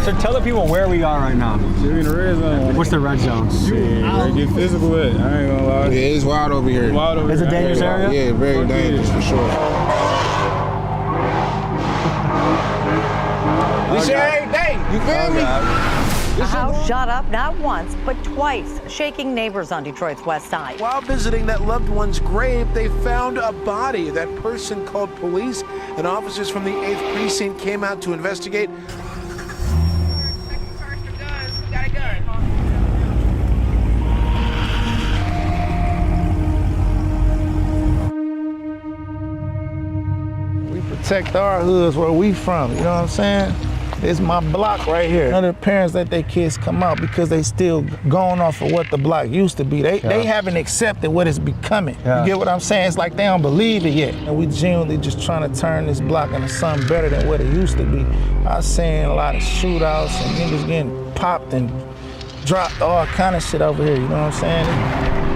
So tell the people where we are right now. We're in the red zone. What's the red zone? Shit, bro, get physical with it. I ain't gonna lie. Yeah, it's wild over here. Wild over Is here. it dangerous area? Yeah, very dangerous for sure. This shit every day. You feel me? A house shot up not once, but twice, shaking neighbors on Detroit's west side. While visiting that loved one's grave, they found a body. That person called police, and officers from the 8th Precinct came out to investigate. We protect our hoods where we from, you know what I'm saying? It's my block right here. None of the parents let their kids come out because they still going off of what the block used to be. They haven't accepted what it's becoming. You get what I'm saying? It's like they don't believe it yet. And we genuinely just trying to turn this block into something better than what it used to be. I seen a lot of shootouts and niggas getting popped and dropped, all kind of shit over here, you know what I'm saying?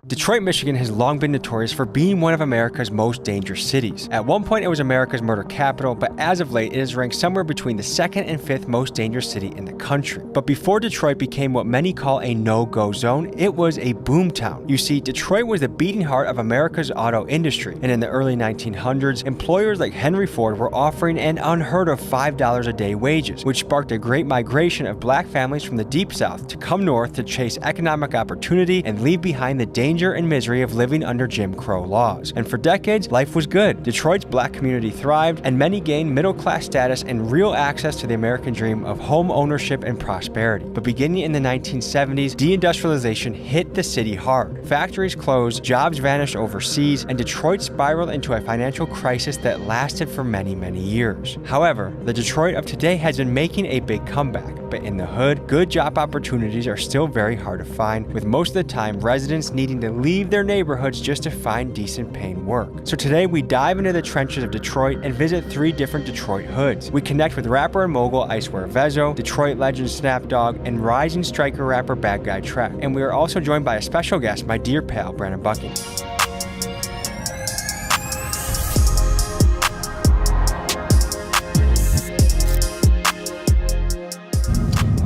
Detroit, Michigan has long been notorious for being one of America's most dangerous cities. At one point, it was America's murder capital, but as of late, it is ranked somewhere between the 2nd and 5th most dangerous city in the country. But before Detroit became what many call a no-go zone, it was a boomtown. You see, Detroit was the beating heart of America's auto industry, and in the early 1900s, employers like Henry Ford were offering an unheard of $5 a day wages, which sparked a great migration of black families from the Deep South to come north to chase economic opportunity and leave behind the danger and misery of living under Jim Crow laws. And for decades, life was good. Detroit's black community thrived, and many gained middle-class status and real access to the American dream of home ownership and prosperity. But beginning in the 1970s, deindustrialization hit the city hard. Factories closed, jobs vanished overseas, and Detroit spiraled into a financial crisis that lasted for many, many years. However, the Detroit of today has been making a big comeback, but in the hood, good job opportunities are still very hard to find, with most of the time residents needing to leave their neighborhoods just to find decent paying work. So today we dive into the trenches of Detroit and visit 3 different Detroit hoods. We connect with rapper and mogul Icewear Vezo, Detroit legend Snap Dogg, and rising striker rapper Bad Guy Trek. And we are also joined by a special guest, my dear pal Brandon Bucking.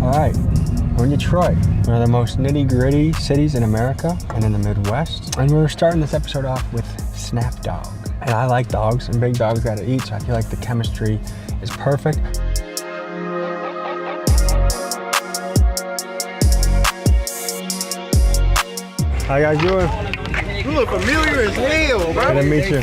All right. We're in Detroit, one of the most nitty-gritty cities in America and in the Midwest. And we're starting this episode off with Snap Dogg. And I like dogs, and big dogs gotta eat, so I feel like the chemistry is perfect. How you guys doing? You look familiar as hell, bro. Good to meet you.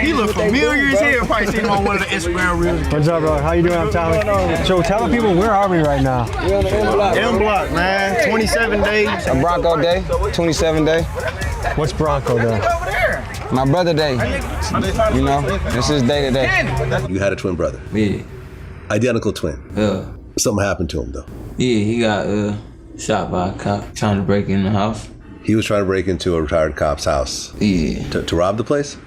He look familiar as hell. Probably seen him on one of the Instagram reels. What's up, bro? How you doing? I'm Tommy. So tell the people, where are we right now? M Block, man. 27 days. A Bronco day, 27 day. What's Bronco Day? My brother day. You know, this is day to day. You had a twin brother? Yeah. Identical twin? Yeah. Something happened to him though? Yeah, he got shot by a cop trying to break in the house. He was trying to break into a retired cop's house? Yeah. To rob the place?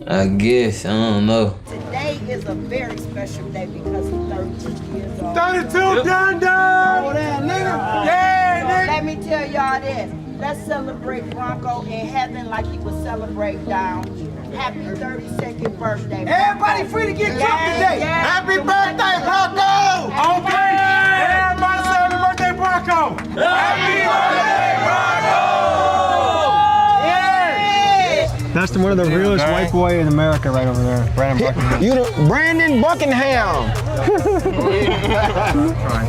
I guess, I don't know. Today is a very special day because he's 32 years old. 32 done. Oh, that nigga. Yeah, nigga. Let me tell y'all this. Let's celebrate Bronco in heaven like he would celebrate down here. Happy 32nd birthday, Bronco. Everybody free to get drunk today. Yeah. Happy birthday, Bronco. Okay. Everybody say happy birthday, Bronco. Happy birthday, Bronco. That's one of the realest white boy in America right over there, Brandon Buckingham. You the Brandon Buckingham.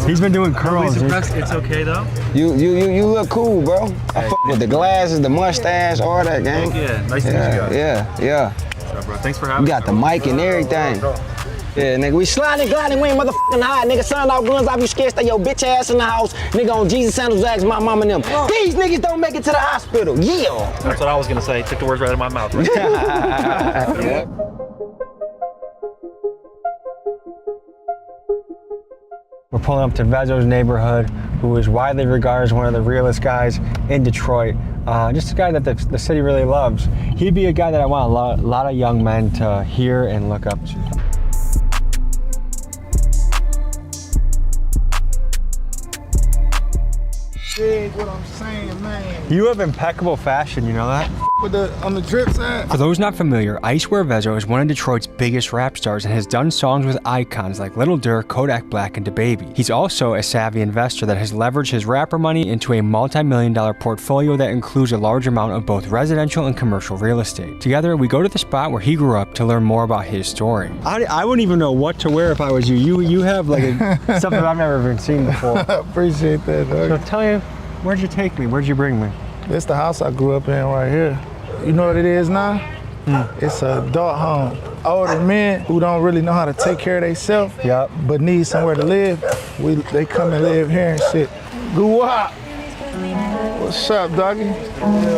He's been doing curls. It's okay though. You look cool, bro. I fuck with the glasses, the mustache, all that, gang. Yeah, nice to meet you guys. Yeah. What's up, bro? Thanks for having You got the mic and everything. Yeah, nigga, we sliding, gliding, we ain't motherfucking high, nigga. Sound out guns off, you scared, stay your bitch ass in the house. Nigga on Jesus sandals, ask my mama and them. These niggas don't make it to the hospital, yeah. That's what I was gonna say. Took the words right out of my mouth, right? Yeah. We're pulling up to Vezo's neighborhood, who is widely regarded as one of the realest guys in Detroit. Just a guy that the city really loves. He'd be a guy that I want a lot of young men to hear and look up to. Dig what I'm saying, man. You have impeccable fashion, you know that? On the drip side. For those not familiar, Icewear Vezzo is one of Detroit's biggest rap stars and has done songs with icons like Little Durk, Kodak Black, and DaBaby. He's also a savvy investor that has leveraged his rapper money into a multi-million-dollar portfolio that includes a large amount of both residential and commercial real estate. Together, we go to the spot where he grew up to learn more about his story. I wouldn't even know what to wear if I was you. You have like something I've never even seen before. I appreciate that, dog. So tell me, where'd you take me? Where'd you bring me? This the house I grew up in right here. You know what it is now? It's a adult home. Older men who don't really know how to take care of themselves, but need somewhere to live, they come and live here and shit. Goo-wop! What's up, doggy?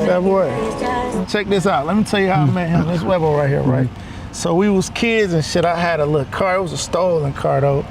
That boy. Check this out. Let me tell you how I met him. This Webo right here, right? So we was kids and shit. I had a little car. It was a stolen car though.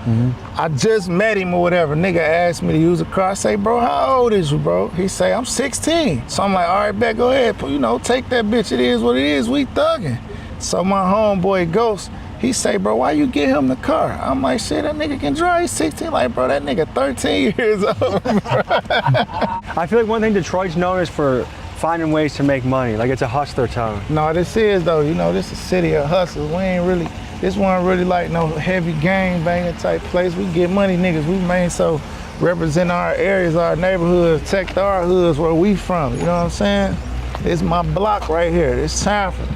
I just met him or whatever. Nigga asked me to use a car. I say, bro, how old is you, bro? He say, I'm 16. So I'm like, all right, bet, go ahead. You know, take that bitch. It is what it is. We thugging. So my homeboy Ghost, he say, bro, why you get him the car? I'm like, shit, that nigga can drive. He's 16. Like, bro, that nigga 13 years old. I feel like one thing Detroit's known is for finding ways to make money. Like, it's a hustler town. No, this is though. You know, this is a city of hustlers. We ain't really, this one really like no heavy gang banging type place. We get money, niggas. We main so represent our areas, our neighborhoods, protect our hoods where we from. You know what I'm saying? It's my block right here. It's Sanford.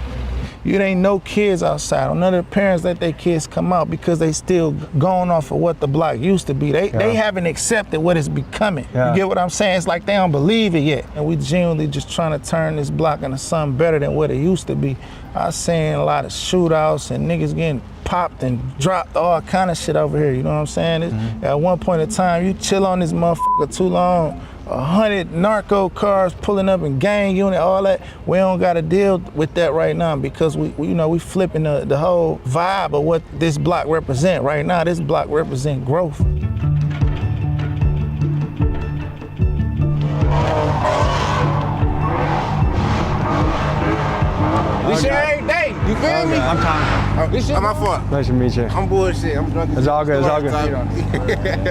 You ain't no kids outside. None of the parents let their kids come out because they still going off of what the block used to be. They haven't accepted what it's becoming. You get what I'm saying? It's like they don't believe it yet. And we genuinely just trying to turn this block into something better than what it used to be. I seen a lot of shootouts and niggas getting popped and dropped, all kind of shit over here. You know what I'm saying? At one point in time, you chill on this motherfucker too long, 100 narco cars pulling up in gang unit, all that. We don't got to deal with that right now because we flipping the whole vibe of what this block represent right now. This block represent growth. This shit ain't day. You feel me? I'm Tom. This shit my fault. Nice to meet you. I'm bullshit. I'm drunk. It's all good. It's all good.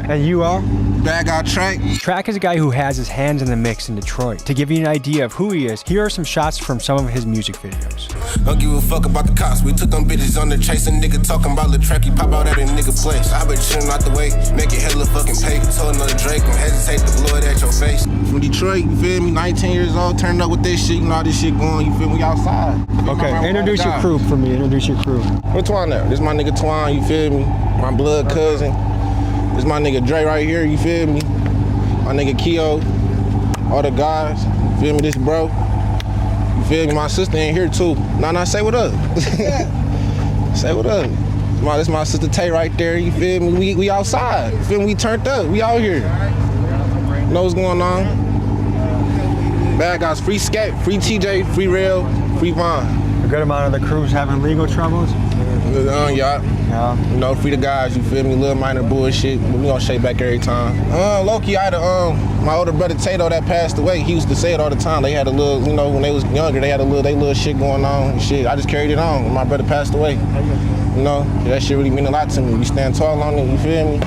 And you are? Bad guy Track. Track is a guy who has his hands in the mix in Detroit. To give you an idea of who he is, here are some shots from some of his music videos. Don't give a fuck about the cops. We took them bitches on the chase. A nigga talking about the track. He pop out at a nigga place. I been chillin' out the way. Make it hella fucking pay. Told another Drake. Don't hesitate to blow it at your face. From Detroit, you feel me? 19 years old. Turned up with this shit. You know how this shit going. You feel me? Outside. Okay, introduce your crew for me. Introduce your crew. Where Twan at? This my nigga Twan. You feel me? My blood cousin. This my nigga Dre right here. You feel me? My nigga Keo, all the guys, you feel me, this bro, you feel me, my sister in here too. Nah, say what up. Say what up. This my sister Tay right there, you feel me, we outside, you feel me, we turned up, we out here. Know what's going on? Bad guys, free Scat, free TJ, free Rail, free Vaughn. A good amount of the crews having legal troubles? Yeah. You know, free the guys, you feel me? Little minor bullshit, but we gonna shake back every time. Low-key, I had my older brother Tato that passed away. He used to say it all the time. They had a little, you know, when they was younger, they had they little shit going on and shit. I just carried it on when my brother passed away. You know, that shit really mean a lot to me. We stand tall on it, you feel me? You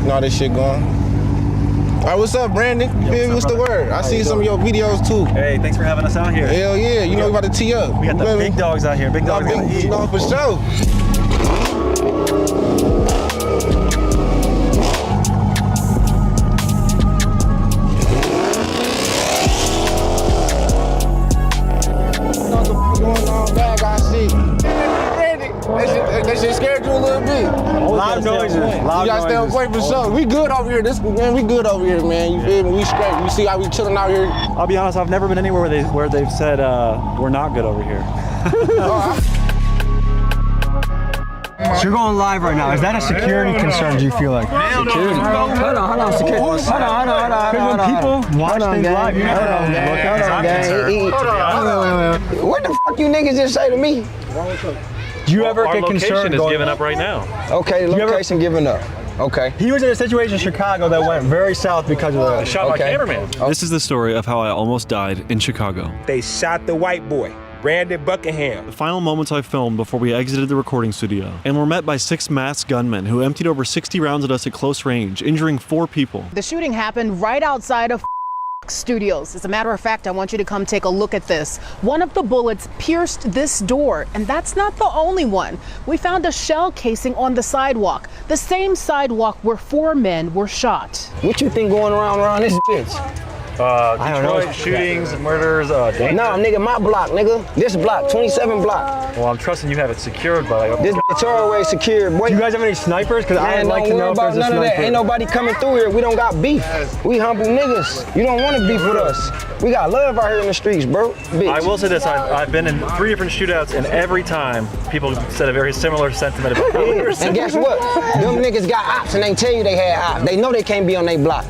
know how this shit going. All right, what's up, Brandon? You feel me? What's the word? I see some of your videos too. Hey, thanks for having us out here. Hell yeah, you know we about to tee up. We got the big dogs out here. Big dogs gonna eat. You know, for sure. That shit scared you a little bit. Loud noises. You gotta stay on point for sure. We good over here. We good over here, man. You feel me? We straight. You see how we chilling out here? I'll be honest, I've never been anywhere where they've said we're not good over here. So you're going live right now. Is that a security concern, do you feel like? Security. Hold on, security. Hold on. When people watch things live, you never know. What the fuck you niggas just say to me? Do you ever get concerned? Our location is giving up right now. Okay, location giving up. Okay. He was in a situation in Chicago that went very south because of the shot my cameraman. This is the story of how I almost died in Chicago. They shot the white boy, Brandon Buckingham. The final moments I filmed before we exited the recording studio, and were met by 6 masked gunmen who emptied over 60 rounds at us at close range, injuring 4 people. The shooting happened right outside of Studios. As a matter of fact, I want you to come take a look at this. One of the bullets pierced this door, and that's not the only one. We found a shell casing on the sidewalk, the same sidewalk where 4 men were shot. What you think going around this bitch? Detroit shootings, murders, danger. Nah, nigga, my block, nigga. This block, 27 block. Well, I'm trusting you have it secured, but this bitch always secured, boy. Do you guys have any snipers? Because I'd like to know if there's a sniper. None of that. Ain't nobody coming through here. We don't got beef. We humble niggas. You don't want to beef with us. We got love out here in the streets, bro. Bitch. I will say this, I've been in 3 different shootouts, and every time people said a very similar sentiment about yeah. And guess what? Them niggas got ops, and they tell you they had ops. They know they can't be on their block.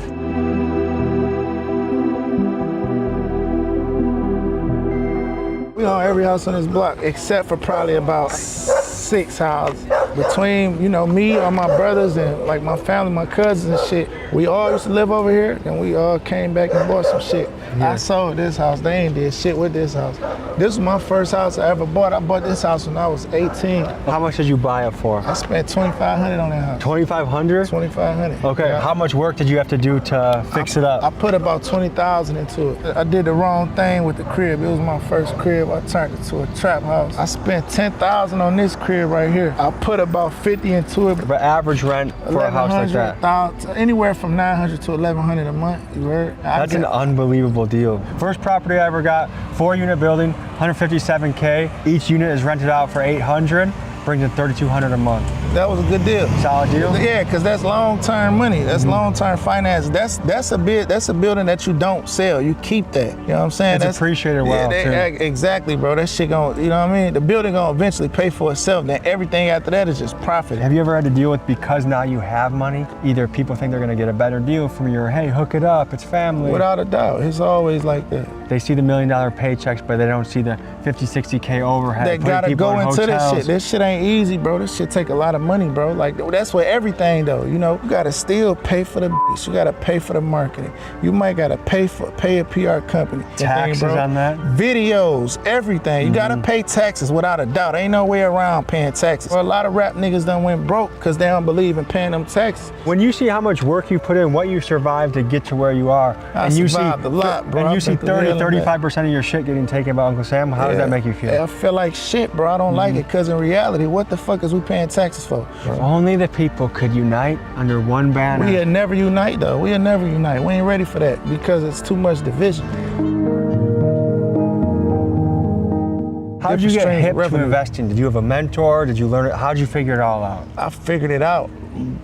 We on every house on this block except for probably about 6 houses. Between, you know, me, all my brothers, and like my family, my cousins and shit, we all used to live over here, and we all came back and bought some shit. Yeah. I sold this house. They ain't did shit with this house. This was my first house I ever bought. I bought this house when I was 18. How much did you buy it for? I spent $2,500 on that house. $2,500? $2,500. Okay, yeah. How much work did you have to do to fix it up? I put about $20,000 into it. I did the wrong thing with the crib. It was my first crib. I turned it to a trap house. I spent $10,000 on this crib right here. I put about $50 into it. The average rent for a house like that? Anywhere from $900 to $1,100 a month. You heard? That's an unbelievable deal. First property I ever got, 4-unit building, $157K. Each unit is rented out for $800. Brings in $3,200 a month. That was a good deal. Solid deal? Yeah, because that's long-term money. That's long-term finance. That's a building that you don't sell. You keep that. You know what I'm saying? It's appreciated well, too. Exactly, bro. That shit gonna, you know what I mean? The building gonna eventually pay for itself. Then everything after that is just profit. Have you ever had to deal with, because now you have money, either people think they're gonna get a better deal from your, hey, hook it up, it's family. Without a doubt. It's always like that. They see the $1 million paychecks, but they don't see the 50, 60K overhead. They gotta go into this shit. This shit ain't easy, bro. This shit take a lot of money, bro. Like, that's for everything, though. You know, you gotta still pay for the bitch. You gotta pay for the marketing. You might gotta pay a PR company. Taxes on that? Videos, everything. You gotta pay taxes without a doubt. Ain't no way around paying taxes. Well, a lot of rap niggas done went broke because they don't believe in paying them taxes. When you see how much work you put in, what you survived to get to where you are, I survived a lot, bro. And you see 30-35% of your shit getting taken by Uncle Sam, how does that make you feel? I feel like shit, bro. I don't like it, because in reality, what the fuck is we paying taxes for? If only the people could unite under one banner. We'll never unite, though. We'll never unite. We ain't ready for that because it's too much division. How did you get hip to investing? Did you have a mentor? Did you learn it? How did you figure it all out? I figured it out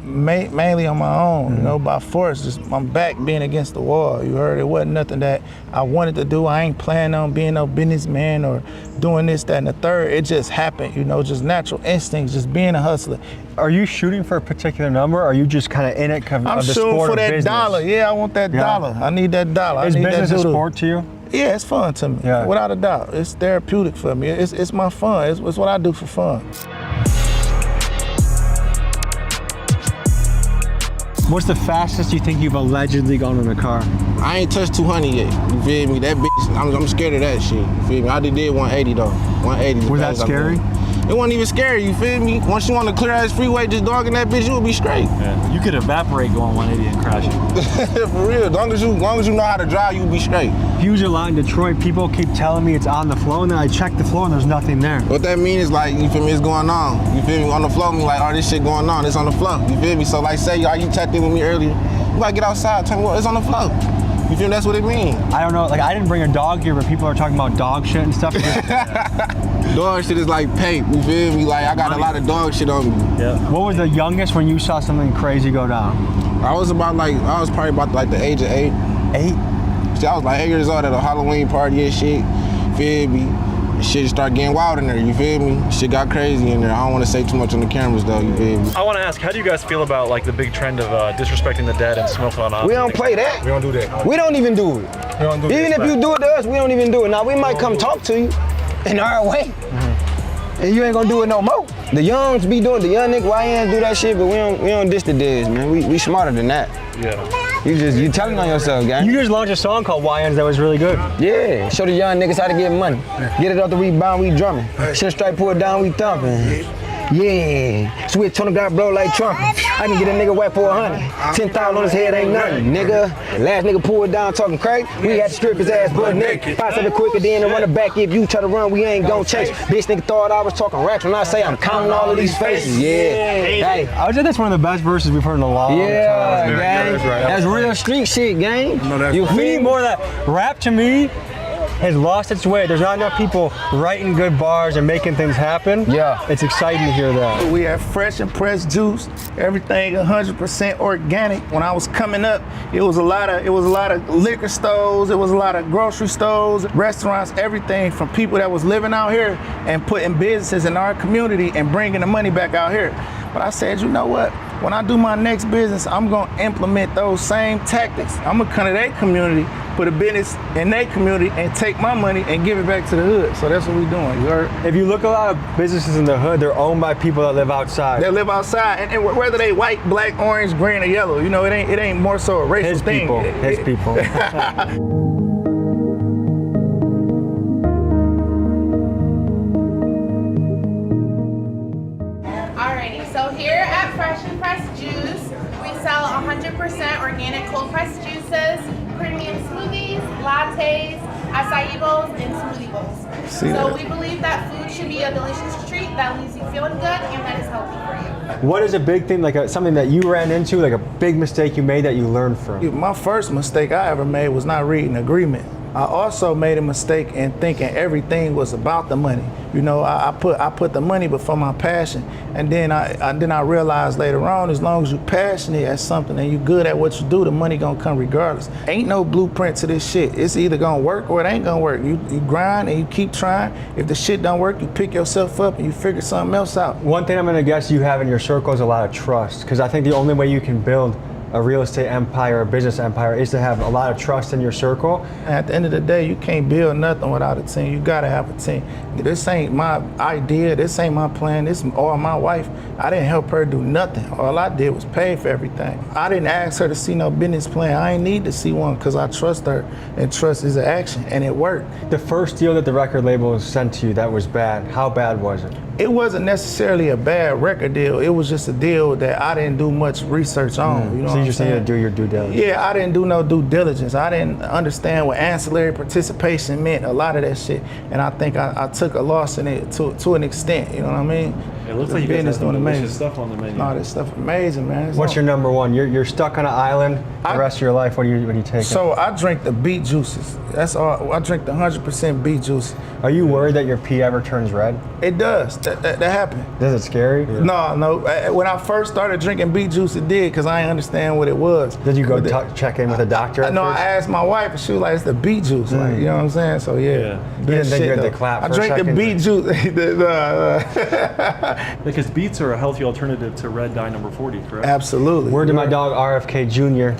mainly on my own, you know, by force. Just my back being against the wall. You heard? It wasn't nothing that I wanted to do. I ain't planning on being no businessman or doing this, that, and the third. It just happened, you know, just natural instincts, just being a hustler. Are you shooting for a particular number, or are you just kind of in it because of the sport of business? I'm shooting for that dollar. Yeah, I want that dollar. I need that dollar. Is business a sport to you? Yeah, it's fun to me, without a doubt. It's therapeutic for me. It's my fun. It's what I do for fun. What's the fastest you think you've allegedly gone in a car? I ain't touched 200 yet, you feel me? That bitch, I'm scared of that shit, you feel me? I did 180 though, 180. Was that scary? It wasn't even scary, you feel me? Once you on the clear ass freeway just dogging that bitch, you'll be straight. Yeah. You could evaporate going 180 and crashing. For real, as long as you know how to drive, you'll be straight. Huge a lot in Detroit. People keep telling me it's on the floor, and then I check the floor and there's nothing there. What that means is like, you feel me, it's going on. You feel me? On the floor, me like, oh, this shit going on, it's on the floor. You feel me? So like say, y'all, you checked in with me earlier, you gotta get outside, tell me what, it's on the floor. You feel me? That's what it means. I don't know, like I didn't bring a dog here, but people are talking about dog shit and stuff. Dog shit is like paint, you feel me? Like I got a lot of dog shit on me. Yeah. What was the youngest when you saw something crazy go down? I was probably about like the age of 8. 8? See, I was like 8 years old at a Halloween party and shit, feel me? Shit started getting wild in there, you feel me? Shit got crazy in there. I don't want to say too much on the cameras though, you feel me? I want to ask, how do you guys feel about like the big trend of disrespecting the dead and smoking on? We don't play that. We don't do that. We don't even do it. We don't do even if you do it to us, we don't even do it. Now we might come talk to you in our way, and you ain't gonna do it no more. The youngs be doing, the young niggas, YNs do that shit, but we don't diss the deads, man. We smarter than that. Yeah. You telling on yourself, gang. You just launched a song called YNs that was really good. Yeah, show the young niggas how to get money. Get it off the rebound, we drumming. Shit straight, pull it down, we thumping. Yeah. Switch on the guy, bro, like Trump. I can get a nigga whacked for 100. 10,000 on his head ain't nothing, nigga. Last nigga pulled down talking crazy. We had to strip his ass butt naked. 5 seconds quicker than to run it back. If you try to run, we ain't gon' chase. Bitch nigga thought I was talking raps when I say I'm counting all of these faces. Yeah. Hey. I would say that's one of the best verses we've heard in a long time. Yeah, gang. That's real street shit, gang. We need more of that. Rap to me has lost its way. There's not enough people writing good bars and making things happen. Yeah. It's exciting to hear that. We have fresh and pressed juice, everything 100% organic. When I was coming up, it was a lot of liquor stores, it was a lot of grocery stores, restaurants, everything from people that was living out here and putting businesses in our community and bringing the money back out here. But I said, you know what? When I do my next business, I'm gonna implement those same tactics. I'm gonna come to their community, put a business in their community, and take my money and give it back to the hood. So that's what we're doing. You heard? If you look at a lot of businesses in the hood, they're owned by people that live outside. They live outside, and whether they white, black, orange, green, or yellow, you know, it ain't more so a racial thing. His people. So here at Fresh and Pressed Juice, we sell 100% organic cold pressed juices, premium smoothies, lattes, acai bowls, and smoothie bowls. So we believe that food should be a delicious treat that leaves you feeling good and that is healthy for you. What is a big thing, like something that you ran into, like a big mistake you made that you learned from? My first mistake I ever made was not reading agreement. I also made a mistake in thinking everything was about the money. You know, I put the money before my passion, and then I realized later on, as long as you're passionate at something and you're good at what you do, the money gonna come regardless. Ain't no blueprint to this shit. It's either gonna work or it ain't gonna work. You grind and you keep trying. If the shit don't work, you pick yourself up and you figure something else out. One thing I'm gonna guess you have in your circle is a lot of trust, because I think the only way you can build a real estate empire, a business empire, is to have a lot of trust in your circle. At the end of the day, you can't build nothing without a team. You gotta have a team. This ain't my idea, this ain't my plan, this is all my wife. I didn't help her do nothing. All I did was pay for everything. I didn't ask her to see no business plan. I ain't need to see one because I trust her, and trust is an action, and it worked. The first deal that the record label sent to you that was bad, how bad was it? It wasn't necessarily a bad record deal. It was just a deal that I didn't do much research on. You know, so you just needed to do your due diligence. Yeah, I didn't do no due diligence. I didn't understand what ancillary participation meant, a lot of that shit. And I think I took a loss in it to an extent, you know what I mean? It looks like you guys have some delicious stuff on the menu. No, this stuff amazing, man. What's your number one? You're stuck on an island the rest of your life. What do you take? So I drink the beet juices. That's all. I drink the 100% beet juice. Are you worried that your pee ever turns red? It does. That happened. Does it scare you? No. When I first started drinking beet juice, it did, because I didn't understand what it was. Did you go check in with a doctor at No, first? I asked my wife, and she was like, it's the beet juice. Like, you know what I'm saying? So yeah. You didn't think you had to clap I for a drank the second? beet juice. Because beets are a healthy alternative to red dye number 40, correct? Absolutely. Word to my dog RFK Jr.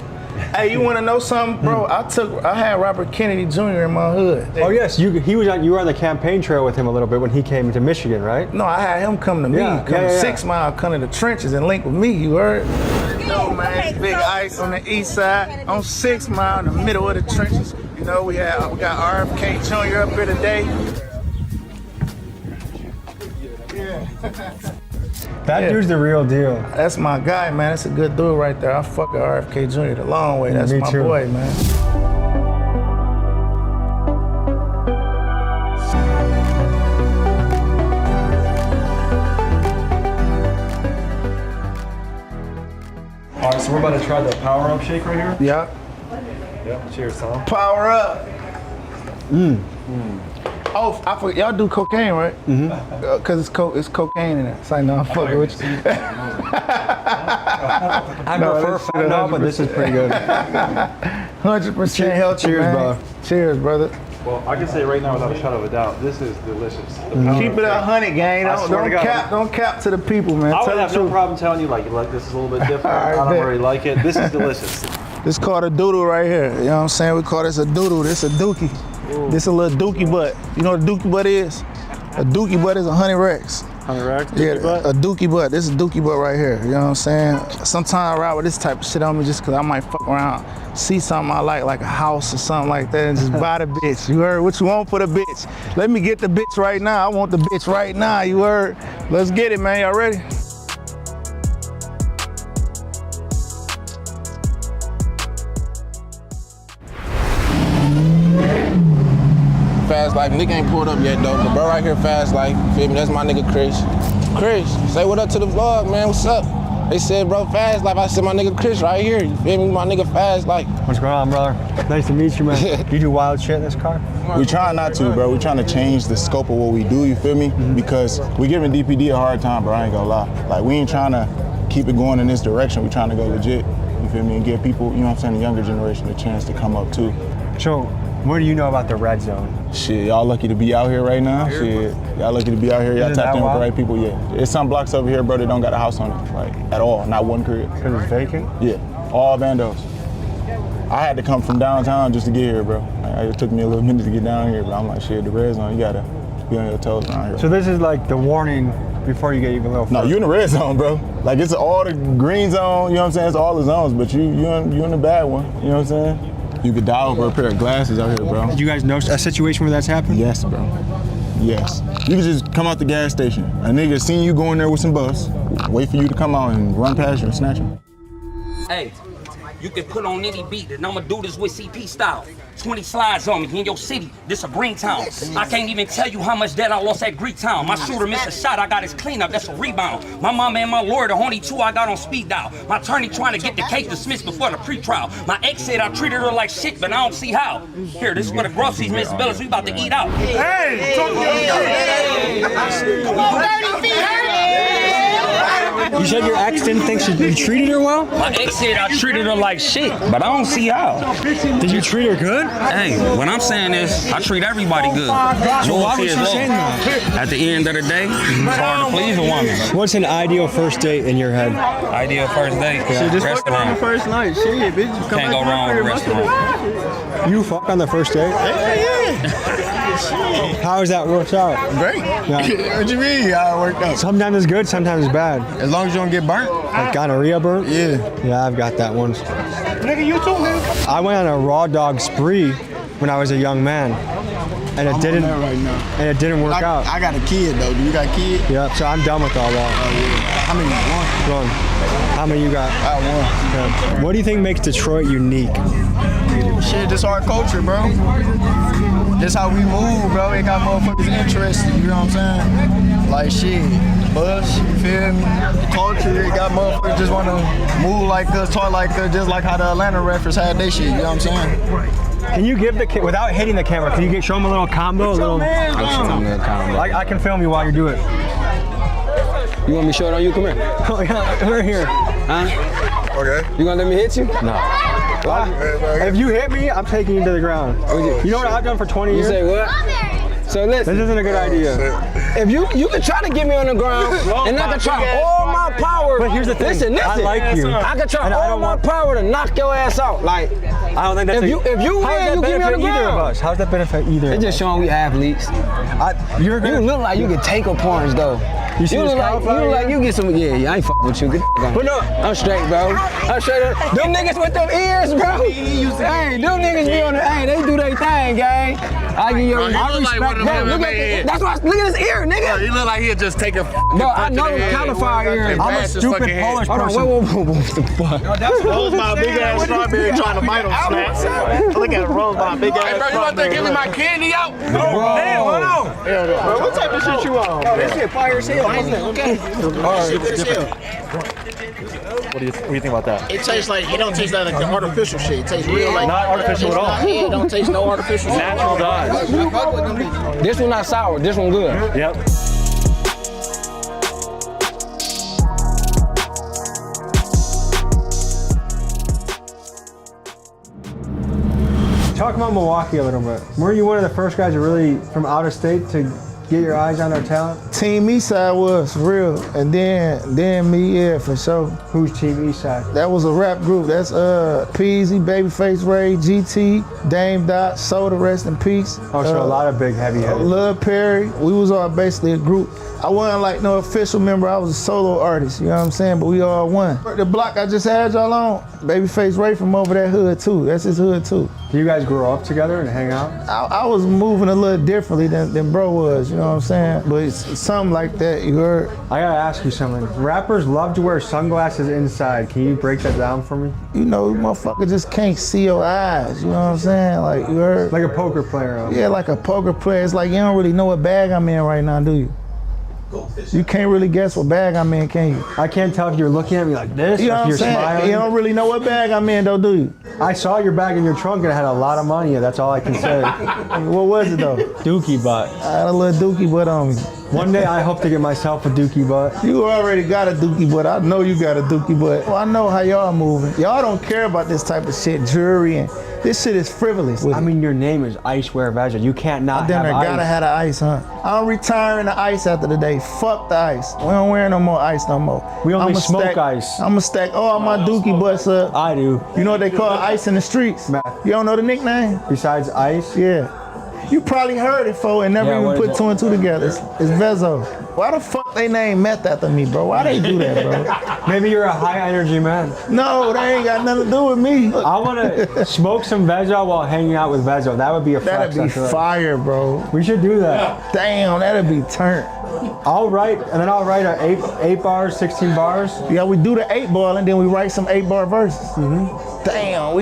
Hey, you want to know something, bro? I had Robert Kennedy Jr. in my hood. Oh yes, you were on the campaign trail with him a little bit when he came to Michigan, right? No, I had him come to me, come to 6 Mile, come to the trenches and link with me, you heard? You know, man, big ice on the east side, on 6 Mile in the middle of the trenches. You know, we got RFK Jr. up here today. That dude's the real deal. That's my guy, man. That's a good dude right there. I fuck with RFK Jr. the long way. That's my boy, man. All right, so we're about to try the Power Up shake right here. Yeah. Yep. Cheers, Tom. Power up. Oh, I forgot, y'all do cocaine, right? Cause it's cocaine in it. It's like, no, I'm fucking with you. I prefer fentanyl, but this is pretty good. 100% healthy. Cheers, man. bro. Cheers, brother. Well, I can say right now without a shadow of a doubt, this is delicious. Keep it 100, gang. Don't cap to the people, man. I would have no problem telling you, like this is a little bit different. I don't really like it. This is delicious. This called a doodle right here. You know what I'm saying? We call this a doodle. This a dookie. This a little dookie butt. You know what a dookie butt is? A dookie butt is 100 racks. Correct. Yeah, a dookie butt. This is dookie butt right here. You know what I'm saying? Sometimes I ride with this type of shit on me just because I might fuck around, see something I like a house or something like that, and just buy the bitch. You heard? What you want for the bitch? Let me get the bitch right now. I want the bitch right now. You heard? Let's get it, man. Y'all ready? Fast Life, nigga ain't pulled up yet though, but bro right here, Fast Life, feel me? That's my nigga Chris. Chris, say what up to the vlog, man, what's up? They said, bro, Fast Life, I said, my nigga Chris right here, you feel me? My nigga Fast Life. What's going on, brother? Nice to meet you, man. You do wild shit in this car? We trying not to, bro. We trying to change the scope of what we do, you feel me? Because we giving DPD a hard time, bro, I ain't gonna lie. Like, we ain't trying to keep it going in this direction, we trying to go legit, you feel me? And give people, you know what I'm saying, the younger generation a chance to come up too. So, what do you know about the red zone? Shit, y'all lucky to be out here right now. Shit, y'all lucky to be out here. Y'all tapped in with the right people. Yeah, there's some blocks over here, bro, that don't got a house on it, like at all, not one crib. Because it's vacant? Yeah, all Vandos. I had to come from downtown just to get here, bro. Like, it took me a little minute to get down here, but I'm like, shit, the red zone, you gotta be on your toes around here. So this is like the warning before you get even a little further. No, you in the red zone, bro. Like it's all the green zone, you know what I'm saying? It's all the zones, but you in the bad one, you know what I'm saying? You could die over a pair of glasses out here, bro. Did you guys know a situation where that's happened? Yes, bro. Yes. You could just come out the gas station. A nigga seen you going there with some bus, wait for you to come out and run past you and snatch him. Hey, you can put on any beat, and I'ma do this with CP style. 20 slides on me in your city, this a green town. I can't even tell you how much that I lost at Greek Town. My shooter missed a shot, I got his cleanup, that's a rebound. My mama and my lawyer, the only two I got on speed dial. My attorney trying to get the case dismissed before the pre-trial. My ex said I treated her like shit, but I don't see how. Here, this is where the groceries, Miss Billis, we about to eat out. Hey, talk Come on, 30 feet, You said your ex didn't think you treated her well? My ex said I treated her like shit, but I don't see how. Did you treat her good? Hey, what I'm saying is, I treat everybody good. So why was you saying that? At the end of the day, it's hard to please a woman. What's an ideal first date in your head? Ideal first date? Yeah. Just fucking on the first night. Shit, bitch. Come Can't go wrong with a restaurant. You fuck on the first date? How has that worked out? Great. Yeah. What you mean how it worked out? Sometimes it's good, sometimes it's bad. As long as you don't get burnt. Like gonorrhea burnt? Yeah. Yeah, I've got that once. Nigga, you too, nigga. I went on a raw dog spree when I was a young man. And it didn't work out. I got a kid though. Do you got a kid? Yeah, so I'm done with all that. Oh yeah. How many you want? One. How many you got? I want. Yeah. What do you think makes Detroit unique? Shit, this our culture, bro. This how we move, bro. It got motherfuckers interested, you know what I'm saying? Like shit, Bush, you feel me? Culture, it got motherfuckers just wanna move like us, talk like us, just like how the Atlanta Reference had they shit, you know what I'm saying? Can you give the without hitting the camera? Can you show them a little combo? I'll show them a combo. I can film you while you do it. You want me to show it on you? Come here. Oh yeah, we're here. Huh? Okay. You gonna let me hit you? No. Why? If you hit me, I'm taking you to the ground. You know what I've done for 20 years? You say what? So listen. This isn't a good idea. If you can try to get me on the ground, and I can try all my power. But here's the thing. Listen. I like you. I can try all my power to knock your ass out. Like, I don't think that's if you win, you give me on the ground. Either of us. How's that benefit either? It's just showing we athletes. You look like you can take a punch though. You look like you get some. Yeah, I ain't fucking with you. But no, I'm straight, bro. I'm straight up. Them niggas with them ears, bro. Hey, them niggas be on the. Hey, they do their thing, gang. I give you. I respect them. Look at his ear, nigga. He look like he'll just take a. Bro, I know them califier ears. I'm a stupid Polish person. Hold on, what the fuck? Rose by a big ass strawberry trying to bite him, snap. Look at Rose by a big ass. Hey, bro, you out there giving my candy out? Damn, hold on. Bro, what type of shit you on? This shit fire as hell. Okay. What do you think about that? It tastes like, it don't taste like the artificial shit. It tastes real like. Not artificial at all. Yeah, it don't taste no artificial shit. Natural dyes. This one not sour. This one good. Yep. Talk about Milwaukee a little bit. Were you one of the first guys really from out of state to get your eyes on our talent? Team Eastside was, for real. And then me, yeah, for sure. Who's Team Eastside? That was a rap group. That's Peasy, Babyface Ray, GT, Dame Dot, Soda, rest in peace. Oh, so a lot of big heavy hitters. Lil Perry. We was all basically a group. I wasn't like no official member, I was a solo artist, you know what I'm saying? But we all one. The block I just had y'all on, Babyface Ray from over that hood too. That's his hood too. You guys grew up together and hang out? I was moving a little differently than bro was, you know what I'm saying? But it's something like that, you heard? I gotta ask you something. Rappers love to wear sunglasses inside. Can you break that down for me? You know, motherfucker just can't see your eyes, you know what I'm saying? Like, you heard? Like a poker player. Yeah, like a poker player. It's like you don't really know what bag I'm in right now, do you? You can't really guess what bag I'm in, can you? I can't tell if you're looking at me like this, you know or if what you're I'm saying? smiling. You don't really know what bag I'm in though, do you? I saw your bag in your trunk and it had a lot of money in it. That's all I can say. What was it though? Dookie butt. I had a little dookie butt on me. One day I hope to get myself a dookie butt. You already got a dookie butt. I know you got a dookie butt. Well, I know how y'all moving. Y'all don't care about this type of shit, jewelry, and this shit is frivolous. I mean, your name is Icewear Veggie. You can't not have ice. Gotta have the ice, huh? I'm retiring the ice after the day. Fuck the ice. We don't wear no more ice no more. We only smoke ice. I'ma stack all my dookie butts up. I do. You know what they call ice in the streets? You don't know the nickname? Besides ice? Yeah. You probably heard it, fo, and never even put two and two together. It's Vezo. Why the fuck they name meth after me, bro? Why they do that, bro? Maybe you're a high energy man. No, they ain't got nothing to do with me. I want to smoke some Vezo while hanging out with Vezo. That would be a flex. That'd be fire, bro. We should do that. Damn, that'd be turnt. I'll write a 8 bars, 16 bars. Yeah, we do the 8 ball and then we write some 8-bar verses. Damn,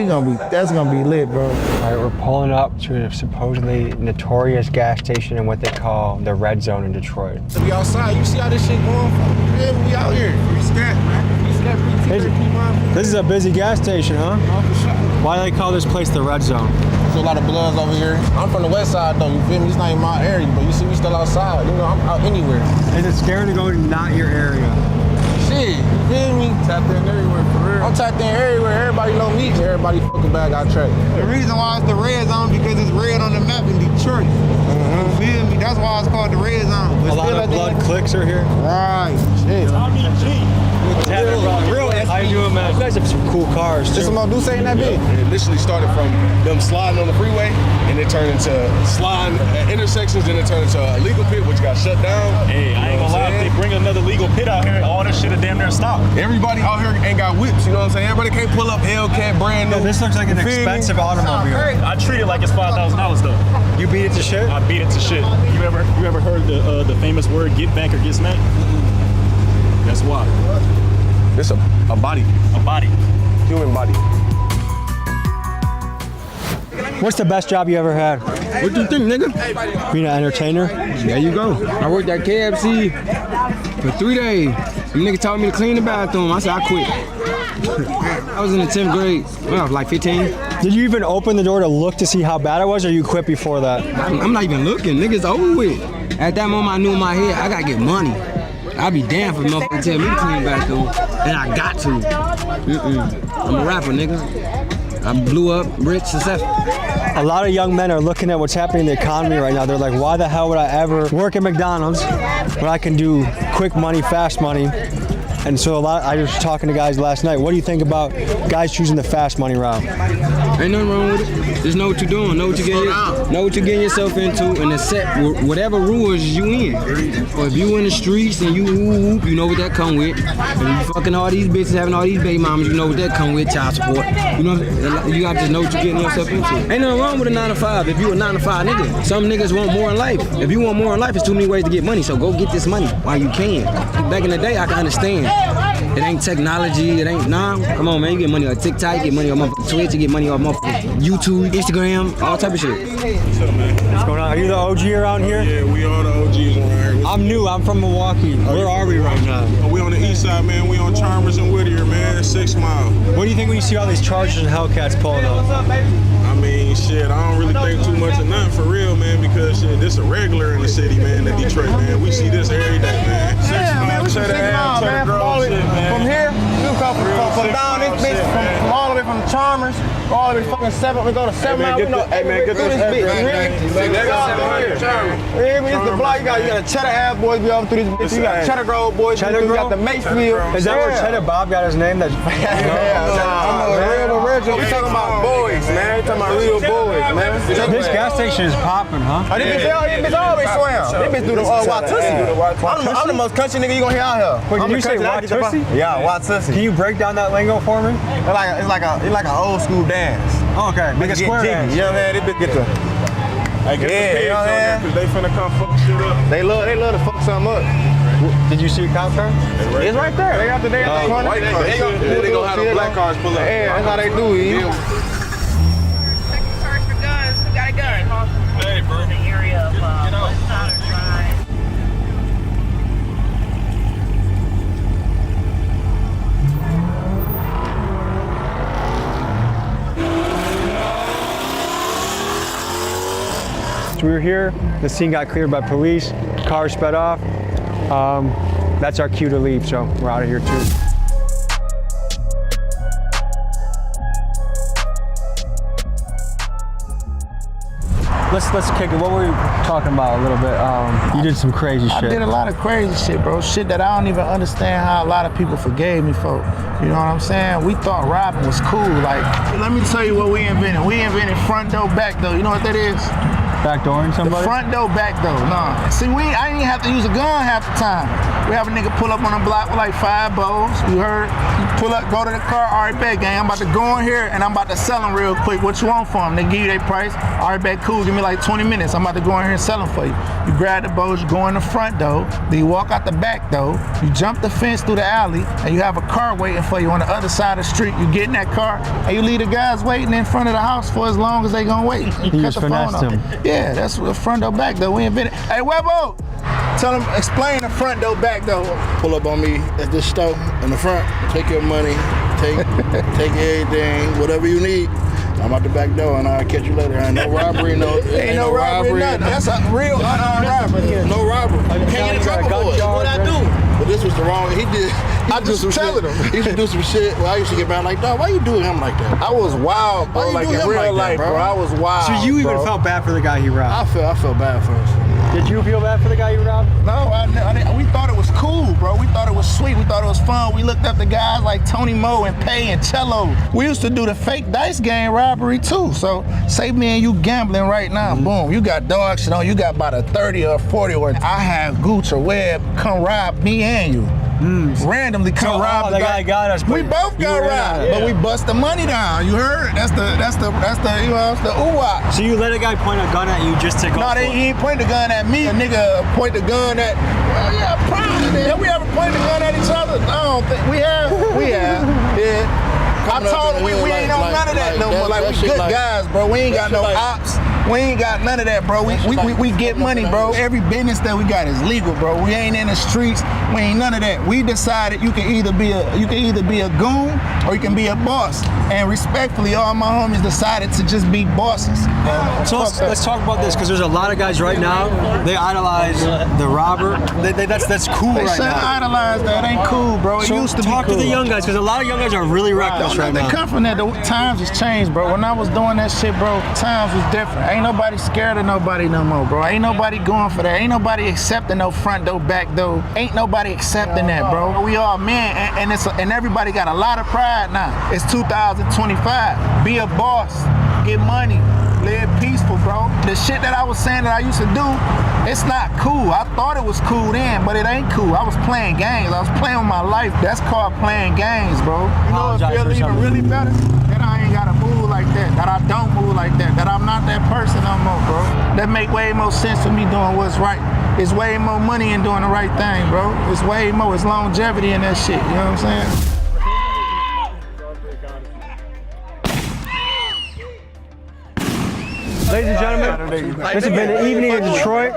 that's gonna be lit, bro. All right, we're pulling up to a supposedly notorious gas station in what they call the Red Zone in Detroit. We outside, you see how this shit going? Yeah, we out here. We scat, man. We scat. This is a busy gas station, huh? Why do they call this place the Red Zone? There's a lot of bloods over here. I'm from the west side though, you feel me? It's not even my area, but you see we still outside. You know, I'm out anywhere. Is it scary to go to not your area? Shit, you feel me? Tapped in everywhere, for real. I'm tapped in everywhere. Everybody know me. Everybody fucking bag I track. The reason why it's the Red Zone because it's red on the map in Detroit. You feel me? That's why it's called the Red Zone. A lot of blood clicks are here. Right. Shit. Real. How you doing, man? You guys have some cool cars too. Just some Duce in that big. It initially started from them sliding on the freeway, and it turned into sliding at intersections, and it turned into a legal pit, which got shut down. Hey, I ain't gonna lie, if they bring another legal pit out here, all this shit will damn near stop. Everybody out here ain't got whips, you know what I'm saying? Everybody can't pull up Hellcat brand new. Yeah, this looks like an expensive automobile. I treat it like it's $5,000 though. You beat it to shit? I beat it to shit. You ever heard the famous word get back or get smacked? That's why. It's a body. A body. Human body. What's the best job you ever had? What do you think, nigga? Being an entertainer? There you go. I worked at KFC for 3 days. The nigga told me to clean the bathroom. I said, I quit. I was in the 10th grade. Well, I was like 15. Did you even open the door to look to see how bad it was, or you quit before that? I'm not even looking. Niggas over with. At that moment, I knew in my head, I gotta get money. I'd be damned for motherfucker tell me to clean the bathroom, and I got to. I'm a rapper, nigga. I blew up, rich, successful. A lot of young men are looking at what's happening in the economy right now. They're like, why the hell would I ever work at McDonald's when I can do quick money, fast money? And so I was talking to guys last night. What do you think about guys choosing the fast money route? Ain't nothing wrong with it. Just know what you're doing. Know what you're getting yourself into, and accept whatever rules you in. Or if you in the streets and you whoop, you know what that come with. If you fucking all these bitches, having all these baby mamas, you know what that come with. Child support. You know, you gotta just know what you're getting yourself into. Ain't nothing wrong with a 9 to 5. If you a 9 to 5 nigga, some niggas want more in life. If you want more in life, there's too many ways to get money. So go get this money while you can. Back in the day, I can understand. It ain't technology, it ain't, nah. Come on, man, you get money on TikTok, you get money on motherfucking Twitch, you get money on motherfucking YouTube, Instagram, all type of shit. What's going on? Are you the OG around here? Yeah, we are the OGs around here. I'm new, I'm from Milwaukee. Where are we right now? We on the east side, man. We on Chalmers and Whittier, man. 6 Mile. What do you think when you see all these Chargers and Hellcats pulling up? I mean, shit, I don't really think too much of nothing for real, man, because shit, this a regular in the city, man, in Detroit, man. We see this every day, man. 6 Mile, man, we 6 Mile, man. From here, you come from down this bitch, from all the way from Chalmers all this fucking 7, we go to 7 Mile. Hey man, get this bitch. You hear me? It's the block. You got Cheddar Ave boys be over through this bitch. You got Cheddar Grove boys. You got the Macefield. Is that where Cheddar Bob got his name? That's real original. We talking about boys, man. We talking about real boys, man. This gas station is popping, huh? This bitch always swam. This bitch do the Watusi. I'm the most country nigga you gonna hear out here. Wait, did you say Watusi? Yeah, Watusi. Can you break down that lingo for me? It's like an old school dance. Okay, like a square dance. You know what I'm saying? This bitch get the. I get the pigs on there because they finna come fuck shit up. They love to fuck something up. Did you see a cop car? It's right there. They got the damn corner. White cars. They gonna have the black cars pull up. Yeah, that's how they do it. Search for guns. Who got a gun? Hey, bro. The area of West Side Drive. So we were here, the scene got cleared by police, car sped off. That's our cue to leave, so we're out of here too. Let's kick it. What were you talking about a little bit? You did some crazy shit. I did a lot of crazy shit, bro. Shit that I don't even understand how a lot of people forgave me for. You know what I'm saying? We thought robbing was cool. Like, let me tell you what we invented. We invented front door, back door. You know what that is? Backdooring somebody? The front door, back door. Nah. See, I didn't even have to use a gun half the time. We have a nigga pull up on the block with like 5 bows. You heard? You pull up, go to the car. All right, bet, gang. I'm about to go in here and I'm about to sell them real quick. What you want for them? They give you their price. All right, bet, cool. Give me like 20 minutes. I'm about to go in here and sell them for you. You grab the bows, you go in the front door. Then you walk out the back door. You jump the fence through the alley and you have a car waiting for you on the other side of the street. You get in that car and you leave the guys waiting in front of the house for as long as they gonna wait. You just finessed him. Yeah, that's the front door, back door. We invented. Hey, Webo, tell them, explain the front door, back door. Pull up on me at this store in the front. Take your money. Take everything, whatever you need. I'm out the back door and I'll catch you later. Ain't no robbery, ain't no robbery, nothing. That's a real unarmed robbery. No robbery. Can't get in trouble for it. What I do? But this was the wrong. I just telling him. He used to do some shit. Well, I used to get mad like, dog, why you doing him like that? I was wild, bro. Like in real life, bro. I was wild. So you even felt bad for the guy he robbed? I felt bad for us. Did you feel bad for the guy you robbed? No, we thought it was cool, bro. We thought it was sweet. We thought it was fun. We looked up the guys like Tony Moe and Pay and Cello. We used to do the fake dice game robbery too. So say me and you gambling right now, boom, you got dog shit on. You got about a 30 or 40 or I have Gooch or Webb come rob me and you. Randomly come rob the guy got us. We both got robbed, but we bust the money down. You heard? That's the you know, it's the ooh-wah. So you let a guy point a gun at you just to go? No, he ain't point the gun at me. A nigga point the gun at. Well, yeah, probably. Have we ever pointed the gun at each other? I don't think we have. Yeah. I told him we ain't on none of that no more. Like we good guys, bro. We ain't got no ops. We ain't got none of that, bro. We get money, bro. Every business that we got is legal, bro. We ain't in the streets. We ain't none of that. We decided you can either be a goon or you can be a boss. And respectfully, all my homies decided to just be bosses. So let's talk about this because there's a lot of guys right now. They idolize the robber. That's cool right now. They idolize that. Ain't cool, bro. It used to be cool. Talk to the young guys because a lot of young guys are really reckless right now. They come from that. The times has changed, bro. When I was doing that shit, bro, times was different. Ain't nobody scared of nobody no more, bro. Ain't nobody going for that. Ain't nobody accepting no front door, back door. Ain't nobody accepting that, bro. We all men, and everybody got a lot of pride now. It's 2025. Be a boss. Get money. Live peaceful, bro. The shit that I was saying that I used to do, it's not cool. I thought it was cool then, but it ain't cool. I was playing games. I was playing with my life. That's called playing games, bro. You know what feels even really better? That I ain't gotta move like that. That I don't move like that. That I'm not that person no more, bro. That make way more sense for me doing what's right. It's way more money in doing the right thing, bro. It's way more. It's longevity in that shit. You know what I'm saying? Ladies and gentlemen, this has been the evening in Detroit.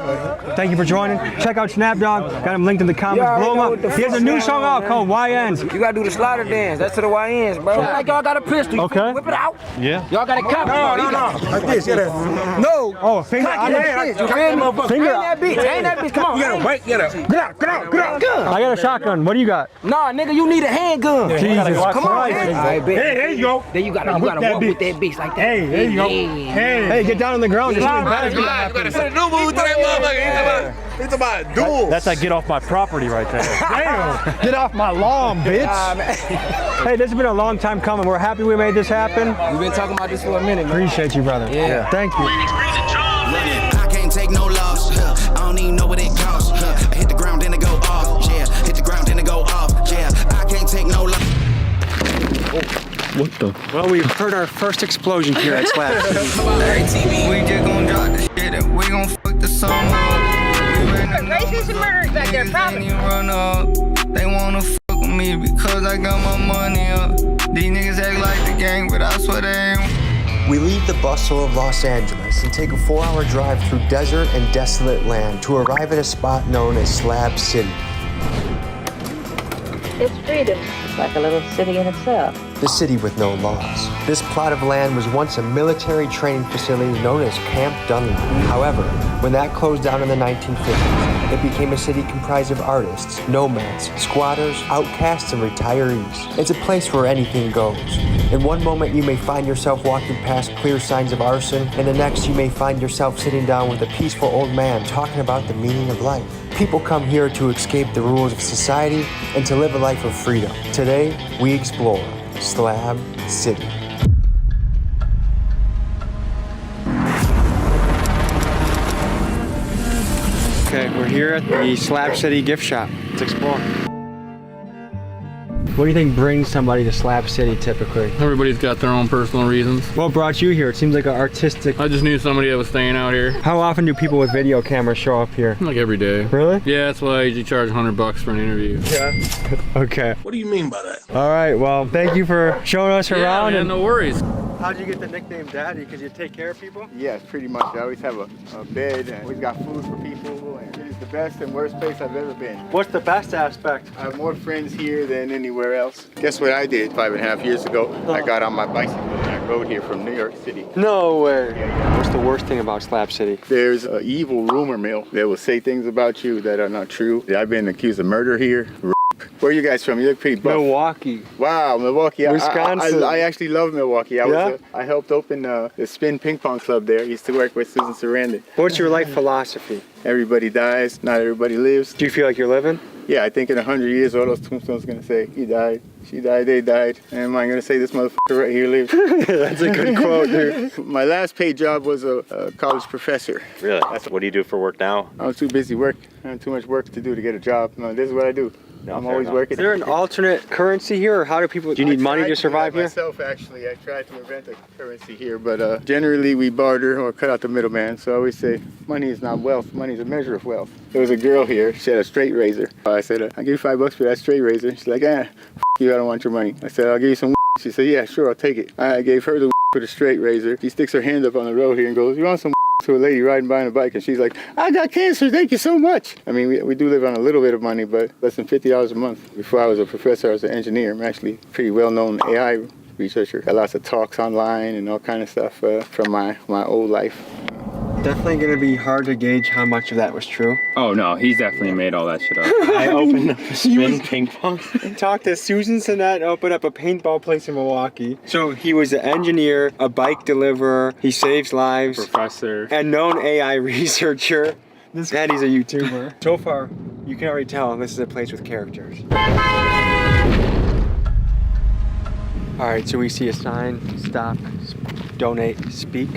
Thank you for joining. Check out Snapdog. Got him linked in the comments. Blow him up. He has a new song out called YNs. You gotta do the slider dance. That's to the YNs, bro. Like y'all got a pistol. Okay. Whip it out. Yeah. Y'all got a cop. No. Like this, No. Oh, finger. Finger. Ain't that bitch. Come on. You gotta wait, get out. I got a shotgun. What do you got? Nah, nigga, you need a handgun. Jesus Come on, Christ. man. Hey, there you go. Then you gotta walk with that bitch like that. Hey, there you go. Hey, get down on the ground. Just You gotta say the new move to that motherfucker. It's about duels. That's like get off my property right there. Damn. Get off my lawn, bitch. Hey, this has been a long time coming. We're happy we made this happen. We've been talking about this for a minute, man. Appreciate you, brother. Yeah. Thank you. I can't take no loss. I don't even know what it costs. I hit the ground, then it go off. Yeah, hit the ground, then it go off. Yeah, I can't take no loss. What the? Well, we've heard our first explosion here at Slap City. We just gon' drop the shit and we gon' fuck the song up. Racist and murderers back there, probably. Run up. They wanna fuck with me because I got my money up. These niggas act like the gang, but I swear they ain't. We leave the bustle of Los Angeles and take a 4-hour drive through desert and desolate land to arrive at a spot known as Slab City. It's freedom. It's like a little city in itself. The city with no laws. This plot of land was once a military training facility known as Camp Dunlap. However, when that closed down in the 1950s, it became a city comprised of artists, nomads, squatters, outcasts, and retirees. It's a place where anything goes. In one moment, you may find yourself walking past clear signs of arson, and the next, you may find yourself sitting down with a peaceful old man talking about the meaning of life. People come here to escape the rules of society and to live a life of freedom. Today, we explore Slab City. Okay, we're here at the Slab City gift shop. Let's explore. What do you think brings somebody to Slab City typically? Everybody's got their own personal reasons. What brought you here? It seems like an artistic... I just knew somebody that was staying out here. How often do people with video cameras show up here? Like every day. Really? Yeah, that's why I usually charge $100 for an interview. Yeah. Okay. What do you mean by that? All right, well, thank you for showing us around. Yeah, and no worries. How'd you get the nickname Daddy? Because you take care of people? Yes, pretty much. I always have a bed and always got food for people. And it is the best and worst place I've ever been. What's the best aspect? I have more friends here than anywhere else. Guess what I did 5.5 years ago? I got on my bicycle and I rode here from New York City. No way. What's the worst thing about Slab City? There's an evil rumor mill that will say things about you that are not true. I've been accused of murder here. Where are you guys from? You look pretty buff. Milwaukee. Wow, Milwaukee. Wisconsin. I actually love Milwaukee. I helped open the Spin Ping Pong Club there. I used to work with Susan Sarandon. What's your life philosophy? Everybody dies, not everybody lives. Do you feel like you're living? Yeah, I think in 100 years, all those tombstones are going to say, he died, she died, they died. And am I going to say this motherfucker right here lives? That's a good quote, dude. My last paid job was a college professor. Really? What do you do for work now? I was too busy working. I have too much work to do to get a job. No, this is what I do. No, I'm always working. Is there an alternate currency here, or how do people? Do you need money to survive here? Myself, actually, I tried to invent a currency here, but generally we barter or cut out the middleman. So I always say, money is not wealth. Money is a measure of wealth. There was a girl here. She had a straight razor. I said, "I'll give you $5 for that straight razor." She's like, you, I don't want your money. I said, "I'll give you some." She said, "Yeah, sure, I'll take it." I gave her the for the straight razor. She sticks her hand up on the road here and goes, "You want some?" To a lady riding by on a bike, and she's like, "I got cancer, thank you so much." I mean, we do live on a little bit of money, but less than $50 a month. Before I was a professor, I was an engineer. I'm actually a pretty well-known AI researcher. Got lots of talks online and all kind of stuff from my old life. Definitely gonna be hard to gauge how much of that was true. Oh no, he's definitely made all that shit up. I opened up a Spin Ping Pong and talked to Susan Sinette and opened up a paintball place in Milwaukee. So he was an engineer, a bike deliverer, he saves lives, Professor, and known AI researcher. This Daddy's a YouTuber. So far, you can already tell this is a place with characters. All right, so we see a sign, stop, donate, speak.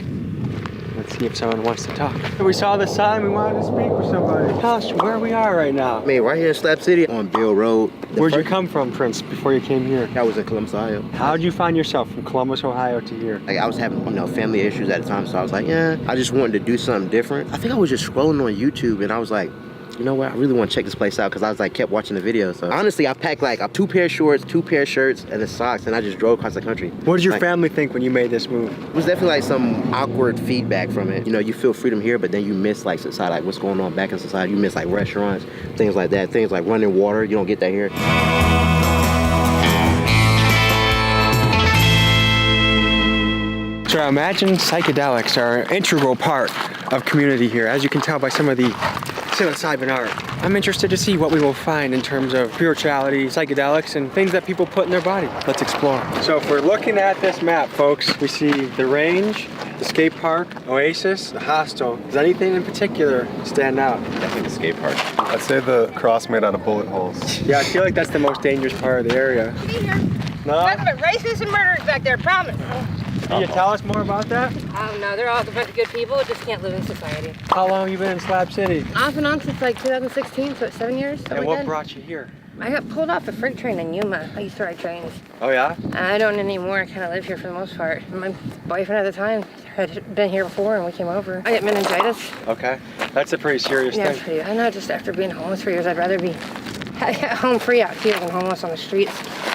Let's see if someone wants to talk. We saw the sign, we wanted to speak with somebody. Tell us where we are right now. Man, right here in Slab City on Bill Road. Where'd you come from, Prince, before you came here? I was in Columbus, Ohio. How'd you find yourself from Columbus, Ohio to here? Like, I was having, family issues at the time, so I was like, yeah, I just wanted to do something different. I think I was just scrolling on YouTube, and I was like, you know what, I really want to check this place out because I was like, kept watching the video. So honestly, I packed like 2 pair of shorts, 2 pair of shirts, and the socks, and I just drove across the country. What did your family think when you made this move? It was definitely like some awkward feedback from it. You know, you feel freedom here, but then you miss like society, like what's going on back in society. You miss like restaurants, things like that, things like running water. You don't get that here. So I imagine psychedelics are an integral part of community here, as you can tell by some of the psilocybin art. I'm interested to see what we will find in terms of spirituality, psychedelics, and things that people put in their body. Let's explore. So if we're looking at this map, folks, we see the range, the skate park, Oasis, the hostel. Does anything in particular stand out? Definitely the skate park. I'd say the cross made out of bullet holes. Yeah, I feel like that's the most dangerous part of the area. No? Nothing but racists and murderers back there, promise. Can you tell us more about that? No, they're all a bunch of good people, just can't live in society. How long have you been in Slab City? Off and on since like 2016, so it's 7 years. And what brought you here? I got pulled off a freight train in Yuma. I used to ride trains. Oh yeah? I don't anymore. I kind of live here for the most part. My boyfriend at the time had been here before and we came over. I got meningitis. Okay. That's a pretty serious Yeah, thing. pretty. I know, just after being homeless for years, I'd rather be home free out here than homeless on the streets.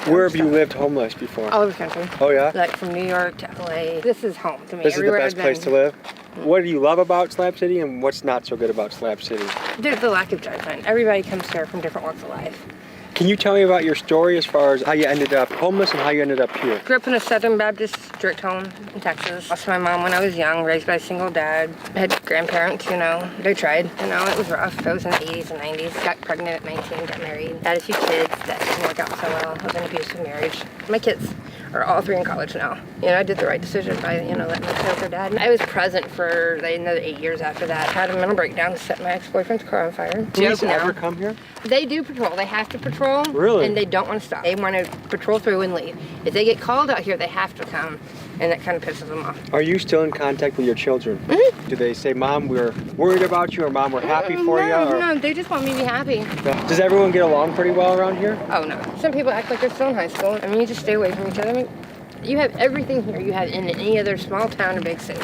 Where have you lived homeless before? All over the country. Oh yeah? Like from New York to LA. This is home to me. This is the Everywhere best I've place been. to live? What do you love about Slab City and what's not so good about Slab City? There's the lack of judgment. Everybody comes here from different walks of life. Can you tell me about your story as far as how you ended up homeless and how you ended up here? Grew up in a Southern Baptist strict home in Texas. Lost my mom when I was young, raised by a single dad. Had grandparents, you know, they tried. You know, it was rough. I was in the 80s and 90s. Got pregnant at 19, got married. Had a few kids that didn't work out so well. I was in an abusive marriage. My kids are all 3 in college now. You know, I did the right decision by, you know, letting them stay with their dad. I was present for like, another 8 years after that. Had a mental breakdown, set my ex-boyfriend's car on fire. Police ever come here? They do patrol. They have to patrol. Really? And they don't want to stop. They want to patrol through and leave. If they get called out here, they have to come. And that kind of pisses them off. Are you still in contact with your children? Mm-hmm. Do they say, Mom, we're worried about you, or Mom, we're happy for you? Or... No, they just want me to be happy. Does everyone get along pretty well around here? Oh, no. Some people act like they're still in high school. I mean, you just stay away from each other. I mean, you have everything here you have in any other small town or big city.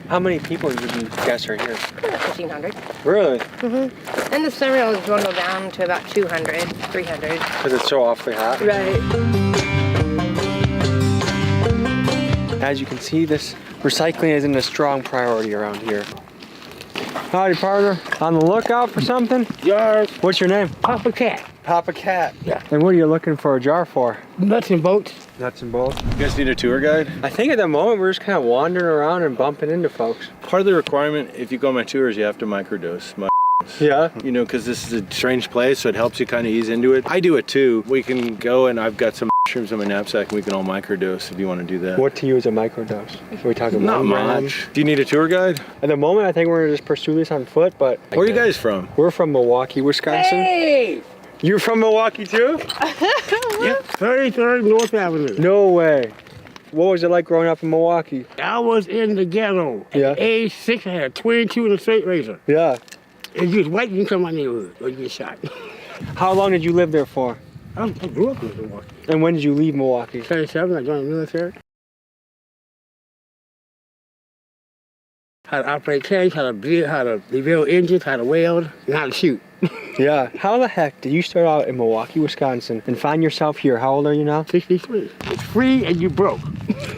How many people would you guess are here? About 1,500. Really? Mm-hmm. In the summer, it was dwindled down to about 200, 300. Because it's so awfully hot? Right. As you can see, this recycling isn't a strong priority around here. Howdy, partner. On the lookout for something? Yes. What's your name? Papa Cat. Papa Cat. Yeah. And what are you looking for a jar for? Nuts and bolts. Nuts and bolts. You guys need a tour guide? I think at the moment we're just kind of wandering around and bumping into folks. Part of the requirement, if you go on my tours, you have to microdose. Yeah. You know, because this is a strange place, so it helps you kind of ease into it. I do it too. We can go, and I've got some mushrooms in my knapsack, and we can all microdose if you want to do that. What to use a microdose? Are we talking Not 1 gram? much. Do you need a tour guide? At the moment, I think we're gonna just pursue this on foot, but... Where are you guys from? We're from Milwaukee, Wisconsin. Hey! You're from Milwaukee too? Yep, 33rd North Avenue. No way. What was it like growing up in Milwaukee? I was in the ghetto. Yeah. At age 6, I had 22 in a straight razor. Yeah. If you was white, you can come to my neighborhood or you get shot. How long did you live there for? I grew up in Milwaukee. And when did you leave Milwaukee? 37, I joined the military. How to operate tanks, how to build, how to rebuild engines, how to weld, and how to shoot. Yeah. How the heck did you start out in Milwaukee, Wisconsin and find yourself here? How old are you now? 63. It's free and you broke.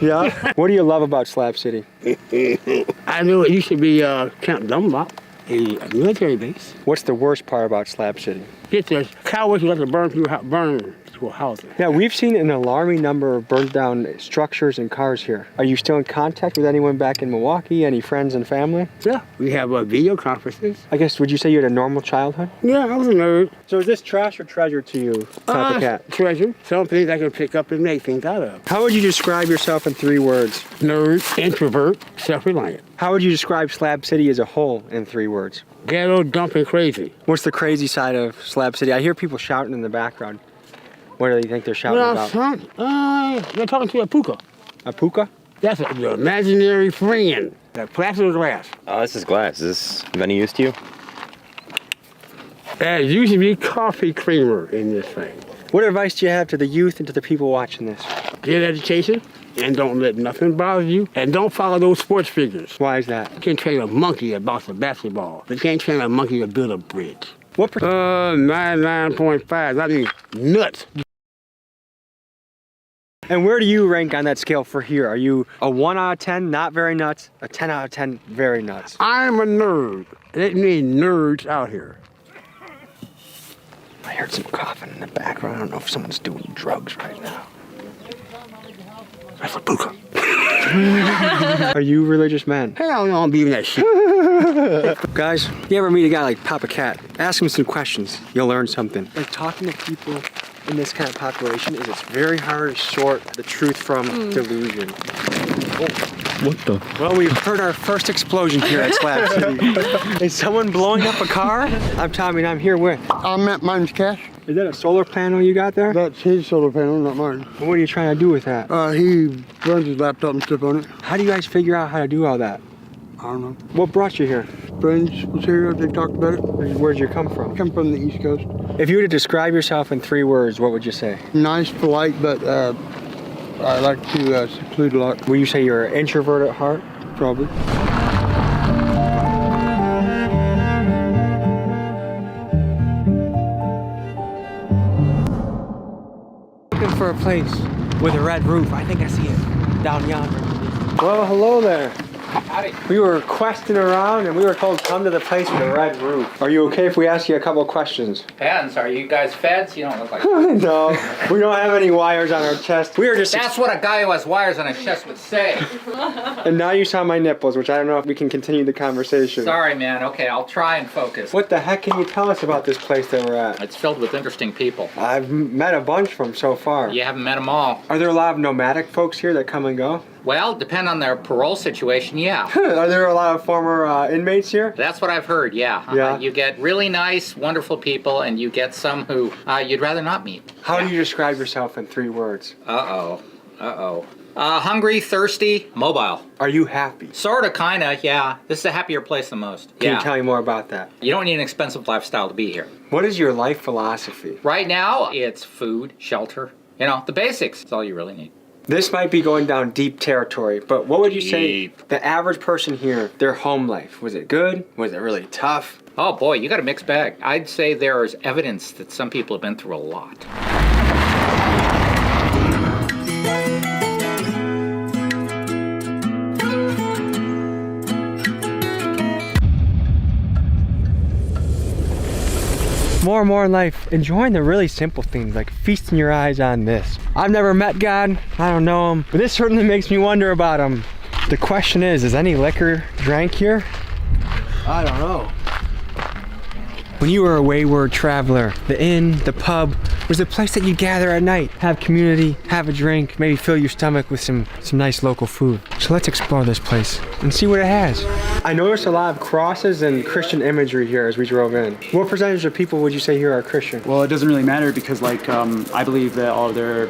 Yeah? What do you love about Slab City? I knew it used to be Camp Dunlop, a military base. What's the worst part about Slab City? Get this, cowards who like to burn people houses. Yeah, we've seen an alarming number of burned down structures and cars here. Are you still in contact with anyone back in Milwaukee? Any friends and family? Yeah, we have video conferences. I guess, would you say you had a normal childhood? Yeah, I was a nerd. So is this trash or treasure to you, Papa Cat? Treasure. Some things I can pick up and make things out of. How would you describe yourself in 3 words? Nerd, introvert, self-reliant. How would you describe Slab City as a whole in 3 words? Ghetto, dumping, crazy. What's the crazy side of Slab City? I hear people shouting in the background. What do you think they're shouting about? They're talking to a puka. A puka? That's an imaginary friend. That plastic glass. Oh, this is glass. Is this of any use to you? There's usually coffee creamer in this thing. What advice do you have to the youth and to the people watching this? Get education and don't let nothing bother you. And don't follow those sports figures. Why is that? You can't train a monkey to bounce a basketball. But you can't train a monkey to build a bridge. What? 99.5. I mean, nuts. And where do you rank on that scale for here? Are you a 1 out of 10, not very nuts, a 10 out of 10, very nuts? I'm a nerd. It means nerds out here. I heard some coughing in the background. I don't know if someone's doing drugs right now. That's a puka. Are you religious men? Hell no, I'm beating that shit. Guys, you ever meet a guy like Papa Cat? Ask him some questions. You'll learn something. Like talking to people in this kind of population is it's very hard to sort the truth from delusion. What the? Well, we've heard our first explosion here at Slab City. Is someone blowing up a car? I'm Tommy and I'm here with. Mine's Cash. Is that a solar panel you got there? That's his solar panel, not mine. What are you trying to do with that? He runs his laptop and stuff on it. How do you guys figure out how to do all that? I don't know. What brought you here? Friends was here, they talked about it. Where'd you come from? I come from the East Coast. If you were to describe yourself in 3 words, what would you say? Nice, polite, but I like to seclude a lot. Would you say you're an introvert at heart? Probably. Looking for a place with a red roof. I think I see it down yonder. Well, hello there. Howdy. We were questing around and we were told come to the place with a red roof. Are you okay if we ask you a couple of questions? Depends. Are you guys feds? You don't look like No, we don't have any wires on our chest. We were just. That's what a guy who has wires on his chest would say. And now you saw my nipples, which I don't know if we can continue the conversation. Sorry, man. Okay, I'll try and focus. What the heck can you tell us about this place that we're at? It's filled with interesting people. I've met a bunch from so far. You haven't met them all. Are there a lot of nomadic folks here that come and go? Well, depend on their parole situation, yeah. Are there a lot of former inmates here? That's what I've heard, yeah. Yeah. You get really nice, wonderful people, and you get some who you'd rather not meet. How do you describe yourself in 3 words? Hungry, thirsty, mobile. Are you happy? Sorta, kinda, yeah. This is a happier place than most. Can you tell me more about that? You don't need an expensive lifestyle to be here. What is your life philosophy? Right now, it's food, shelter, the basics. That's all you really need. This might be going down deep territory, but what would you say the average person here, their home life, was it good? Was it really tough? Oh boy, you got a mixed bag. I'd say there is evidence that some people have been through a lot. More and more in life, enjoying the really simple things, like feasting your eyes on this. I've never met God, I don't know him, but this certainly makes me wonder about him. The question is any liquor drank here? I don't know. When you were a wayward traveler, the inn, the pub, was the place that you gather at night, have community, have a drink, maybe fill your stomach with some nice local food. So let's explore this place and see what it has. I noticed a lot of crosses and Christian imagery here as we drove in. What percentage of people would you say here are Christian? Well, it doesn't really matter because I believe that all of their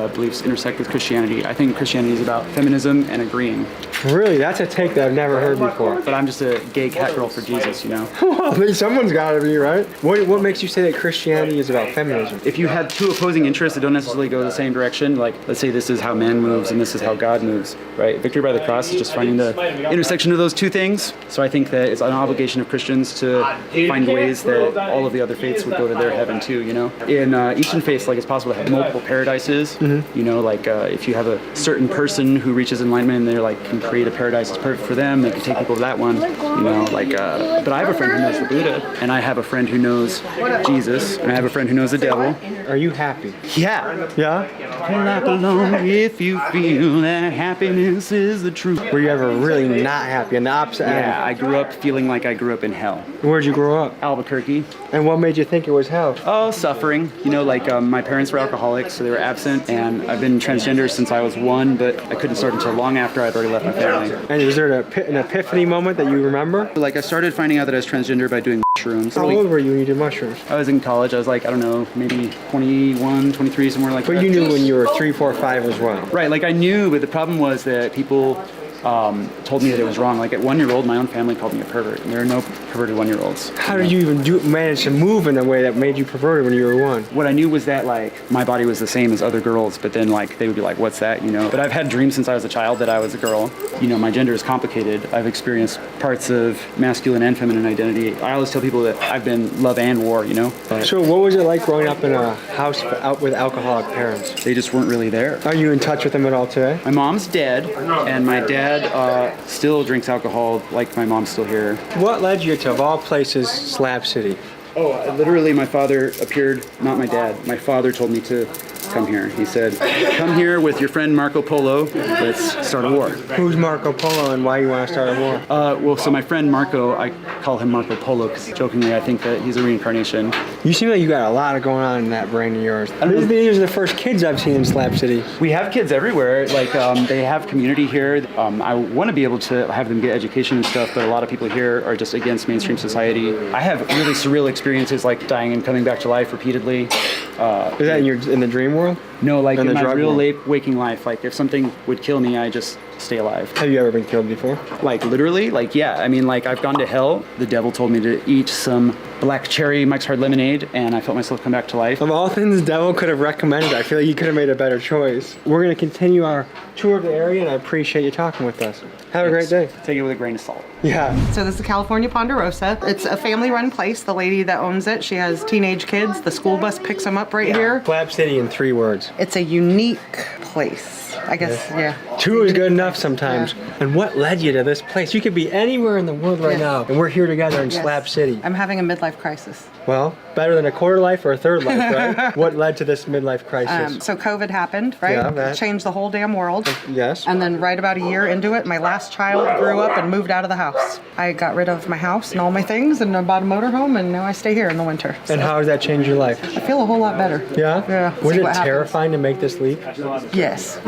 beliefs intersect with Christianity. I think Christianity is about feminism and agreeing. Really? That's a take that I've never heard before. But I'm just a gay cat girl for Jesus, you know? Well, someone's gotta be, right? What makes you say that Christianity is about feminism? If you have 2 opposing interests that don't necessarily go the same direction, like let's say this is how man moves and this is how God moves, right? Victory by the cross is just finding the intersection of those 2 things. So I think that it's an obligation of Christians to find ways that all of the other faiths would go to their heaven too, you know? In Eastern faiths, like it's possible to have multiple paradises, you know, like if you have a certain person who reaches enlightenment and they're like can create a paradise that's perfect for them, they can take people to that one, you know, like, but I have a friend who knows the Buddha, and I have a friend who knows Jesus, and I have a friend who knows the devil. Are you happy? Yeah. Yeah? Clap along if you feel that happiness is the truth. Were you ever really not happy on the opposite end? Yeah, I grew up feeling like I grew up in hell. Where'd you grow up? Albuquerque. And what made you think it was hell? Oh, suffering. You know, like my parents were alcoholics, so they were absent, and I've been transgender since I was 1, but I couldn't start until long after I'd already left my family. And was there an epiphany moment that you remember? Like I started finding out that I was transgender by doing mushrooms. How old were you when you did mushrooms? I was in college. I was like, I don't know, maybe 21, 23, somewhere like that. But you knew when you were 3, 4, 5 as well. Right, like I knew, but the problem was that people told me that it was wrong. Like at 1 year old, my own family called me a pervert. And there are no perverted 1-year-olds. How did you even manage to move in a way that made you perverted when you were 1? What I knew was that like my body was the same as other girls, but then like they would be like, what's that, you know? But I've had dreams since I was a child that I was a girl. You know, my gender is complicated. I've experienced parts of masculine and feminine identity. I always tell people that I've been love and war, you know? But so what was it like growing up in a house out with alcoholic parents? They just weren't really there. Are you in touch with them at all today? My mom's dead, and my dad still drinks alcohol, like my mom's still here. What led you to, of all places, Slab City? Oh, literally my father appeared, not my dad. My father told me to come here. He said, come here with your friend Marco Polo, let's start a war. Who's Marco Polo and why you want to start a war? Well, so my friend Marco, I call him Marco Polo because jokingly I think that he's a reincarnation. You seem like you got a lot of going on in that brain of yours. These are the first kids I've seen in Slab City. We have kids everywhere. Like they have community here. I want to be able to have them get education and stuff, but a lot of people here are just against mainstream society. I have really surreal experiences like dying and coming back to life repeatedly. Is that in the dream world? No, like in my real world? waking life. Like if something would kill me, I just stay alive. Have you ever been killed before? Like literally? Like yeah. I mean like I've gone to hell. The devil told me to eat some black cherry Mike's Hard Lemonade and I felt myself come back to life. Of all things the devil could have recommended, I feel like you could have made a better choice. We're going to continue our tour of the area and I appreciate you talking with us. Have a great day. Take it with a grain of salt. Yeah. So this is California Ponderosa. It's a family-run place. The lady that owns it, she has teenage kids. The school bus picks them up right here. Slab City in 3 words. It's a unique place. I guess, yeah. 2 is good enough sometimes. Yeah. And what led you to this place? You could be anywhere in the world right now, and we're here together in Slab City. I'm having a midlife crisis. Well, better than a quarter life or a third life, right? What led to this midlife crisis? So COVID happened, right? Yeah, that. Changed the whole damn world. Yes. And then right about a year into it, my last child grew up and moved out of the house. I got rid of my house and all my things and I bought a motorhome and now I stay here in the winter. So. And how has that changed your life? I feel a whole lot better. Yeah? Yeah. Was it terrifying to make this leap? Yes.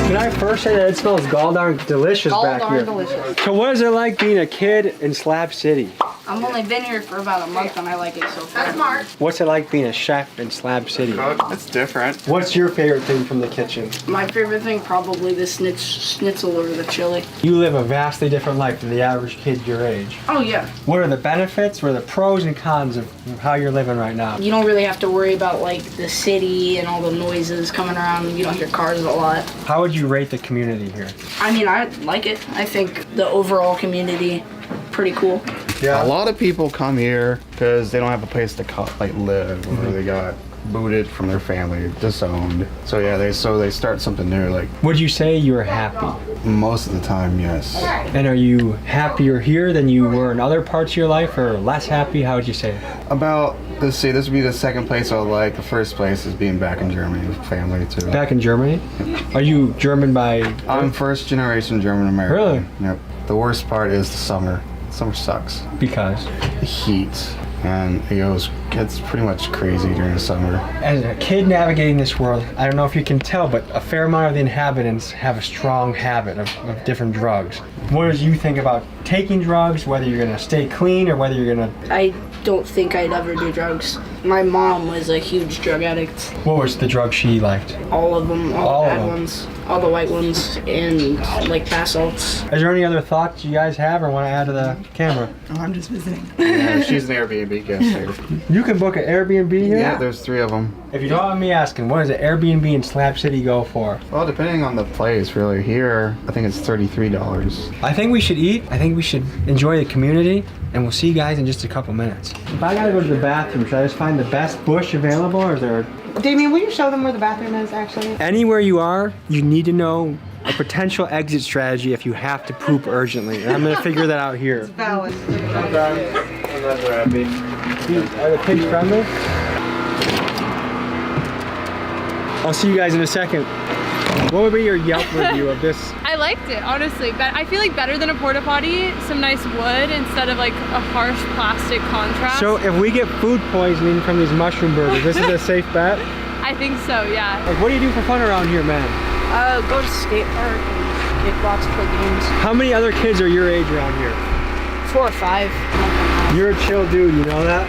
Can I first say that it smells gall-darn delicious back here? Delicious. So what is it like being a kid in Slab City? I've only been here for about a month and I like it so far. That's smart. What's it like being a chef in Slab City? It's different. What's your favorite thing from the kitchen? My favorite thing probably the schnitzel or the chili. You live a vastly different life than the average kid your age. Oh yeah. What are the benefits? What are the pros and cons of how you're living right now? You don't really have to worry about like the city and all the noises coming around. You don't hear cars a lot. How would you rate the community here? I mean, I like it. I think the overall community pretty cool. Yeah. A lot of people come here because they don't have a place to live, or they got booted from their family, disowned. So yeah, they start something new. Like, would you say you're happy? Most of the time, yes. And are you happier here than you were in other parts of your life, or less happy? How would you say? Let's see, this would be the second place I would like. The first place is being back in Germany with family too. Back in Germany? Are you German by? I'm first generation German American. Really? Yep. The worst part is the summer. Summer sucks. Because? The heat. And it gets pretty much crazy during the summer. As a kid navigating this world, I don't know if you can tell, but a fair amount of the inhabitants have a strong habit of different drugs. What do you think about taking drugs, whether you're going to stay clean or whether you're going to... I don't think I'd ever do drugs. My mom was a huge drug addict. What was the drug she liked? All of them, all the bad ones, all the white ones, and like bath salts. Is there any other thoughts you guys have or want to add to the camera? Oh, I'm just visiting. Yeah, she's an Airbnb guest here. You can book an Airbnb here? Yeah, there's 3 of them. If you don't mind me asking, what does an Airbnb in Slab City go for? Well, depending on the place, really. Here, I think it's $33. I think we should eat. I think we should enjoy the community, and we'll see you guys in just a couple minutes. If I gotta go to the bathroom, should I just find the best bush available, or is there Damien, will you show them where the bathroom is, actually? Anywhere you are, you need to know a potential exit strategy if you have to poop urgently. And I'm gonna figure that out here. It's valid. I'm not happy. Are the pigs friendly? I'll see you guys in a second. What would be your Yelp review of this? I liked it, honestly. But I feel like better than a porta potty, some nice wood instead of like a harsh plastic contrast. So if we get food poisoning from these mushroom burgers, this is a safe bet? I think so, yeah. Like, what do you do for fun around here, man? Go to skate park and kick box, play games. How many other kids are your age around here? 4 or 5. You're a chill dude, you know that?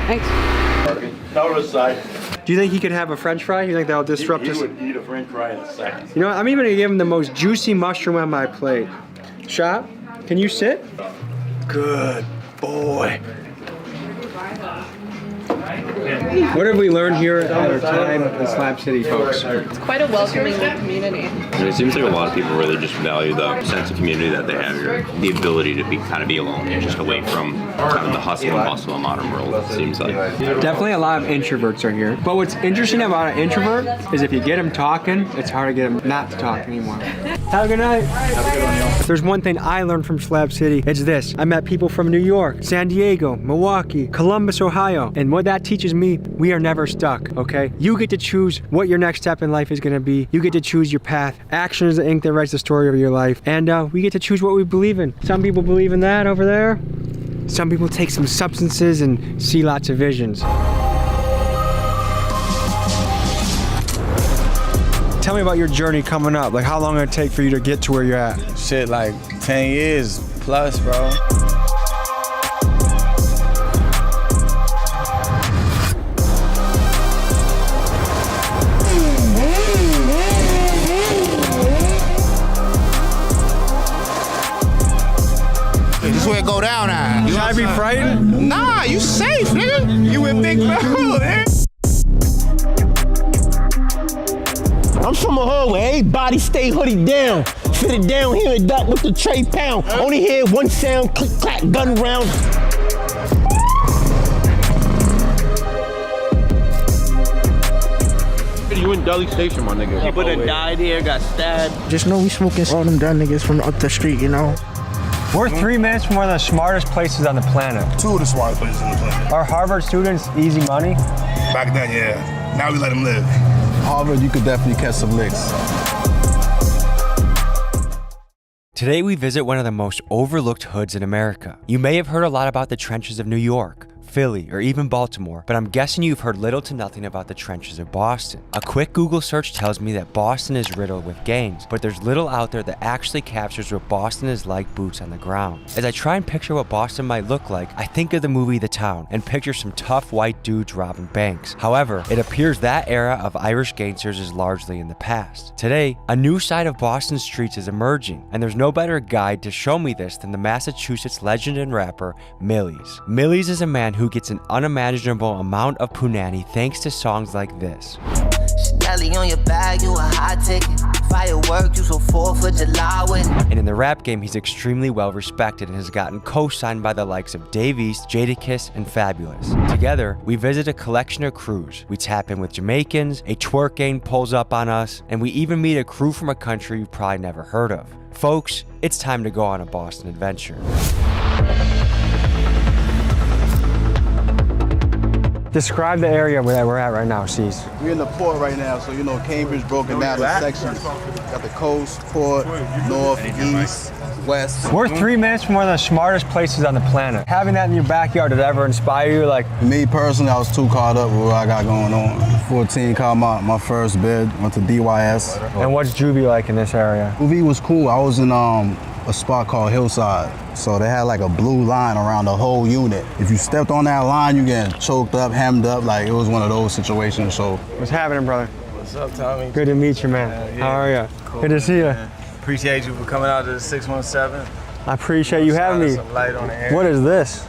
Thanks. Do you think he could have a French fry? You think that'll disrupt us? He would eat a French fry in a second. You know what? I'm even gonna give him the most juicy mushroom on my plate. shop. Can you sit? Good boy. What have we learned here at our time in Slab City, folks? It's quite a welcoming community. It seems like a lot of people really just value the sense of community that they have here. The ability to be alone and just away from kind of the hustle and bustle of modern world, it seems like. Definitely a lot of introverts are here. But what's interesting about an introvert is if you get them talking, it's hard to get them not to talk anymore. Have a good night. Have a good one, y'all. There's one thing I learned from Slab City. It's this. I met people from New York, San Diego, Milwaukee, Columbus, Ohio. And what that teaches me, we are never stuck, okay? You get to choose what your next step in life is gonna be. You get to choose your path. Action is the ink that writes the story of your life. And we get to choose what we believe in. Some people believe in that over there. Some people take some substances and see lots of visions. Tell me about your journey coming up. Like, how long did it take for you to get to where you're at? Shit, like 10 years plus, bro. This is where it go down now. You gotta be frightened? Nah, you safe, nigga. You with Big Bro, man. I'm from a hood where everybody stay hoodie down. Fitted down here and duck with the tray pound. Only hear one sound, click, clack, gun round. You in Deli Station, my nigga. People that died here, got stabbed. Just know we smoking all them dumb niggas from up the street, you know? We're 3 minutes from one of the smartest places on the planet. 2 of the smartest places on the planet. Are Harvard students easy money? Back then, yeah. Now we let them live. Harvard, you could definitely catch some licks. Today we visit one of the most overlooked hoods in America. You may have heard a lot about the trenches of New York, Philly, or even Baltimore, but I'm guessing you've heard little to nothing about the trenches of Boston. A quick Google search tells me that Boston is riddled with gangs, but there's little out there that actually captures what Boston is like boots on the ground. As I try and picture what Boston might look like, I think of the movie The Town and picture some tough white dudes robbing banks. However, it appears that era of Irish gangsters is largely in the past. Today, a new side of Boston streets is emerging, and there's no better guide to show me this than the Massachusetts legend and rapper Millie's. Millie's is a man who gets an unimaginable amount of punani thanks to songs like this. Chanel on your bag, you a hot ticket. Fireworks, you so 4th of July with. And in the rap game, he's extremely well respected and has gotten co-signed by the likes of Dave East, Jadakiss, and Fabulous. Together, we visit a collection of crews. We tap in with Jamaicans, a twerk gang pulls up on us, and we even meet a crew from a country you've probably never heard of. Folks, it's time to go on a Boston adventure. Describe the area that we're at right now, Cease. We're in the port right now, so you know Cambridge broken down in sections. Got the coast, port, north, east, west. We're 3 minutes from one of the smartest places on the planet. Having that in your backyard, did it ever inspire you? Like me personally, I was too caught up with what I got going on. 14 caught my first bid, went to DYS. And what's juvie like in this area? Juvie was cool. I was in a spot called Hillside. So they had like a blue line around the whole unit. If you stepped on that line, you get choked up, hemmed up. Like it was one of those situations. So what's happening, brother? What's up, Tommy? Good to meet you, man. Yeah. How are you? Cool. Good to see you. Man. Appreciate you for coming out to the 617. I appreciate you having me. Some light on the air. What is this?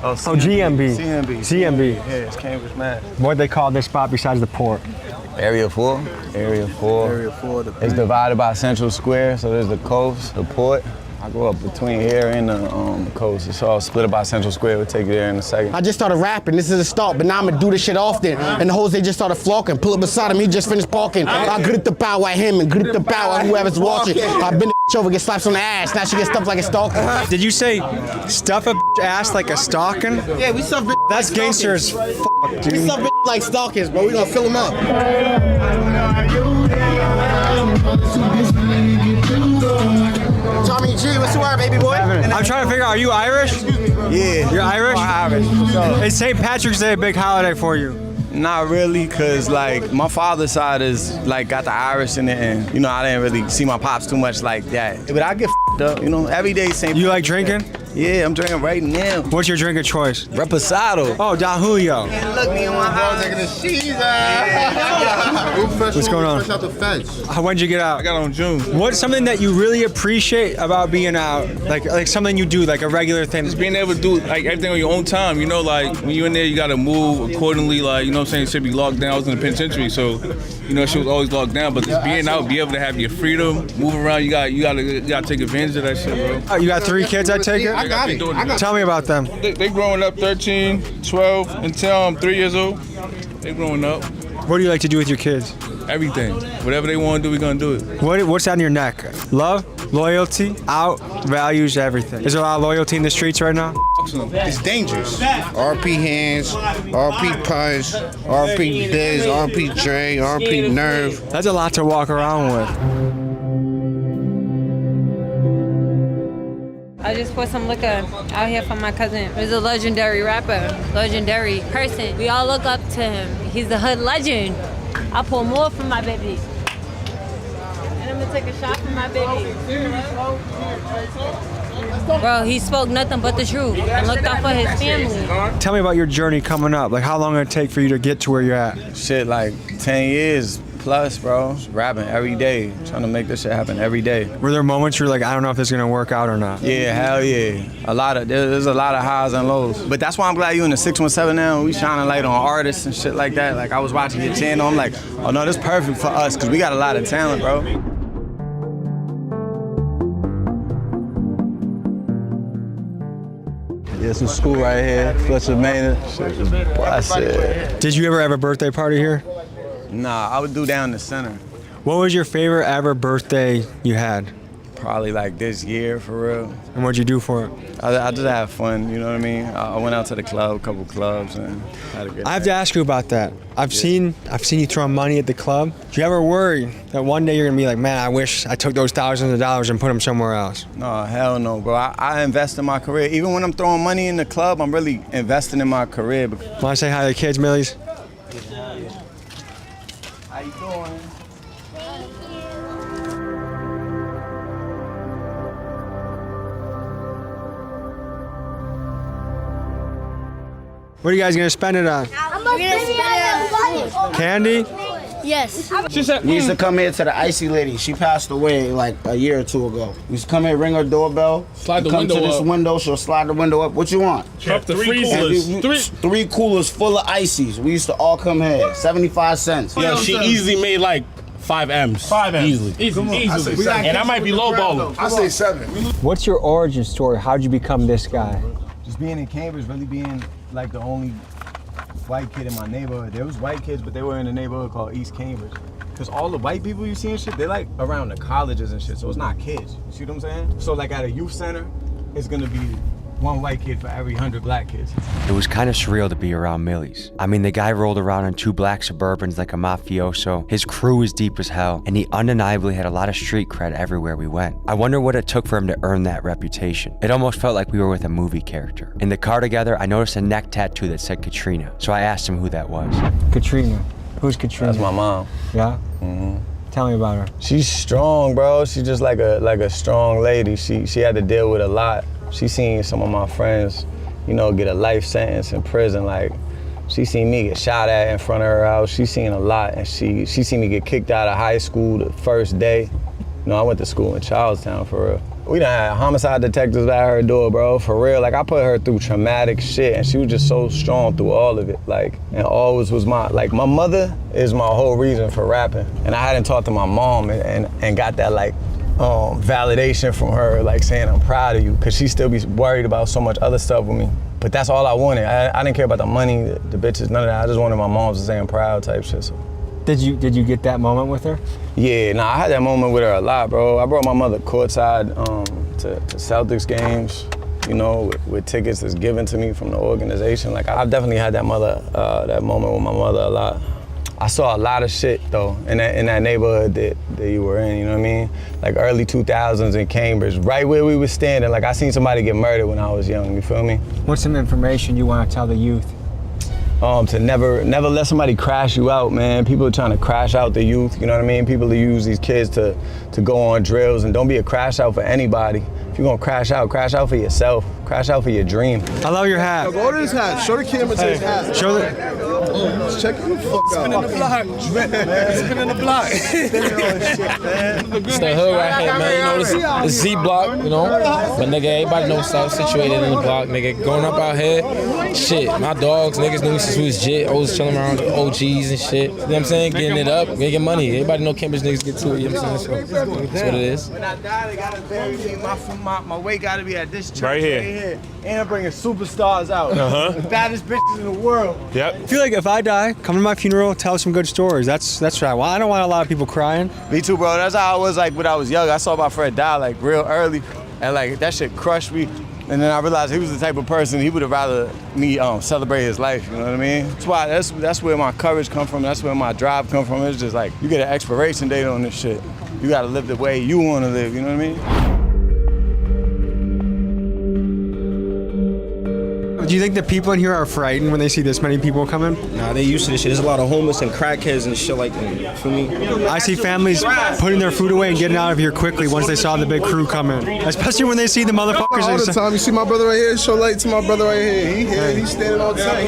Oh, GMB. CMB. Yeah, it's Cambridge, man. What they call this spot besides the port? Area 4. Area 4. Area 4. It's divided by Central Square, so there's the coast, the port. I go up between here and the coast. It's all split by Central Square. We'll take you there in a second. I just started rapping. This is a start, but now I'm gonna do this shit often. And the hoes, they just started flocking. Pull up beside him, he just finished parking. I grip the power at him and grip the power at whoever's watching. I've been the over, get slaps on the ass. Now she gets stuffed like a stalker. Did you say stuff a ass like a stalking? Yeah, we stuff That's gangster as fuck, dude. We stuff like stalkers, bro. We gonna fill them up. Tommy G, what's the word, baby boy? I'm trying to figure out, are you Irish? Yeah. You're Irish? Irish. Is St. Patrick's Day a big holiday for you? Not really, cause like my father's side is like got the Irish in it, and you know I didn't really see my pops too much like that. But I get f***ed up, you know. Every day, same. You like drinking? Yeah, I'm drinking right now. What's your drink of choice? Reposado. Oh, Don Julio. Look me in my eyes. Taking the sheets What's going on? Fresh out the fence. When'd you get out? I got on June. What's something that you really appreciate about being out? Like something you do, like a regular thing? Just being able to do like everything on your own time, you know, like when you're in there, you gotta move accordingly, like, you know what I'm saying, it should be locked down. I was in the penitentiary, so, you know, shit was always locked down, but just being out, be able to have your freedom, move around, you gotta take advantage of that shit, bro. Oh, you got 3 kids, I take it? I got it. Tell me about them. They growing up 13, 12, until I'm 3 years old. They growing up. What do you like to do with your kids? Everything. Whatever they want to do, we gonna do it. What's on your neck? Love, loyalty, out, values, everything. Is there a lot of loyalty in the streets right now? It's dangerous. RP Hands, RP Punch, RP Diz, RP Dre, RP Nerve. That's a lot to walk around with. I just poured some liquor out here for my cousin. He's a legendary rapper, legendary person. We all look up to him. He's the hood legend. I pour more for my baby. And I'm gonna take a shot for my baby. Bro, he spoke nothing but the truth and looked out for his family. Tell me about your journey coming up. Like, how long did it take for you to get to where you're at? Shit, like 10 years plus, bro. Rapping every day, trying to make this shit happen every day. Were there moments where you're like, I don't know if this is gonna work out or not? Yeah, hell yeah. There's a lot of highs and lows. But that's why I'm glad you in the 617 now. We shining light on artists and shit like that. Like, I was watching your channel, I'm like, oh no, this perfect for us, because we got a lot of talent, bro. Yeah, some school right here, Fletcher Manor. Did you ever have a birthday party here? Nah, I would do down the center. What was your favorite ever birthday you had? Probably like this year, for real. And what'd you do for it? I just had fun, you know what I mean? I went out to the club, a couple clubs, and had a good I have to ask you about that. I've seen you throwing money at the club. Do you ever worry that one day you're gonna be like, man, I wish I took those thousands of dollars and put them somewhere else? No, hell no, bro. I invest in my career. Even when I'm throwing money in the club, I'm really investing in my career. Want to say hi to the kids, Millies? How you doing? What are you guys gonna spend it on? We're gonna spend it on Candy? Yes. We used to come here to the icy lady. She passed away like a year or two ago. We used to come here, ring her doorbell. Slide the come window to this up. window, she'll slide the window up. What you want? Up to 3 coolers. Three coolers full of ices. We used to all come here. 75 cents. Yeah, she easily made like 5 M's. 5 M's. Easily. And I might be lowballing. I say 7. What's your origin story? How'd you become this guy? Just being in Cambridge, really being like the only white kid in my neighborhood. There was white kids, but they were in a neighborhood called East Cambridge. Because all the white people you see and shit, they're like around the colleges and shit, so it's not kids. You see what I'm saying? So like at a youth center, it's gonna be one white kid for every 100 black kids. It was kind of surreal to be around Millies. I mean, the guy rolled around in 2 black Suburbans like a mafioso. His crew was deep as hell, and he undeniably had a lot of street cred everywhere we went. I wonder what it took for him to earn that reputation. It almost felt like we were with a movie character. In the car together, I noticed a neck tattoo that said Katrina, so I asked him who that was. Katrina? Who's Katrina? That's my mom. Yeah? Mm-hmm. Tell me about her. She's strong, bro. She's just like a strong lady. She had to deal with a lot. She seen some of my friends, you know, get a life sentence in prison. Like, she seen me get shot at in front of her house. She seen a lot, and she seen me get kicked out of high school the first day. You know, I went to school in Charlestown, for real. We done had homicide detectives at her door, bro, for real. Like, I put her through traumatic shit, and she was just so strong through all of it. Like, and always was my mother is my whole reason for rapping. And I hadn't talked to my mom and got that, like, validation from her, like saying I'm proud of you, because she still be worried about so much other stuff with me. But that's all I wanted. I didn't care about the money, the bitches, none of that. I just wanted my mom to say I'm proud type shit. So. Did you get that moment with her? Yeah, I had that moment with her a lot, bro. I brought my mother courtside to Celtics games, you know, with tickets that's given to me from the organization. Like, I've definitely had that moment with my mother a lot. I saw a lot of shit though in that neighborhood that you were in, you know what I mean? Like early 2000s in Cambridge, right where we were standing. Like, I seen somebody get murdered when I was young, you feel me? What's some information you want to tell the youth? to never let somebody crash you out, man. People are trying to crash out the youth, you know what I mean? People use these kids to go on drills, and don't be a crash out for anybody. If you're gonna crash out for yourself. Crash out for your dream. I love your hat. Yo, go to his hat. Show the camera to his hat. Show the. Check the fuck out. Spinning the block. Spinning the block. It's the hood right here, man. You know, this Z block, you know. But nigga, everybody knows South situated in the block, nigga. Growing up out here, shit, my dogs, niggas knew me since we was jit. Always chilling around with OGs and shit. You know what I'm saying? Getting it up, making money. Everybody know Cambridge niggas get to it, you know what I'm saying? So that's what it is. When I die, they gotta bury me. My weight gotta be at this church Right here. And I'm bringing superstars out. The baddest bitches in the world. Yep. I feel like if I die, come to my funeral, tell some good stories. That's what I want. I don't want a lot of people crying. Me too, bro. That's how I was like when I was young. I saw my friend die like real early, and like that shit crushed me. And then I realized he was the type of person he would have rather me celebrate his life. You know what I mean? That's why that's where my courage come from. That's where my drive come from. It's just like you get an expiration date on this shit. You gotta live the way you want to live. You know what I mean? Do you think the people in here are frightened when they see this many people coming? Nah, they used to this shit. There's a lot of homeless and crackheads and shit like that. For me, I see families putting their food away and getting out of here quickly once they saw the big crew come in. Especially when they see the motherfuckers. All the time. You see my brother right here? Show light to my brother right here. He here. He's standing all the time.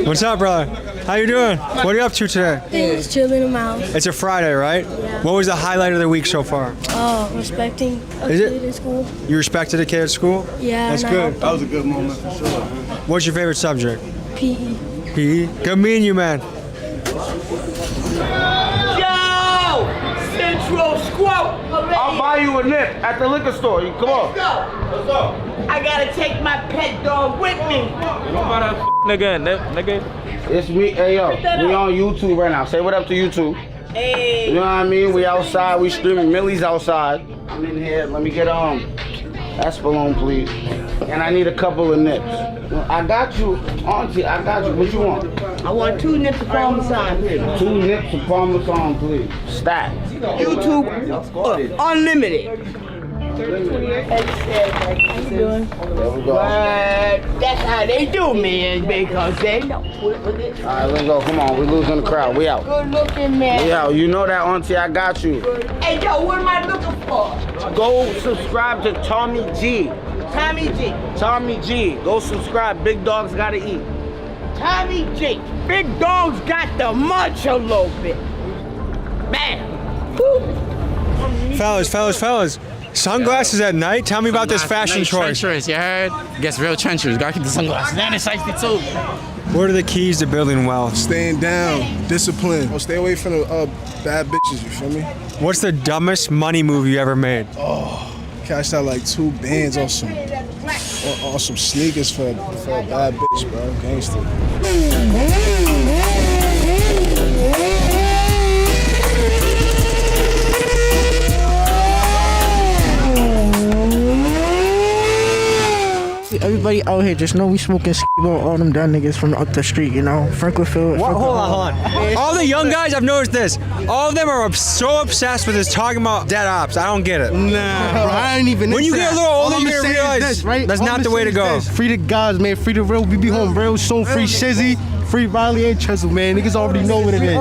What's up, brother? How you doing? What are you up to today? Just chilling in my house. It's a Friday, right? Yeah. What was the highlight of the week so far? Respecting a Is it? kid at school. You respected a kid at school? Yeah. That's and good. That was a good moment for sure. What's your favorite subject? PE. PE? Good meeting you, man. Yo! Central Squat! I'll buy you a nip at the liquor store. Come on. Let's go! I gotta take my pet dog with me. Nigga. It's me. Hey, yo. We on YouTube right now. Say what up to YouTube. Hey. You know what I mean? We outside. We streaming. Millie's outside. I'm in here. Let me get Espolon, please. And I need a couple of nips. I got you, Auntie. I got you. What you want? I want 2 nips of Parmesan, please. 2 nips of Parmesan, please. Stack. YouTube Unlimited. There we go. That's how they do me, because they know. Alright, let's go. Come on. We're losing the crowd. We out. Good looking, man. We out. You know that, Auntie. I got you. Hey, yo, what am I looking for? Go subscribe to Tommy G. Tommy G. Tommy G. Go subscribe. Big dogs gotta eat. Tommy G. Big dogs got to munch a little bit. Man. Woo. Fellas. Sunglasses at night? Tell me about this fashion choice. Treacherous, you heard? Gets real treacherous. Gotta keep the sunglasses. And it's icy too. What are the keys to building wealth? Staying down, discipline. Stay away from the bad bitches, you feel me? What's the dumbest money move you ever made? Cashed out like 2 bands on some sneakers for a bad bitch, bro. Gangster. Everybody out here just know we smoking on all them dumb niggas from up the street, you know? Franklinfield. Hold on. All the young guys, I've noticed this. All of them are so obsessed with this talking about dead ops. I don't get it. Nah, bro, I ain't even. When you get a little older, you're gonna realize that's not the way to go. Free the guys, man. Free the real BB Home, real soon. Free Shizzy. Free Riley and Chisel, man. Niggas already know what it is.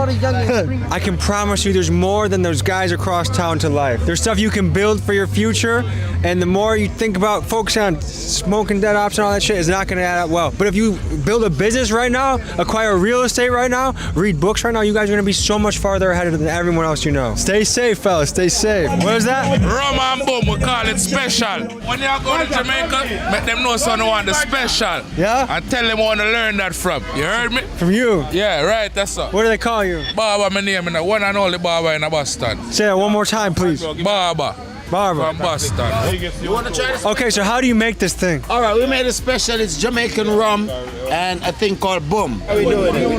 I can promise you there's more than those guys across town to life. There's stuff you can build for your future, and the more you think about focusing on smoking dead ops and all that shit is not gonna add up well. But if you build a business right now, acquire real estate right now, read books right now, you guys are gonna be so much farther ahead than everyone else you know. Stay safe, fellas, stay safe. What is that? Rum and boom, we call it special. When you go to Jamaica, make them know someone want the special. Yeah? And tell them where to learn that from. You heard me? From you? Yeah, right, that's all. What do they call you? Barber, my name, and one and only barber in Boston. Say that one more time, please. Barber. From Boston. You want to try this? Okay, so how do you make this thing? All right, we made a special. It's Jamaican rum and a thing called boom. How we doing it?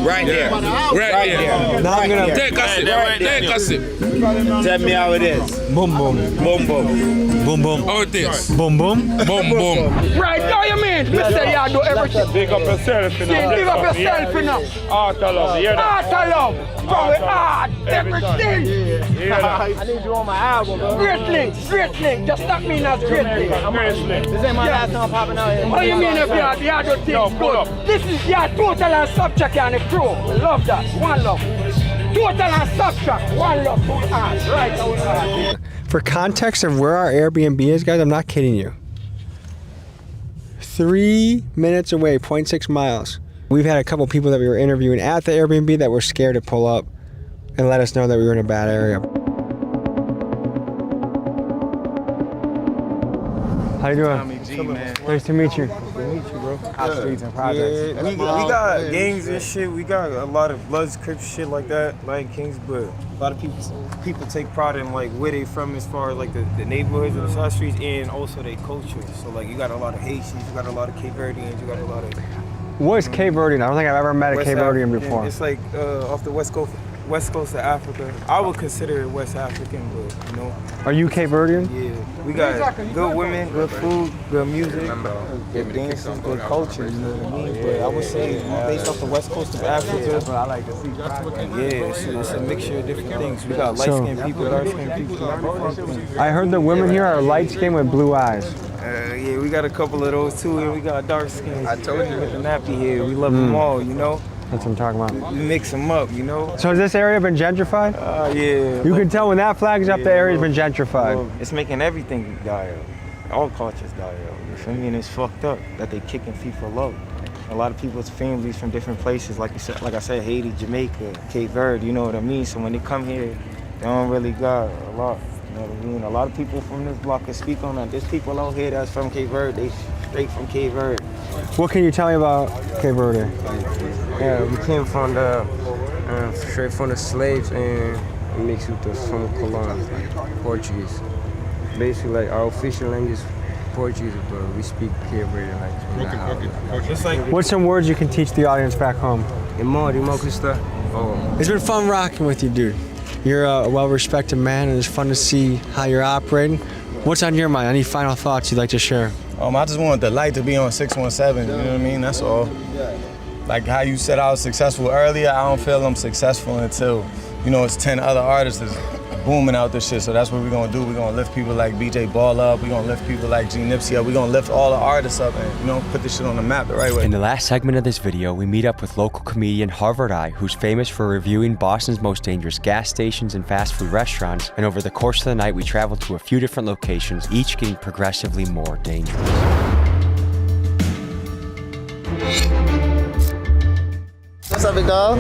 Right there. Right there. Now I'm gonna take a sip. Take a sip. Tell me how it is. Boom, boom. Boom, boom. Boom, boom. How it is? Boom, boom. Boom, boom. Right, go your man. Mr. I do everything. Big up yourself, you know. Big up yourself, you know. Art of love, you hear that? Art of love. From the art, everything. I need you on my album, bro. Great link. Just stop me as great link. This ain't my last time popping out here. What do you mean if you are the things good? This is your total and subtract and the pro. Love that. One love. Total and subtract. One love. Two hands. Right. For context of where our Airbnb is, guys, I'm not kidding you. 3 minutes away, 0.6 miles. We've had a couple people that we were interviewing at the Airbnb that were scared to pull up and let us know that we were in a bad area. How you doing? Tommy G, man. Nice to meet you. Nice to meet you, bro. Our streets and projects. Yeah, we got gangs and shit. We got a lot of Bloods, Crips, shit like that, Lion Kings. But a lot of people take pride in like where they from, as far as like the neighborhoods and the side streets, and also their culture. So like you got a lot of Haitians, you got a lot of Cape Verdeans, you got a lot of. What's Cape Verdean? I don't think I've ever met a Cape Verdean before. It's like off the west coast of Africa. I would consider it West African, but you know. Are you Cape Verdean? Yeah. We got good women, good food, good music, good dances, good culture, you know what I mean? But I would say based off the west coast of Africa, that's what I like to see. Yeah, it's a mixture of different things. We got light-skinned people, dark-skinned people. I heard the women here are light-skinned with blue eyes. Yeah, we got a couple of those too, and we got dark skins. I told you with the nappy hair. We love them all, you know. That's what I'm talking about. We mix them up, you know. So has this area been gentrified? Yeah. You can tell when that flag's up, the area's been gentrified. Well, it's making everything die out. All cultures die out. You feel me? And it's fucked up that they kicking FIFA low. A lot of people's families from different places, like I said, Haiti, Jamaica, Cape Verde. You know what I mean? So when they come here, they don't really got a lot. You know what I mean? A lot of people from this block can speak on that. There's people out here that's from Cape Verde. They straight from Cape Verde. What can you tell me about Cape Verde? Yeah, we came from straight from the slaves and mixed with the from colons, like Portuguese. Basically, like our official language is Portuguese, but we speak Cape Verde like. What's some words you can teach the audience back home? It's been fun rocking with you, dude. You're a well-respected man, and it's fun to see how you're operating. What's on your mind? Any final thoughts you'd like to share? I just wanted the light to be on 617, you know what I mean? That's all. Like how you said I was successful earlier, I don't feel I'm successful until, you know, it's 10 other artists that's booming out this shit. So that's what we're gonna do. We're gonna lift people like BJ Ball up. We're gonna lift people like G Nipsey up. We're gonna lift all the artists up and, you know, put this shit on the map the right way. In the last segment of this video, we meet up with local comedian Harvard Eye, who's famous for reviewing Boston's most dangerous gas stations and fast food restaurants. And over the course of the night, we traveled to a few different locations, each getting progressively more dangerous. What's up, big dog?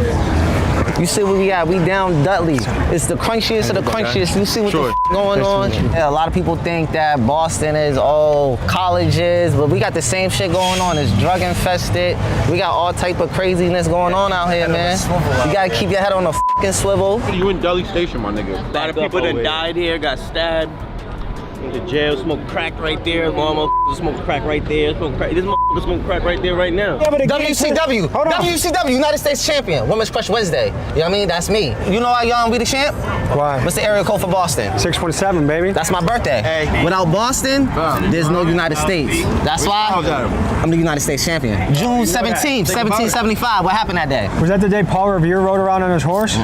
You see what we got? We down Dudley. It's the crunchiest of the crunchiest. You see what the going on? Yeah, a lot of people think that Boston is all colleges, but we got the same shit going on. It's drug infested. We got all type of craziness going on out here, man. You gotta keep your head on the fucking swivel. You in Dudley Station, my nigga. A lot of people that died here, got stabbed. Went to jail, smoked crack right there. Mama smoked crack right there. This motherfucker smoke crack right there right now. WCW. WCW, United States Champion. Women's Crush Wednesday. You know what I mean? That's me. You know why we the champ? Why? What's the area code for Boston? 617, baby. That's my birthday. Hey. Without Boston, there's no United States. That's why I'm the United States champion. June 17th, 1775. What happened that day? Was that the day Paul Revere rode around on his horse?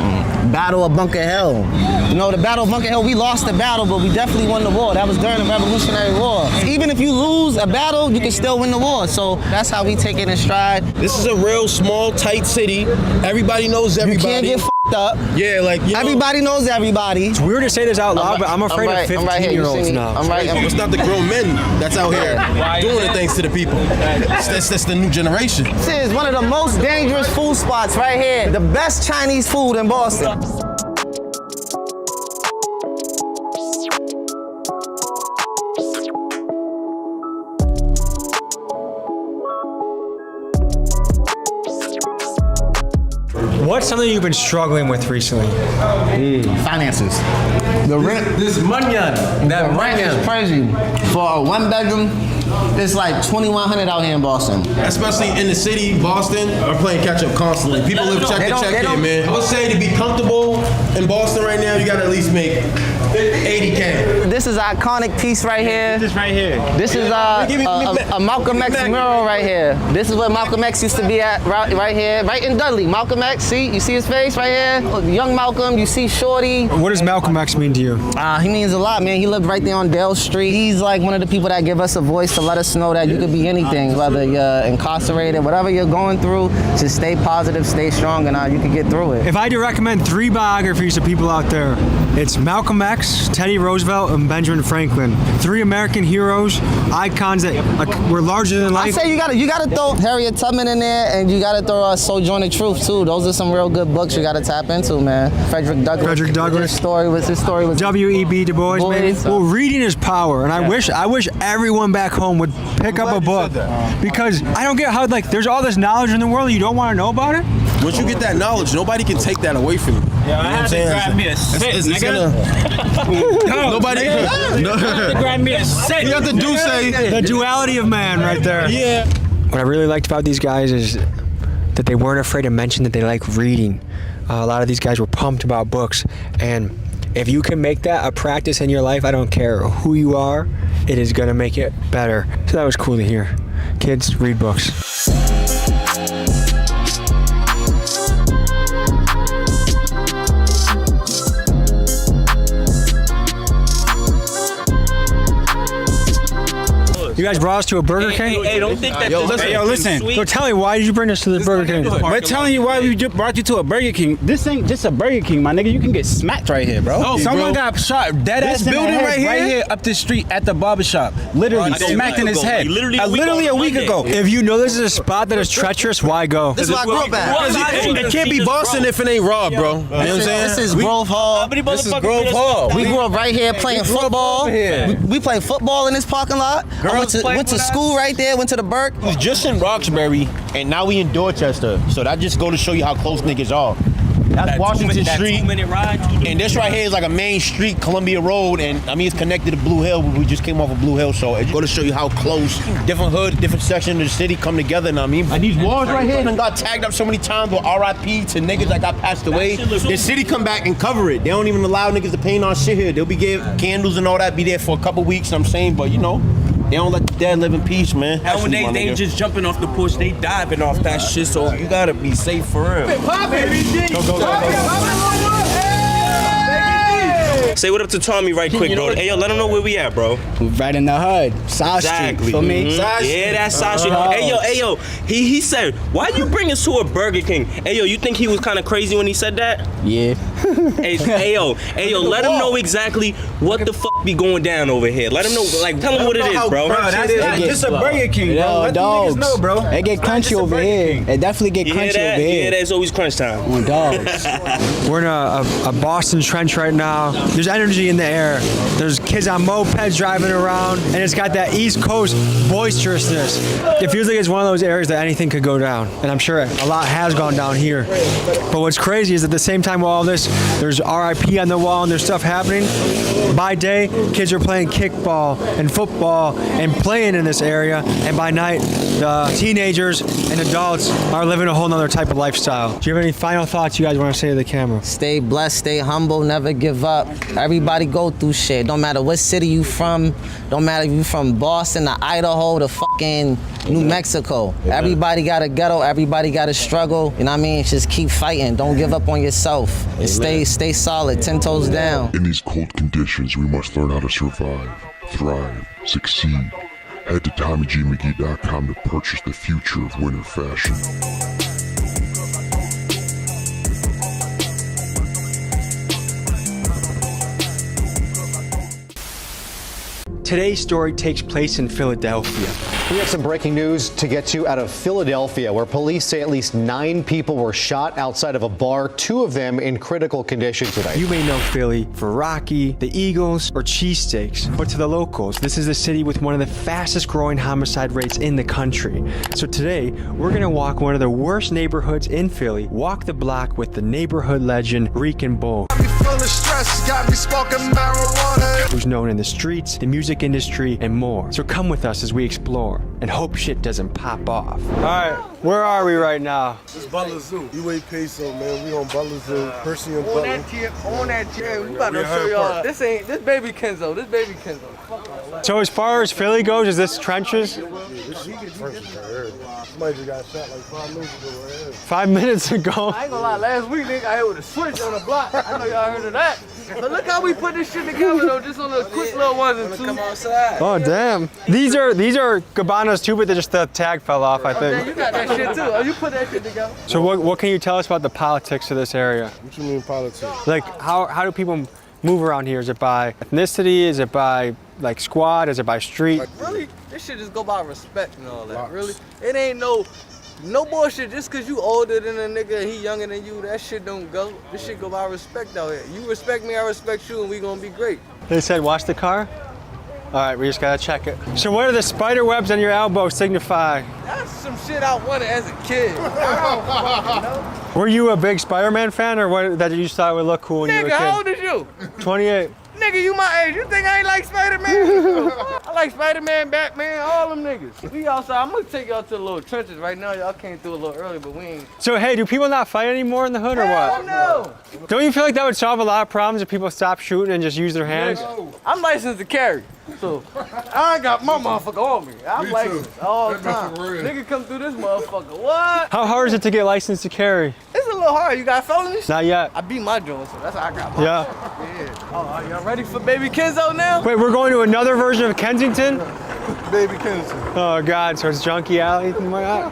Battle of Bunker Hill. You know, the Battle of Bunker Hill, we lost the battle, but we definitely won the war. That was during the Revolutionary War. Even if you lose a battle, you can still win the war. So that's how we take it in stride. This is a real small, tight city. Everybody knows everybody. You can't get f***ed up. Yeah, like, you everybody knows everybody. It's weird to say this out loud, but I'm afraid of 15-year-olds now. It's not the grown men that's out here doing the things to the people. That's the new generation. This is one of the most dangerous food spots right here. The best Chinese food in Boston. What's something you've been struggling with recently? Finances. The rent. This money on that rent is crazy. For a one bedroom, it's like $2,100 out here in Boston. Especially in the city, Boston, we're playing catch up constantly. People live check to check here, man. I would say to be comfortable in Boston right now, you gotta at least make 80K. This is an iconic piece right here. This right here. This is a Malcolm X mural right here. This is where Malcolm X used to be at, right here, right in Dudley. Malcolm X, see? You see his face right here? Young Malcolm, you see Shorty. What does Malcolm X mean to you? He means a lot, man. He lived right there on Dale Street. He's like one of the people that give us a voice to let us know that you could be anything, whether you're incarcerated, whatever you're going through, just stay positive, stay strong, and you can get through it. If I had to recommend 3 biographies to people out there, it's Malcolm X, Teddy Roosevelt, and Benjamin Franklin. 3 American heroes, icons that were larger than life. I say you gotta throw Harriet Tubman in there, and you gotta throw Sojourner Truth too. Those are some real good books you gotta tap into, man. Frederick Douglass. His story was W.E.B. Du Bois, baby. Well, reading is power, and I wish everyone back home would pick up a book, because I don't get how there's all this knowledge in the world and you don't want to know about it. Once you get that knowledge, nobody can take that away from you. Yeah, I had to grab me a set, nigga. Nobody. Grab me a set. You have to do say the duality of man right there. Yeah. What I really liked about these guys is that they weren't afraid to mention that they like reading. A lot of these guys were pumped about books, and if you can make that a practice in your life, I don't care who you are, it is gonna make it better. So that was cool to hear. Kids, read books. You guys brought us to a Burger King? Hey, don't think that. Yo, listen. So tell me, why did you bring us to the Burger King? We're telling you why we brought you to a Burger King. This ain't just a Burger King, my nigga. You can get smacked right here, bro. Oh, Someone got shot dead ass in the building head right here? up the street at the barbershop. Literally smacked in his head. Literally a week ago. If you know this is a spot that is treacherous, why go? This is why I grew up at. It can't be Boston if it ain't Rob, bro. You know what I'm saying? This is Grove Hall. This is Grove Hall. We grew up right here playing football. We played football in this parking lot. I went to school right there, went to the Burke. We was just in Roxbury, and now we in Dorchester. So that just go to show you how close niggas are. That's Washington Street. 2-minute ride. And this right here is like a main street, Columbia Road, and I mean it's connected to Blue Hill. We just came off of Blue Hill, so it's going to show you how close different hoods, different sections of the city come together. And I mean, and these walls right here done got tagged up so many times with RIP to niggas that got passed away. The city come back and cover it. They don't even allow niggas to paint on shit here. They'll be giving candles and all that, be there for a couple weeks. I'm saying, but you know. They don't let the dead live in peace, man. And when they ain't just jumping off the porch, they diving off that shit, so you gotta be safe for real. Say what up to Tommy right quick, bro. Hey, yo, let him know where we at, bro. Right in the hood. Side Exactly. Street. For me? Yeah, that's Side Street. Hey, yo. He said, why you bring us to a Burger King? Hey, yo, you think he was kind of crazy when he said that? Yeah. Hey, yo, let him know exactly what the fuck be going down over here. Let him know, tell him what it is, bro. It's a Burger King, bro. Let the niggas know, bro. It get crunchy over here. It definitely get crunchy over here. Yeah, that's always crunch time. On dogs. We're in a Boston trench right now. There's energy in the air. There's kids on mopeds driving around, and it's got that East Coast boisterousness. It feels like it's one of those areas that anything could go down, and I'm sure a lot has gone down here. But what's crazy is at the same time with all this, there's RIP on the wall and there's stuff happening. By day, kids are playing kickball and football and playing in this area, and by night, the teenagers and adults are living a whole nother type of lifestyle. Do you have any final thoughts you guys want to say to the camera? Stay blessed, stay humble, never give up. Everybody go through shit. Don't matter what city you from. Don't matter if you from Boston to Idaho to fucking New Mexico. Yeah. Everybody got a ghetto. Everybody got a struggle. You know what I mean? Just keep fighting. Don't give up on yourself. Stay solid, 10 toes down. In these cold conditions, we must learn how to survive, thrive, succeed. Head to TommyGMcGee.com to purchase the future of winter fashion. Today's story takes place in Philadelphia. We have some breaking news to get to out of Philadelphia, where police say at least 9 people were shot outside of a bar, 2 of them in critical condition today. You may know Philly for Rocky, the Eagles, or cheesesteaks, but to the locals, this is a city with one of the fastest growing homicide rates in the country. So today, we're gonna walk one of the worst neighborhoods in Philly, walk the block with the neighborhood legend, Rican Bull. full of stress, got me smoking marijuana. Who's known in the streets, the music industry, and more. So come with us as we explore and hope shit doesn't pop off. All right, where are we right now? It's Butler Zoo. UA Peso, man. We on Butler Zoo. Percy and Butler. On that chair, we about to show y'all. This baby Kenzo. This baby Kenzo. So as far as Philly goes, is this trenches? Somebody just got shot like 5 minutes ago right here. 5 minutes ago. I ain't gonna lie, last week nigga I hit with a switch on the block. I know y'all heard of that. But look how we put this shit together though, just on a quick little 1 and 2. Come outside. Oh damn. These are Gabanas too, but just the tag fell off, I think. Oh, you got that shit too. Oh, you put that shit together. So what can you tell us about the politics of this area? What you mean politics? Like how do people move around here? Is it by ethnicity? Is it by like squad? Is it by street? Really, this shit just go by respect and all that. Really, it ain't no bullshit. Just cause you older than a nigga, he younger than you, that shit don't go. This shit go by respect out here. You respect me, I respect you, and we gonna be great. They said wash the car? All right, we just gotta check it. So what do the spider webs on your elbow signify? That's some shit I wanted as a kid. I don't fucking know. Were you a big Spider-Man fan, or what that you just thought would look cool when you were a Nigga, kid? how old is you? 28. Nigga, you my age. You think I ain't like Spider-Man? I like Spider-Man, Batman, all them niggas. We outside. I'm gonna take y'all to the little trenches right now. Y'all came through a little early, but we ain't. So hey, do people not fight anymore in the hood or what? No. Don't you feel like that would solve a lot of problems if people stop shooting and just use their hands? I'm licensed to carry, so I ain't got my motherfucker on me. I'm licensed all the time. Nigga come through this motherfucker. What? How hard is it to get licensed to carry? It's a little hard. You got felonies? Not yet. I beat my joint, so that's how I got mine. Yeah. Oh, y'all ready for baby Kenzo now? Wait, we're going to another version of Kensington? Baby Kenzo. Oh God, so it's Junkie Alley?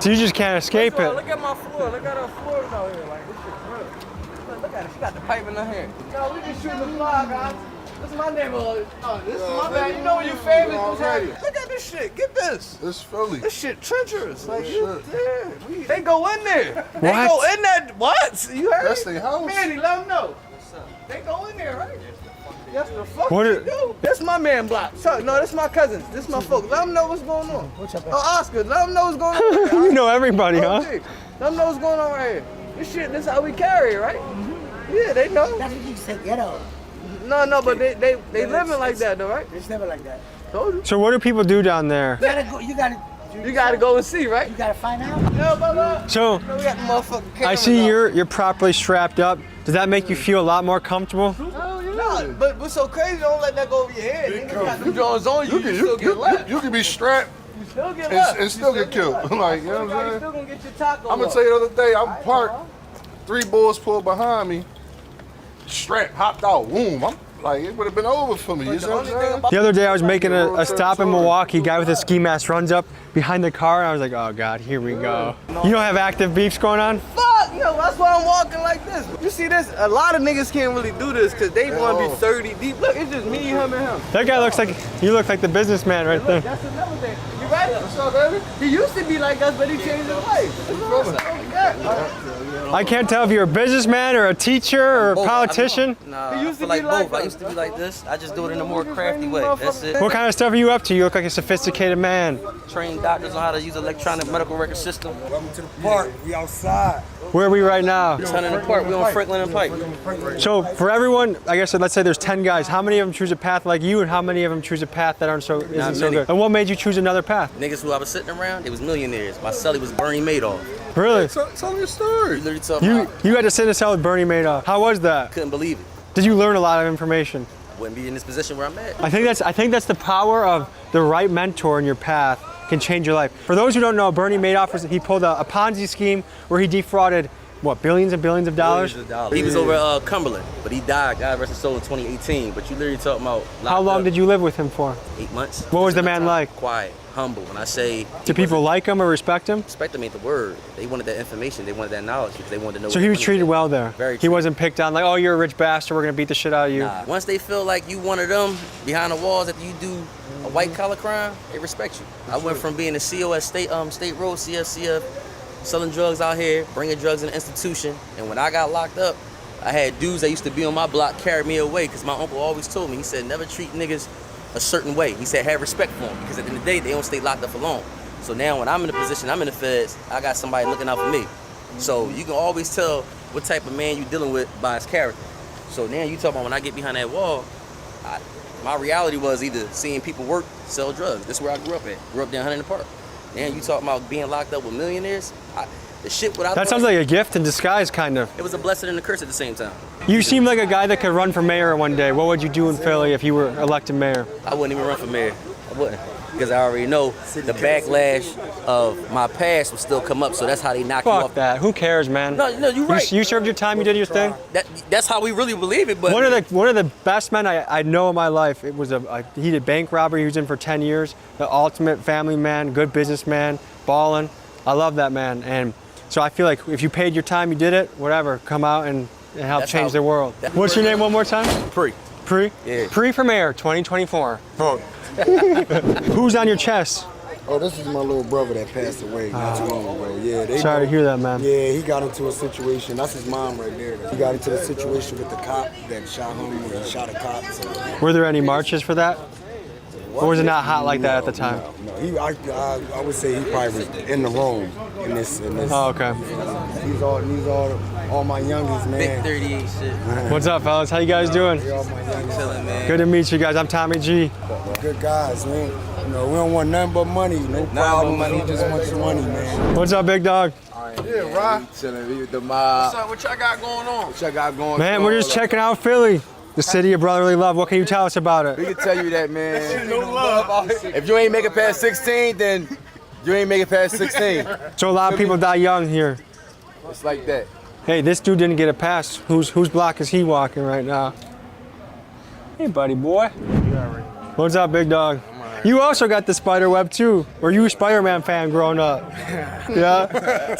So you just can't escape it. Look at my floor. Look at our floors out here. Like, this shit's real. Look at it. She got the pipe in her hand. Yo, we just shooting the fly, guys. This is my neighborhood. Oh, this is my bad. You know when you famous, what's happening? Look at this shit. Get this. This Philly. This shit treacherous. Like, they go in there. What? They go in that. What? You heard? That's their house. Manny, let them know. They go in there, right? Yes, the fuck What they is- do. That's my man block. So, no, that's my cousins. This my folks. Let them know what's going on. Oh, Oscar, let them know what's going on. Right You know everybody, huh? Let them know what's going on right here. This shit, this how we carry it, right? Yeah, they know. That's what you said, ghetto. No, but they living like that though, right? It's never like that. Told you. So what do people do down there? You gotta go and see, right? You gotta find out. Yeah, but So we got the motherfucking I cameras see out. you're properly strapped up. Does that make you feel a lot more comfortable? Nah, but what's so crazy? Don't let that go over your head. Nigga. You got them Jones on you. You still get left. You can be strapped You still get left. and still get killed. Like, you know what I'm You saying? still gonna get your taco. I'm gonna tell you the other day, I'm parked, 3 bulls pulled behind me, strapped, hopped out, boom. I'm like, it would have been over for me. You see what I'm saying? The other day I was making a stop in Milwaukee. Guy with a ski mask runs up behind the car, and I was like, oh God, here we go. You don't have active beefs going on? Fuck, yo, that's why I'm walking like this. You see this? A lot of niggas can't really do this because they want to be 30 deep. Look, it's just me, him, and him. That guy looks like, you look like the businessman right there. That's another thing. You ready? What's up, baby? He used to be like us, but he changed his life. I can't tell if you're a businessman or a teacher or a politician. Nah, I feel like both. I used to be like this. I just do it in a more crafty way. That's it. What kind of stuff are you up to? You look like a sophisticated man. Train doctors on how to use electronic medical record system. Welcome to the park. We outside. Where are we right now? 10 in the park. We on Franklin and Pike. So for everyone, I guess let's say there's 10 guys. How many of them choose a path like you, and how many of them choose a path that isn't so many. good? And what made you choose another path? Niggas who I was sitting around, they was millionaires. My celly was Bernie Madoff. Really? Tell me your story. You literally told You had to sit in a cell with Bernie Madoff. How was that? Couldn't believe it. Did you learn a lot of information? Wouldn't be in this position where I'm at. I think that's the power of the right mentor in your path can change your life. For those who don't know, Bernie Madoff he pulled a Ponzi scheme where he defrauded billions and billions of dollars. He was over Cumberland, but he died. God rest his soul in 2018. But you literally talking about. How long did you live with him for? 8 months. What was the man like? Quiet, humble. When I say. Do people like him or respect him? Respect him ain't the word. They wanted that information. They wanted that knowledge because they wanted to know. So he was treated well there. Very. He wasn't picked on like, oh, you're a rich bastard. We're gonna beat the shit out of you. Nah. Once they feel like you one of them behind the walls after you do a white collar crime, they respect you. I went from being a CO at State Road, CFCF, selling drugs out here, bringing drugs in the institution. And when I got locked up, I had dudes that used to be on my block carry me away because my uncle always told me, he said, never treat niggas a certain way. He said, have respect for them because at the end of the day, they don't stay locked up alone. So now when I'm in the position, I'm in the feds, I got somebody looking out for me. So you can always tell what type of man you're dealing with by his character. So now you talk about when I get behind that wall, my reality was either seeing people work, sell drugs. That's where I grew up at. Grew up down Huntington Park. Now you talking about being locked up with millionaires. The shit without That sounds like a gift in disguise, kind of. It was a blessing and a curse at the same time. You seem like a guy that could run for mayor one day. What would you do in Philly if you were elected mayor? I wouldn't even run for mayor. I wouldn't. Because I already know the backlash of my past will still come up, so that's how they knock you off. Fuck that. Who cares, man? No, you're right. You served your time, you did your thing. That's how we really believe it, but... One of the best men I know in my life, it was he did bank robbery, he was in for 10 years, the ultimate family man, good businessman, ballin'. I love that man, and so I feel like if you paid your time, you did it, whatever, come out and help change the world. What's your name one more time? Pre. Pre? Yeah. Pre for mayor, 2024. Vote. Who's on your chest? Oh, this is my little brother that passed away not too long ago. Yeah, Sorry to hear that, man. Yeah, he got into a situation. That's his mom right there. He got into a situation with the cop that shot him, where he shot a cop. So. Were there any marches for that? Or was it not hot like that at the time? No. I would say he probably was in the room in this. Oh, okay. These all my youngest, man. Big 38 shit. What's up, fellas? How you guys doing? Chilling, man. Good to meet you guys. I'm Tommy G. Good guys, man. You know, we don't want nothing but money. No problem. We just want some money, man. What's up, big dog? Yeah, right. Chilling with the mob. What's up? What y'all got going on? What y'all got going on? Man, we're just checking out Philly, the city of brotherly love. What can you tell us about it? We can tell you that, man. If you ain't make it past 16, then you ain't make it past 16. So a lot of people die young here. It's like that. Hey, this dude didn't get a pass. Whose block is he walking right now? Hey, buddy boy. What's up, big dog? You also got the spider web too. Were you a Spider-Man fan growing up? Yeah?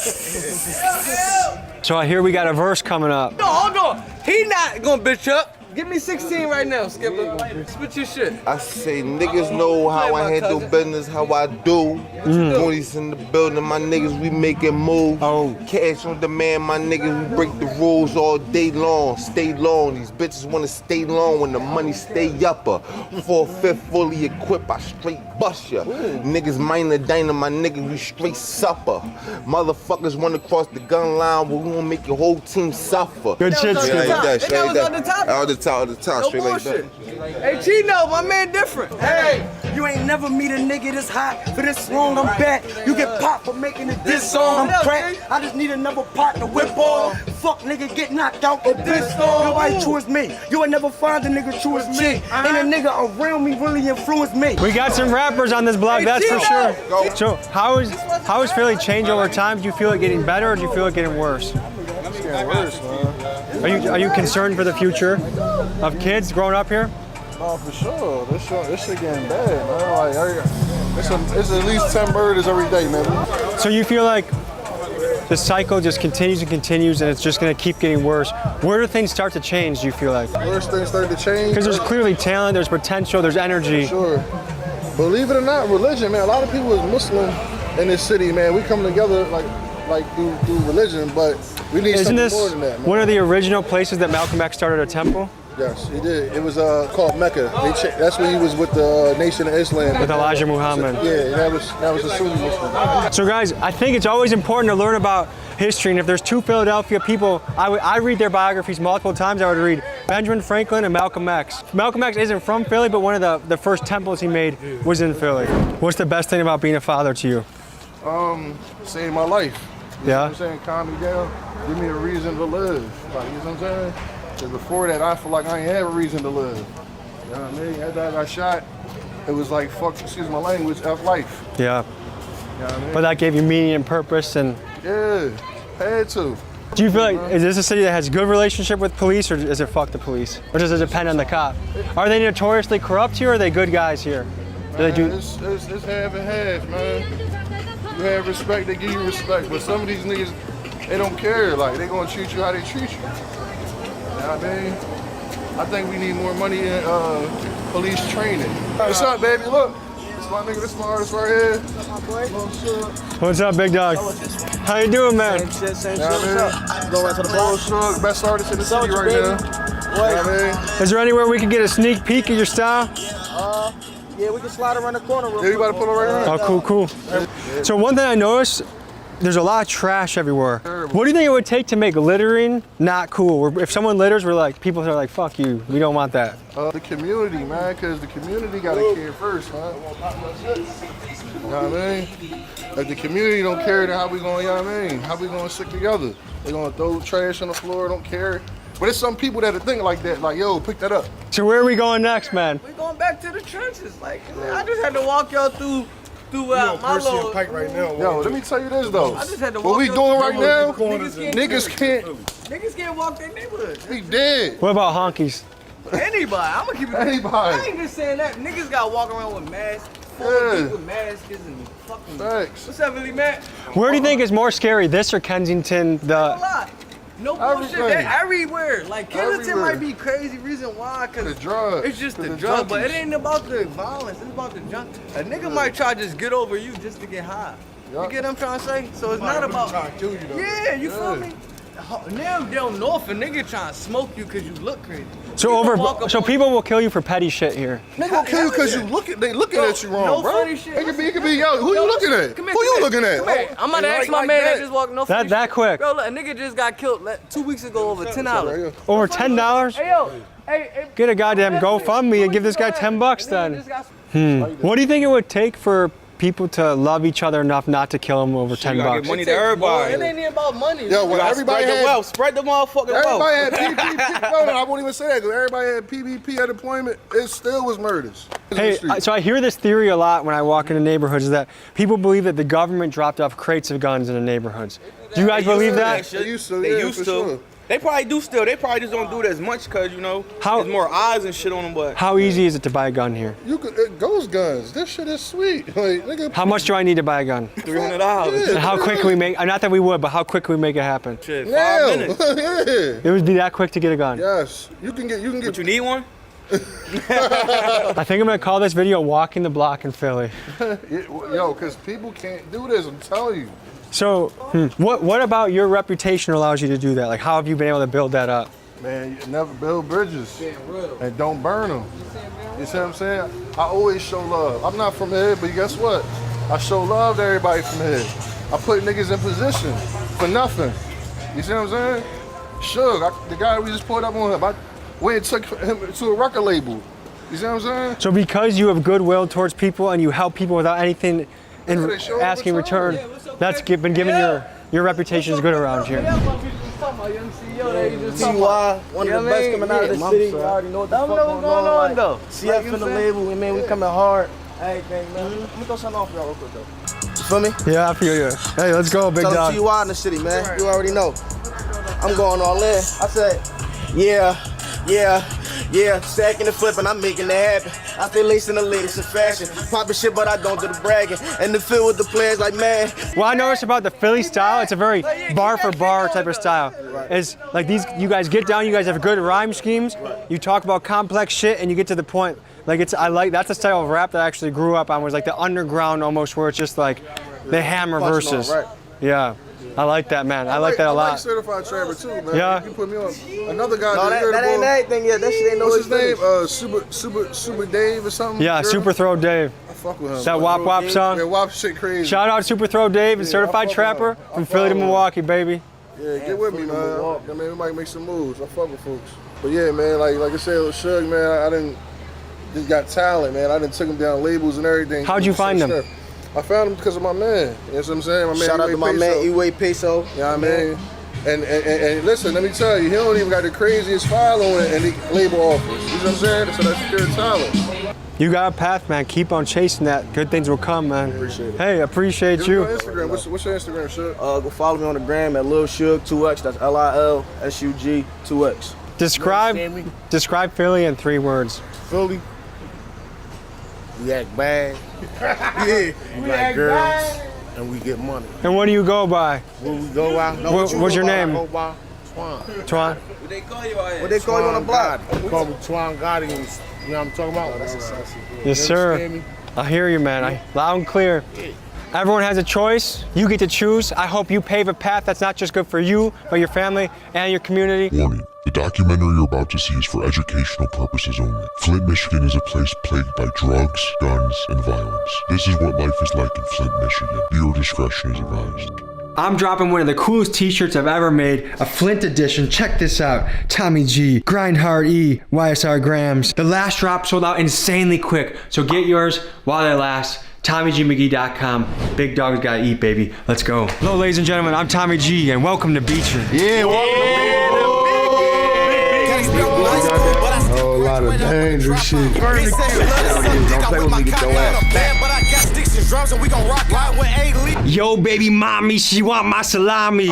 So I hear we got a verse coming up. No, hold on. He not gonna bitch up. Give me 16 right now, Skipper. Spit your shit. I say niggas know how I handle business, how I do. 20s in the building, my niggas, we making moves. Cash on demand, my niggas, we break the rules all day long. Stay long, these bitches wanna stay long when the money stay upper. 4/5 fully equipped, I straight bust ya. Niggas minor diner, my niggas, we straight supper. Motherfuckers wanna cross the gun line, we gonna make your whole team suffer. Good shit, Straight like that, straight like on the top. that. All the top, No straight like that. bullshit. Hey, Chino, my man different. Hey, you ain't never meet a nigga this hot. For this long, I'm back. You get popped for making it this song. I'm cracked. I just need another partner whip on. Fuck nigga, get knocked out with this song. Nobody true as me. You will never find a nigga true as me. Ain't a nigga around me really influenced me. We got some rappers on this block, that's for sure. So how is Philly changed over time? Do you feel it getting better or do you feel it getting worse? It's getting worse, man. Are you concerned for the future of kids growing up here? No, for sure. This shit getting bad, man. Like, it's at least 10 murders every day, man. So you feel like the cycle just continues and continues and it's just gonna keep getting worse. Where do things start to change, do you feel like? Where things start to change? Because there's clearly talent, there's potential, there's energy. Sure. Believe it or not, religion, man. A lot of people is Muslim in this city, man. We come together like through religion, but we need something more than that, man. One of the original places that Malcolm X started a temple? Yes, he did. It was called Mecca. That's when he was with the Nation of Islam. With Elijah Muhammad. Yeah, that was a Sunni Muslim. So guys, I think it's always important to learn about history, and if there's two Philadelphia people, I read their biographies multiple times. I would read Benjamin Franklin and Malcolm X. Malcolm X isn't from Philly, but one of the first temples he made was in Philly. What's the best thing about being a father to you? Saved my life. You know Yeah? what I'm saying? Calm me down. Give me a reason to live. Like, you know what I'm saying? Because before that, I feel like I ain't have a reason to live. You know what I mean? After I got shot, it was like, fuck, excuse my language, F life. Yeah. You know what I mean? But that gave you meaning and purpose and... Yeah, had to. Do you feel like, is this a city that has good relationship with police or does it fuck the police? Or does it depend on the cop? Are they notoriously corrupt here or are they good guys here? Do they do... It's half and half, man. You have respect, they give you respect. But some of these niggas, they don't care. Like, they gonna treat you how they treat you. You know what I mean? I think we need more money in police training. What's up, baby? Look, this my nigga, this my artist right here. What's up, big dog? How you doing, man? Same shit, what's up? Go right to the ball. Best artist in the city right now. You know what I mean? Is there anywhere we can get a sneak peek of your style? Yeah, we can slide around the corner real quick. Yeah, you about to pull it right around? Oh, cool. So one thing I noticed There's a lot of trash everywhere. What do you think it would take to make littering not cool? If someone litters, we're like, people are like, fuck you, we don't want that. The community, man, because the community got to care first, man. You know what I mean? If the community don't care, then how we going, you know what I mean? How we going to stick together? They going to throw trash on the floor, don't care. But there's some people that think like that, like, yo, pick that up. So where are we going next, man? We going back to the trenches. Like, I just had to walk y'all through my little... right now. Yo, let me tell you this, though. I just had to what we walk doing y'all right through- now, Niggas can't walk their neighborhood. We dead. What about honkies? Anybody. I'm gonna keep it. Anybody. I ain't just saying that. Niggas gotta walk around with masks. With masks and fucking. Thanks. What's up, Billy Matt? Where do you think is more scary, this or Kensington? No bullshit. Everything. They're everywhere. Like Kensington Everywhere. might be crazy. Reason why? Cause The drugs. it's just the The drug, but it junkies. ain't about the violence. It's about the junk. A nigga might try to just get over you just to get high. You get what I'm trying to say? So it's not about. Yeah, you feel me? Now down north, a nigga trying to smoke you because you look crazy. So people will kill you for petty shit here. Nigga gonna kill you because they looking at you wrong, no bro. funny shit. It could be, yo, who you looking at? Come here, Who you come looking here, at? come here. I'm about to ask my man that just walked. No funny That shit. quick. Bro, look, a nigga just got killed 2 weeks ago over $10. Over $10? Hey, yo. Hey, Get a goddamn GoFundMe and give this guy $10 then. What do you think it would take for people to love each other enough not to kill them over $10? It takes more. It ain't even about money. Yo, well, everybody spread had the wealth. Spread the motherfucking wealth. Everybody had PPP. No, I won't even say that because everybody had PPP unemployment. It still was murders. Hey, so I hear this theory a lot when I walk into neighborhoods is that people believe that the government dropped off crates of guns in the neighborhoods. Do you guys believe that? They used to. They yeah, used for to. sure. They probably do still. They probably just don't do it as much because, you know, there's more eyes and shit on them. But How easy is it to buy a gun here? You could ghost guns. This shit is sweet. Like, nigga, How much do I need to buy a gun? $300. And how quick can we make? Not that we would, but how quick can we make it happen? Shit, 5 Yeah. minutes. Yeah. It would be that quick to get a gun. Yes, you can get. But you need one? I think I'm gonna call this video "Walking the Block in Philly." Yo, because people can't do this. I'm telling you. So, what about your reputation allows you to do that? Like, how have you been able to build that up? Man, you never build bridges and don't burn them. You see what I'm saying? I always show love. I'm not from here, but guess what? I show love to everybody from here. I put niggas in position for nothing. You see what I'm saying? Suge, the guy we just pulled up on him, I went and took him to a record label. You see what I'm saying? So, because you have goodwill towards people and you help people without anything in they show asking what's return, that's been given your reputation is good around here. T.Y., one of the best coming out of the city. You already know what the fuck going on though. CF in the label, and man, we coming hard. Everything, man. Let me throw something off y'all real quick though. You feel me? Yeah, I feel you. Hey, let's go, big Tell dog. T.Y. in the city, man. You already know. I'm going all in. I said, yeah, stacking and flipping, I'm making it happen. I stay lacing the latest in fashion. Popping shit, but I don't do the bragging. And the field with the players like, man. What I noticed about the Philly style, it's a very bar for bar type of style. Is like you guys get down, you guys have good rhyme schemes, you talk about complex shit, and you get to the point. Like that's the style of rap that I actually grew up on, was like the underground almost, where it's just like they hammer verses. Right. Yeah. I like that, man. I like that a I like lot. Certified Trapper too, man. Yeah. You put me on. Another guy. No, that ain't everything yet. That shit ain't no. What's his name? Super Dave or something? Yeah, Girl? Super Throw Dave. I fuck with him. That Wop Wop song. Yeah, Wop shit crazy. Shout out Super Throw Dave and Yeah, Certified I fuck Trapper with him. from Philly to Milwaukee, baby. Yeah, get with me, man. I mean, we might make some moves. I fuck with folks. But yeah, man, like I said, Suge, man, I didn't just got talent, man. I done took him down labels and everything. How'd you find them? I found him because of my man. You know what I'm saying? My man, Shout out to my man, Eway Peso. You know what I mean? And listen, let me tell you, he don't even got the craziest following and the label offers. You know what I'm saying? So that's pure talent. You got a path, man. Keep on chasing that. Good things will come, man. Appreciate it. Hey, appreciate Give you. me your Instagram. What's your Instagram, Suge? Go follow me on the gram at Lil Suge 2X. That's LILSUG 2X. Describe Philly in 3 words. Philly. We act bad. Yeah. We like girls. And we get money. And what do you go by? What we go by? What's your name? I go by Twan. Twan. What they call you out here? What they call you on the block? They call me Twan Gotti. You know what I'm talking about? Yes, sir. I hear you, man. Loud and clear. Everyone has a choice. You get to choose. I hope you pave a path that's not just good for you, but your family and your community. Warning. The documentary you're about to see is for educational purposes only. Flint, Michigan is a place plagued by drugs, guns, and violence. This is what life is like in Flint, Michigan. Viewer discretion is advised. I'm dropping one of the coolest t-shirts I've ever made, a Flint edition. Check this out. Tommy G, Grindhard E, YSR Grams. The last drop sold out insanely quick, so get yours while they last. TommyGMcGee.com. Big dogs gotta eat, baby. Let's go. Hello, ladies and gentlemen. I'm Tommy G, and welcome to Beecher. Yeah, a whole lot of dangerous shit. Don't play with me, get your ass back. Yo, baby mommy, she want my salami.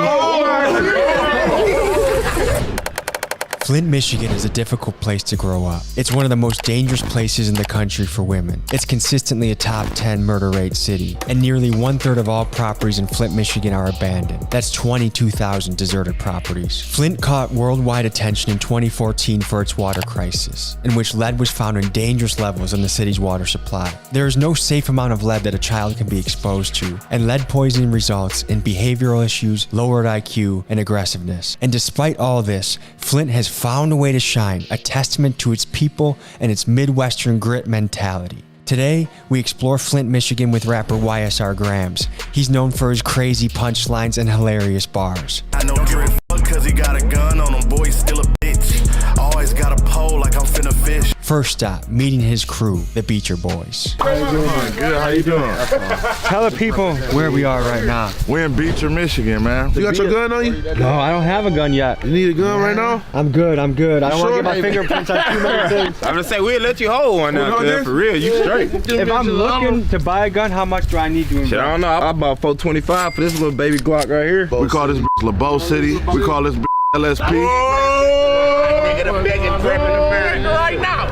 Flint, Michigan is a difficult place to grow up. It's one of the most dangerous places in the country for women. It's consistently a top 10 murder rate city, and nearly 1/3 of all properties in Flint, Michigan are abandoned. That's 22,000 deserted properties. Flint caught worldwide attention in 2014 for its water crisis, in which lead was found in dangerous levels in the city's water supply. There is no safe amount of lead that a child can be exposed to, and lead poisoning results in behavioral issues, lowered IQ, and aggressiveness. And despite all this, Flint has found a way to shine, a testament to its people and its Midwestern grit mentality. Today, we explore Flint, Michigan with rapper YSR Grams. He's known for his crazy punchlines and hilarious bars. I know give a fuck cause he got a gun on him, boy, he's still a bitch. Always got a pole like I'm finna fish. First stop, meeting his crew, the Beecher Boys. How you doing? Good, how you doing? Tell the people where we are right now. We're in Beecher, Michigan, man. You got your gun on you? No, I don't have a gun yet. You need a gun right now? I'm good. I don't want to get my fingerprints on too many things. I'm gonna say we'll let you hold one now, cause for real, you straight. If I'm looking to buy a gun, how much do I need to invest? Shit, I don't know. I bought $425 for this little baby Glock right here. We call this bitch LeBeau City. We call this bitch LSP. Right now.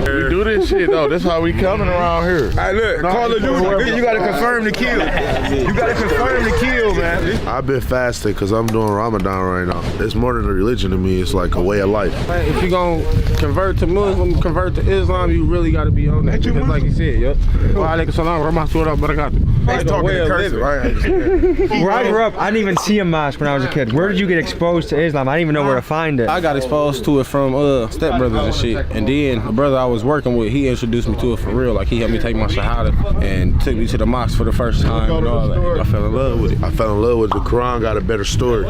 We do this shit though. That's how we coming around here. Hey, look, Call of Duty. You gotta confirm the kill. You gotta confirm the kill, man. I've been fasting because I'm doing Ramadan right now. It's more than a religion to me. It's like a way of life. If you gonna convert to Muslim, convert to Islam, you really gotta be on that. Because like you said, yep. Wa alaikum salam, rahmatullahi wa barakatuh. They talking in cursive, right? Where I grew up, I didn't even see a mosque when I was a kid. Where did you get exposed to Islam? I didn't even know where to find it. I got exposed to it from stepbrothers and shit. And then the brother I was working with, he introduced me to it for real. Like he helped me take my shahada and took me to the mosque for the first time and all that. I fell in love with it. I fell in love with it. The Quran got a better story.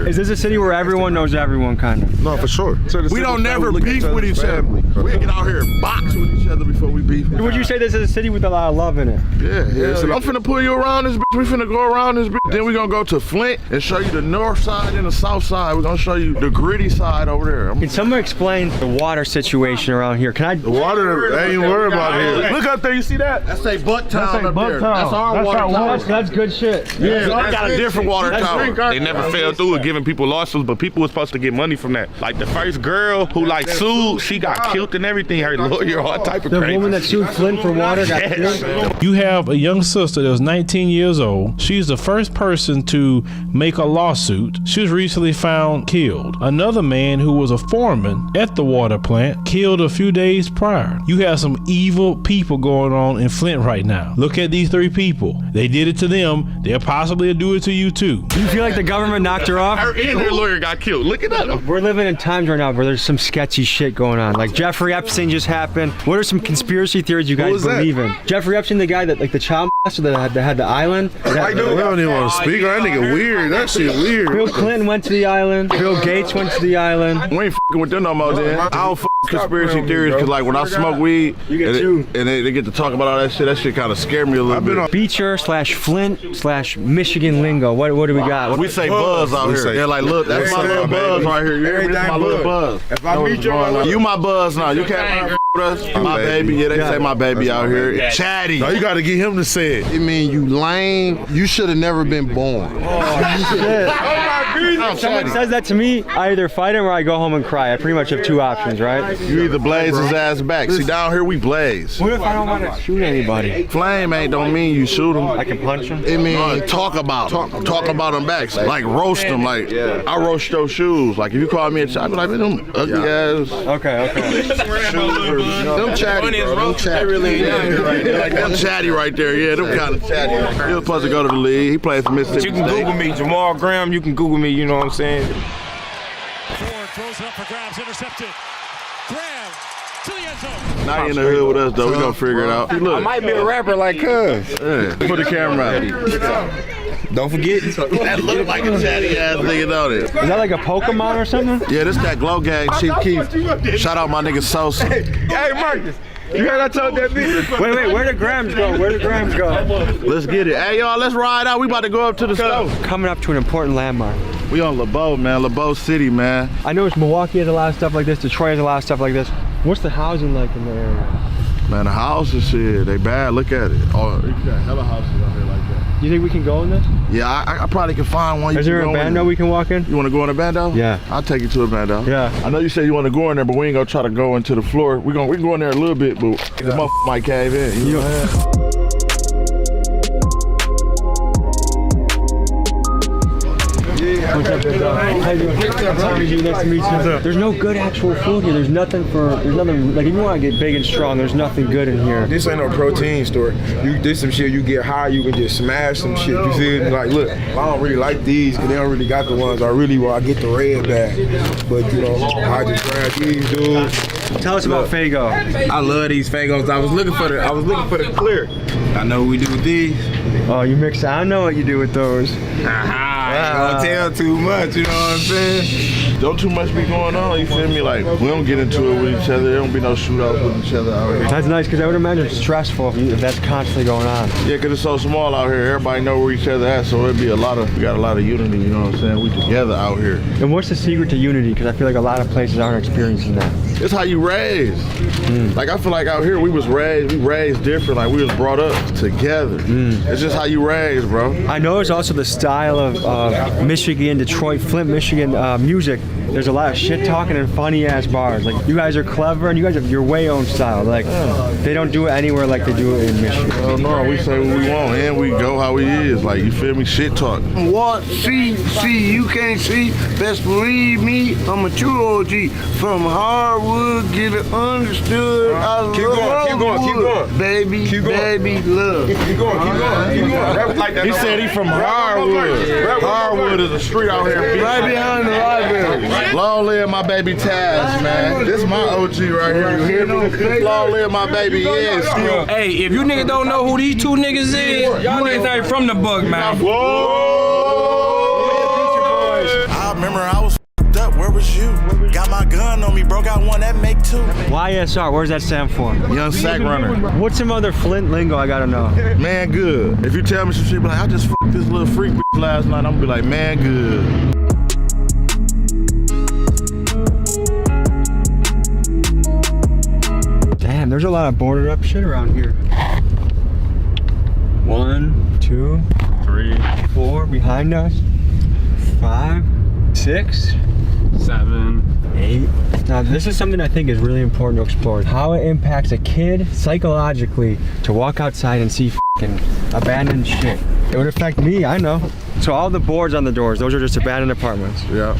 Is this a city where everyone knows everyone, kind of? No, for sure. We don't never beef with each other. We get out here and box with each other before we beef. Would you say this is a city with a lot of love in it? Yeah. So I'm finna pull you around this bitch. We finna go around this bitch. Then we gonna go to Flint and show you the north side and the south side. We're gonna show you the gritty side over there. Can someone explain the water situation around here? The water, I ain't worried about here. Look up there, you see that? That's a butt town up there. That's our water tower. That's good shit. Yeah, I got a different water tower. They never fell through it giving people lawsuits, but people were supposed to get money from that. Like the first girl who sued, she got killed and everything. Her lawyer, all type of crazy. The woman that sued Flint for water got killed? You have a young sister that was 19 years old. She's the first person to make a lawsuit. She was recently found killed. Another man who was a foreman at the water plant killed a few days prior. You have some evil people going on in Flint right now. Look at these three people. They did it to them. They'll possibly do it to you too. Do you feel like the government knocked her off? Her and her lawyer got killed. Look at that. We're living in times right now where there's some sketchy shit going on. Like Jeffrey Epstein just happened. What are some conspiracy theories you guys believe in? Jeffrey Epstein, the guy that the child molester that had the island. We don't even want to speak. That nigga weird. That shit weird. Bill Clinton went to the island. Bill Gates went to the island. We ain't fucking with them no more, then. I don't fuck conspiracy theories because like when I smoke weed and they get to talk about all that shit kind of scared me a little bit. Beecher/Flint/Michigan lingo. What do we got? We say buzz out here. They're like, look, that's my little buzz right here. You hear me? That's my little buzz. If I meet you my buzz now. You can't with us. My baby. Yeah, they say my baby out here. Chatty. No, you got to get him to say it. It mean you lame. You should have never been born. Someone says that to me, I either fight him or I go home and cry. I pretty much have two options, right? You either blaze his ass back. See, down here we blaze. What if I don't want to shoot anybody? Flame don't mean you shoot him. I can punch him? It mean talk about him. Talk about him back. Like roast him. Like I roast your shoes. Like if you call me a child, I be like, man, them ugly ass. Okay. Them chatty, bro. Them chatty. Like them chatty right there. Yeah, them kind of chatty. He was supposed to go to the league. He played for Mississippi State. You can Google me, Jamal Graham. You can Google me. You know what I'm saying? Ford throws it up for Graham. Intercepted. Graham to the end zone. Now you in the hood with us though. We gonna figure it out. I might be a rapper like Cuz. Yeah. Put the camera out. Don't forget. That look like a chatty ass nigga, don't it? Is that like a Pokemon or something? Yeah, this that Glow Gang, Chief Keef. Shout out my nigga Sosa. Hey, Marcus. You heard I told that bitch. Wait, where the grams go? Where the grams go? Let's get it. Hey, y'all, let's ride out. We about to go up to the stove. Coming up to an important landmark. We on LeBeau, man. LeBeau City, man. I know it's Milwaukee has a lot of stuff like this. Detroit has a lot of stuff like this. What's the housing like in the area? Man, the houses shit, they bad. Look at it. Oh, you got hella houses out here like that. You think we can go in this? Yeah, I probably can find one. Is there a bando we can walk in? You want to go in a bando? Yeah. I'll take you to a bando. Yeah. I know you said you want to go in there, but we ain't gonna try to go into the floor. We can go in there a little bit, but the motherfucker might cave in. You know what I'm saying? What's up, how you doing? Tommy, nice to meet you. There's no good actual food here. There's nothing, like if you want to get big and strong, there's nothing good in here. This ain't no protein store. This some shit you get high, you can just smash some shit. You feel me? Like, look, I don't really like these because they don't really got the ones I get the red bag. But, you know, I just grab these dudes. Tell us about Faygo. I love these Faygos. I was looking for the clear. I know what we do with these. Oh, you mix. I know what you do with those. I don't tell too much, you know what I'm saying? Don't too much be going on, you feel me? Like, we don't get into it with each other. There don't be no shootouts with each other out here. That's nice, because I would imagine it's stressful if that's constantly going on. Yeah, because it's so small out here. Everybody know where each other at, so it'd be we got a lot of unity, you know what I'm saying? We together out here. And what's the secret to unity? Because I feel like a lot of places aren't experiencing that. It's how you raise. Like, I feel like out here, we raised different. Like, we was brought up together. It's just how you raise, bro. I know it's also the style of Michigan, Detroit, Flint, Michigan music. There's a lot of shit talking and funny ass bars. Like, you guys are clever and you guys have your way own style. Like, they don't do it anywhere like they do it in Michigan. Hell no, we say what we want and we go how we is. Like, you feel me? Shit talk. What? See, you can't see. Best believe me, I'm a true OG. From hardwood, get it understood. I keep going. Baby, baby, love. Keep going. He said he from Hardwood. Hardwood is a street out here. Right behind the library. Long live my baby Taz, man. This is my OG right here. You hear me? Long live my baby still. Hey, if you niggas don't know who these two niggas is, y'all niggas ain't from the bug, man. I remember I was f***ed up. Where was you? Got my gun on me, bro. Got one that make two. YSR, what does that stand for? Young Sack Runner. What's some other Flint lingo I gotta know? Man, good. If you tell me some shit, be like, I just f***ed this little freak bitch last night, I'm gonna be like, man, good. Damn, there's a lot of boarded up shit around here. 1, 2, 3, 4 behind us. 5, 6, 7, 8. Now this is something I think is really important to explore. How it impacts a kid psychologically to walk outside and see f***ing abandoned shit. It would affect me, I know. So all the boards on the doors, those are just abandoned apartments. Yeah.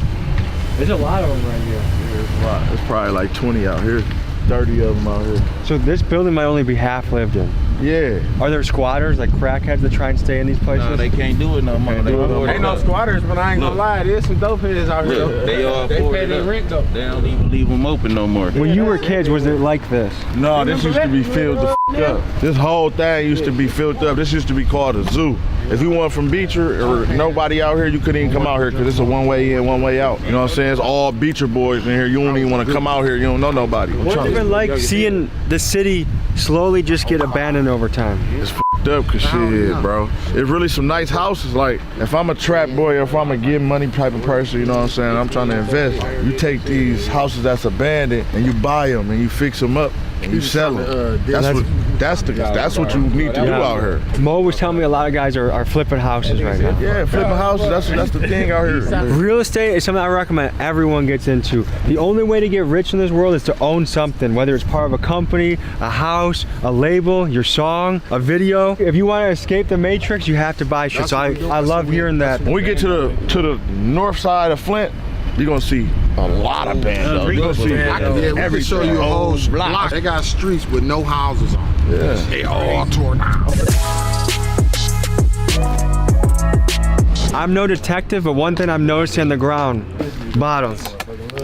There's a lot of them right here. There's a lot. There's probably like 20 out here. 30 of them out here. So this building might only be half lived in. Yeah. Are there squatters, like crackheads that try and stay in these places? No, they can't do it no more. Ain't no squatters, but I ain't gonna lie, there's some dope heads out here. Look, they pay their rent though. They don't even leave them open no more. When you were kids, was it like this? No, this used to be filled the f up. This whole thing used to be filled up. This used to be called a zoo. If you went from Beecher or nobody out here, you couldn't even come out here because it's a one way in, one way out. You know what I'm saying? It's all Beecher boys in here. You don't even want to come out here. You don't know nobody. What's it been like seeing the city slowly just get abandoned over time? It's f***ed up because shit, bro. It's really some nice houses. Like, if I'm a trap boy or if I'm a give money type of person, you know what I'm saying? I'm trying to invest. You take these houses that's abandoned and you buy them and you fix them up and you sell them. That's what you need to do out here. Mo was telling me a lot of guys are flipping houses right now. Yeah, flipping houses, that's the thing out here. Real estate is something I recommend everyone gets into. The only way to get rich in this world is to own something, whether it's part of a company, a house, a label, your song, a video. If you want to escape the matrix, you have to buy shit. So I love hearing that. When we get to the north side of Flint, you're gonna see a lot of bands. You're gonna see we can show you a whole block. They got streets with no houses on. Yeah. They all torn down. I'm no detective, but one thing I'm noticing on the ground, bottles.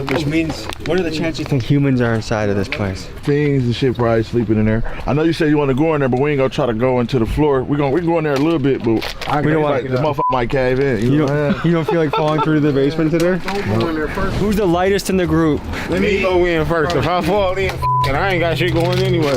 Which means, what are the chances you think humans are inside of this place? Fiends and shit probably sleeping in there. I know you said you want to go in there, but we ain't gonna try to go into the floor. We go in there a little bit, but we don't want the motherfucker might cave in. You don't feel like falling through the basement to there? Who's the lightest in the group? Let me go in first. If I fall in, I ain't got shit going anyway.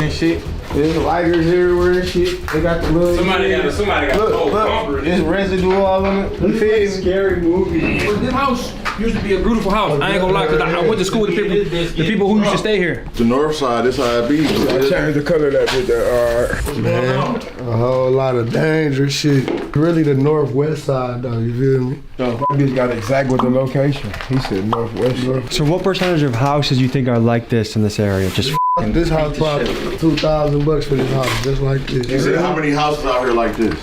And shit. There's lighters everywhere and shit. They got the little. Somebody got look, there's residue all on it. It's a scary movie. This house used to be a beautiful house. I ain't gonna lie, cause I went to school with the people who used to stay here. The north side, this how it be. I changed the color of that bitch there. Man, a whole lot of dangerous shit. Really the northwest side though, you feel me? That bitch got exact with the location. He said northwest. So what percentage of houses you think are like this in this area? Just and this house probably $2,000 for this house, just like this. You said how many houses out here like this?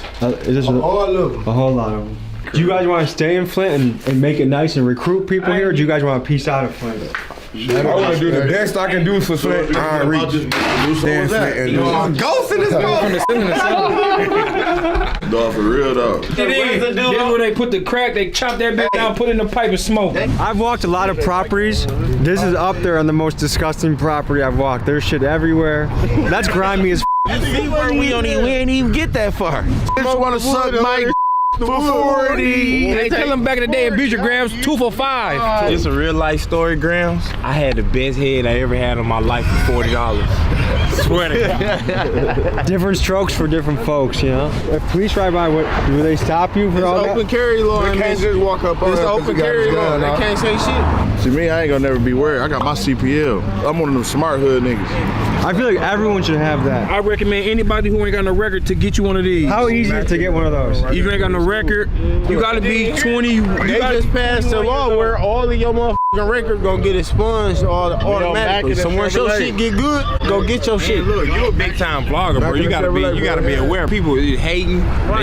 Is this all of them? A whole lot of them. Do you guys want to stay in Flint and make it nice and recruit people here, or do you guys want to peace out of Flint? I want to do the best I can do for Flint. I reach. Ghost in this Dog, for real though. This is where they put the crack, they chop that bitch down, put it in the pipe and smoke. I've walked a lot of properties. This is up there on the most disgusting property I've walked. There's shit everywhere. That's grimy as we ain't even get that far. Bitch wanna suck my for 40. They tell them back in the day in Beecher Grams, 2 for $5. It's a real life story, Grams. I had the best head I ever had in my life for $40. Swear to God. Different strokes for different folks, you know? If police ride by, do they stop you for all that? It's open carry law. They can't just walk up on It's open carry law. They can't say shit. See, me, I ain't gonna never be worried. I got my CPL. I'm one of them smart hood niggas. I feel like everyone should have that. I recommend anybody who ain't got no record to get you one of these. How easy is it to get one of those? If you ain't got no record, you gotta be 20. They just passed the law where all of your motherfucking records gonna get expunged automatically. So once your shit get good, go get your shit. Look, you a big time vlogger, bro. You gotta be aware. People hating.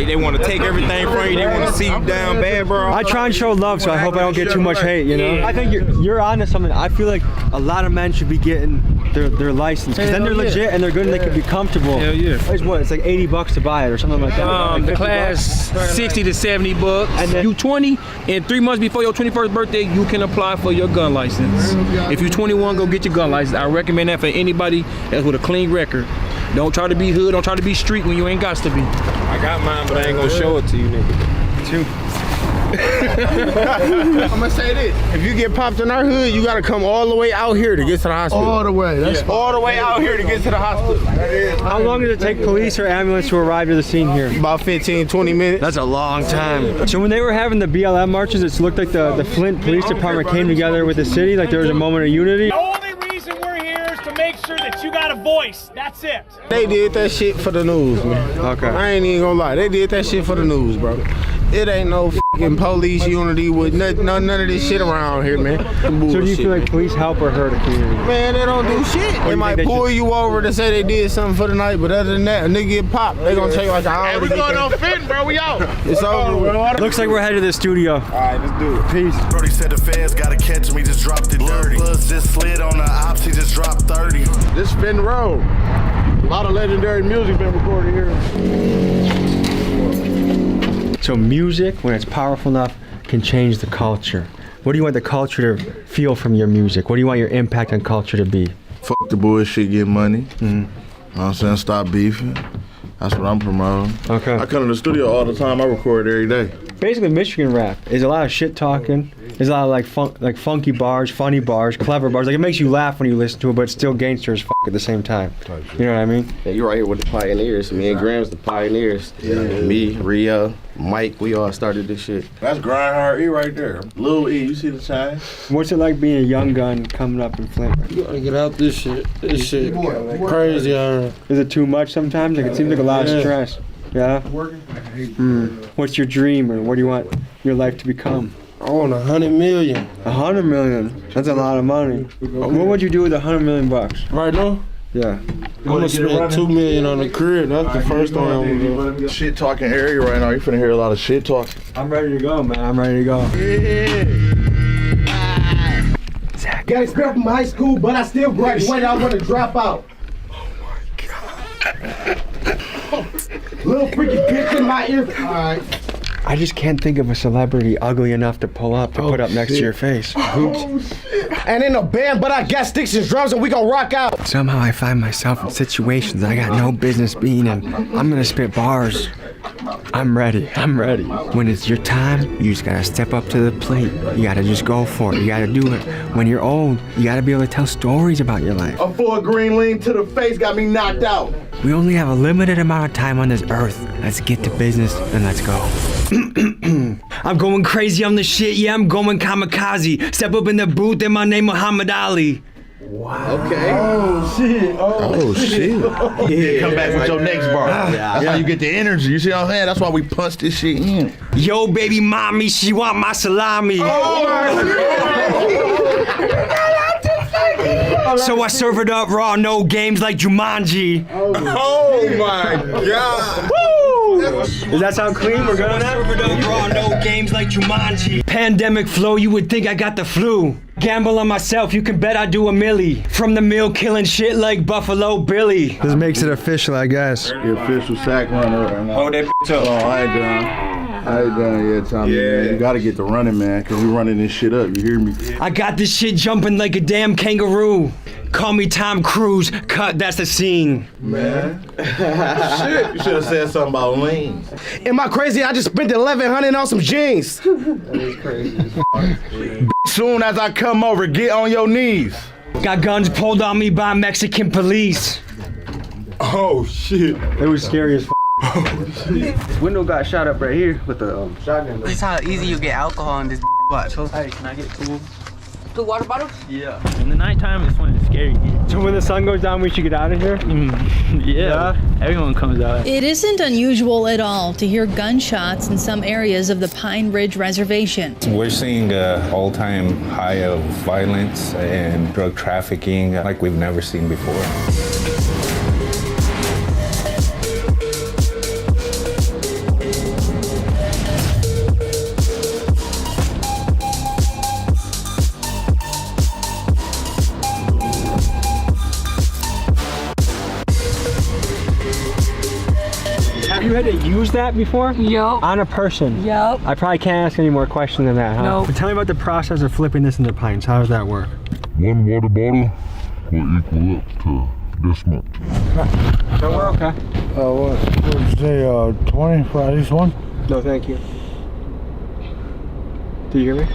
They want to take everything from you. They want to see you down bad, bro. I try and show love, so I hope I don't get too much hate, you know? I think you're onto something. I feel like a lot of men should be getting their license, because then they're legit and they're good and they can be comfortable. Hell yeah. It's what? It's like $80 to buy it or something like that. Like the class $60 to $70, and then you 20, and 3 months before your 21st birthday, you can apply for your gun license. If you're 21, go get your gun license. I recommend that for anybody that's with a clean record. Don't try to be hood, don't try to be street when you ain't got to be. I got mine, but I ain't gonna show it to you, nigga. Too. I'm gonna say this: if you get popped in our hood, you gotta come all the way out here to get to the hospital. All the way. That's all the way out here to get to the hospital. How long does it take police or ambulance to arrive to the scene here? About 15, 20 minutes. That's a long time. So when they were having the BLM marches, it looked like the Flint Police Department came together with the city, like there was a moment of unity. The only reason we're here is to make sure that you got a voice. That's it. They did that shit for the news, man. Okay. I ain't even gonna lie. They did that shit for the news, bro. It ain't no fucking police unity with none of this shit around here, man. So do you feel like police help or hurt a community? Man, they don't do shit. They might pull you over to say they did something for the night, but other than that, a nigga get popped. They gonna tell you like, I already we going on Fenton, bro. We out. It's over. Looks like we're headed to the studio. All right, let's do it. Peace. Brody said the feds gotta catch me, just dropped it dirty. Bloods just slid on the ops, he just dropped 30. This Fenton Road. A lot of legendary music been recorded here. So music, when it's powerful enough, can change the culture. What do you want the culture to feel from your music? What do you want your impact on culture to be? Fuck the bullshit, get money. You know what I'm saying? Stop beefing. That's what I'm promoting. Okay. I come to the studio all the time. I record every day. Basically, Michigan rap is a lot of shit talking. There's a lot of like funky bars, funny bars, clever bars. Like it makes you laugh when you listen to it, but it's still gangster as fuck at the same time. You know what I mean? Yeah, you're right here with the pioneers. Me and Grams, the pioneers. Yeah. Me, Rhea, Mike, we all started this shit. That's Grind Hard E right there. Lil E, you see the shine? What's it like being a young gun coming up in Flint? You gotta get out this shit. This shit crazy out here. Is it too much sometimes? Like it seems like a lot of stress. Yeah? What's your dream, or what do you want your life to become? I want 100 million. 100 million? That's a lot of money. What would you do with 100 million bucks? Right now? Yeah. I'm gonna spend 2 million on the crib. That's the first thing I'm gonna do. Shit talking area right now. You finna hear a lot of shit talking. I'm ready to go, man. I'm ready to go. Zach. Got expelled from high school, but I still graduated. I want to drop out. Oh my God. Little freaky bitch in my ear. All right. I just can't think of a celebrity ugly enough to pull up to put up next to your face. And in a band, but I got sticks and drums and we gon' rock out. Somehow I find myself in situations I got no business being in. I'm gonna spit bars. I'm ready. When it's your time, you just gotta step up to the plate. You gotta just go for it. You gotta do it. When you're old, you gotta be able to tell stories about your life. A full green lean to the face got me knocked out. We only have a limited amount of time on this earth. Let's get to business and let's go. I'm going crazy on the shit, yeah, I'm going kamikaze. Step up in the booth and my name Muhammad Ali. Wow. Okay. Oh shit. Yeah. Come back with your next bar. That's how you get the energy. You see what I'm saying? That's why we punch this shit in. Yo, baby mommy, she want my salami. So I serve it up raw, no games like Jumanji. Oh my God. Does that sound clean? We're good on that? Serve it up raw, no games like Jumanji. Pandemic flow, you would think I got the flu. Gamble on myself, you can bet I do a milli. From the mill, killing shit like Buffalo Billy. This makes it official, I guess. The official sack runner right now. Hold that up. Oh, I ain't done yet, Tommy. Man. You gotta get the running, man, cause we running this shit up. You hear me? I got this shit jumping like a damn kangaroo. Call me Tom Cruise. Cut, that's the scene. Man. Shit, you should have said something about lean. Am I crazy? I just spent $1,100 on some jeans. That is crazy. Soon as I come over, get on your knees. Got guns pulled on me by Mexican police. Oh shit. It was scary as f. This window got shot up right here with the shotgun. This is how easy you get alcohol in this watch. Hey, can I get two water bottles? Yeah. In the nighttime, it's when it's scary. So when the sun goes down, we should get out of here? Yeah. Everyone comes out. It isn't unusual at all to hear gunshots in some areas of the Pine Ridge Reservation. We're seeing an all-time high of violence and drug trafficking like we've never seen before. You had to use that before? Yup. On a person? Yup. I probably can't ask any more questions than that, huh? No. But tell me about the process of flipping this into pints. How does that work? One water bottle will equal up to this much. So we're okay. What would you say, 20 for at least one? No, thank you. Do you hear me?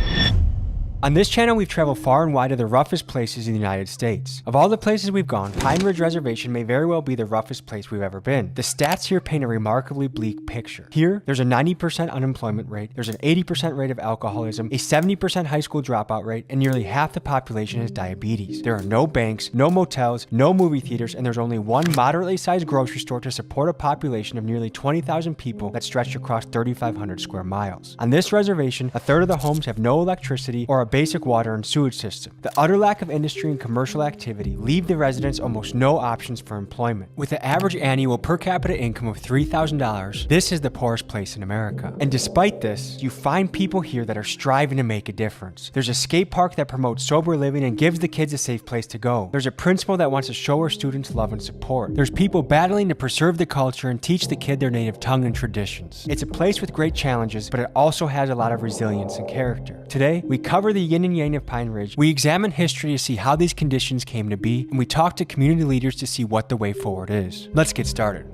On this channel, we've traveled far and wide to the roughest places in the United States. Of all the places we've gone, Pine Ridge Reservation may very well be the roughest place we've ever been. The stats here paint a remarkably bleak picture. Here, there's a 90% unemployment rate, there's an 80% rate of alcoholism, a 70% high school dropout rate, and nearly half the population has diabetes. There are no banks, no motels, no movie theaters, and there's only one moderately sized grocery store to support a population of nearly 20,000 people that stretch across 3,500 square miles. On this reservation, a third of the homes have no electricity or a basic water and sewage system. The utter lack of industry and commercial activity leave the residents almost no options for employment. With an average annual per capita income of $3,000, this is the poorest place in America. And despite this, you find people here that are striving to make a difference. There's a skate park that promotes sober living and gives the kids a safe place to go. There's a principal that wants to show her students love and support. There's people battling to preserve the culture and teach the kid their native tongue and traditions. It's a place with great challenges, but it also has a lot of resilience and character. Today, we cover the yin and yang of Pine Ridge. We examine history to see how these conditions came to be, and we talk to community leaders to see what the way forward is. Let's get started.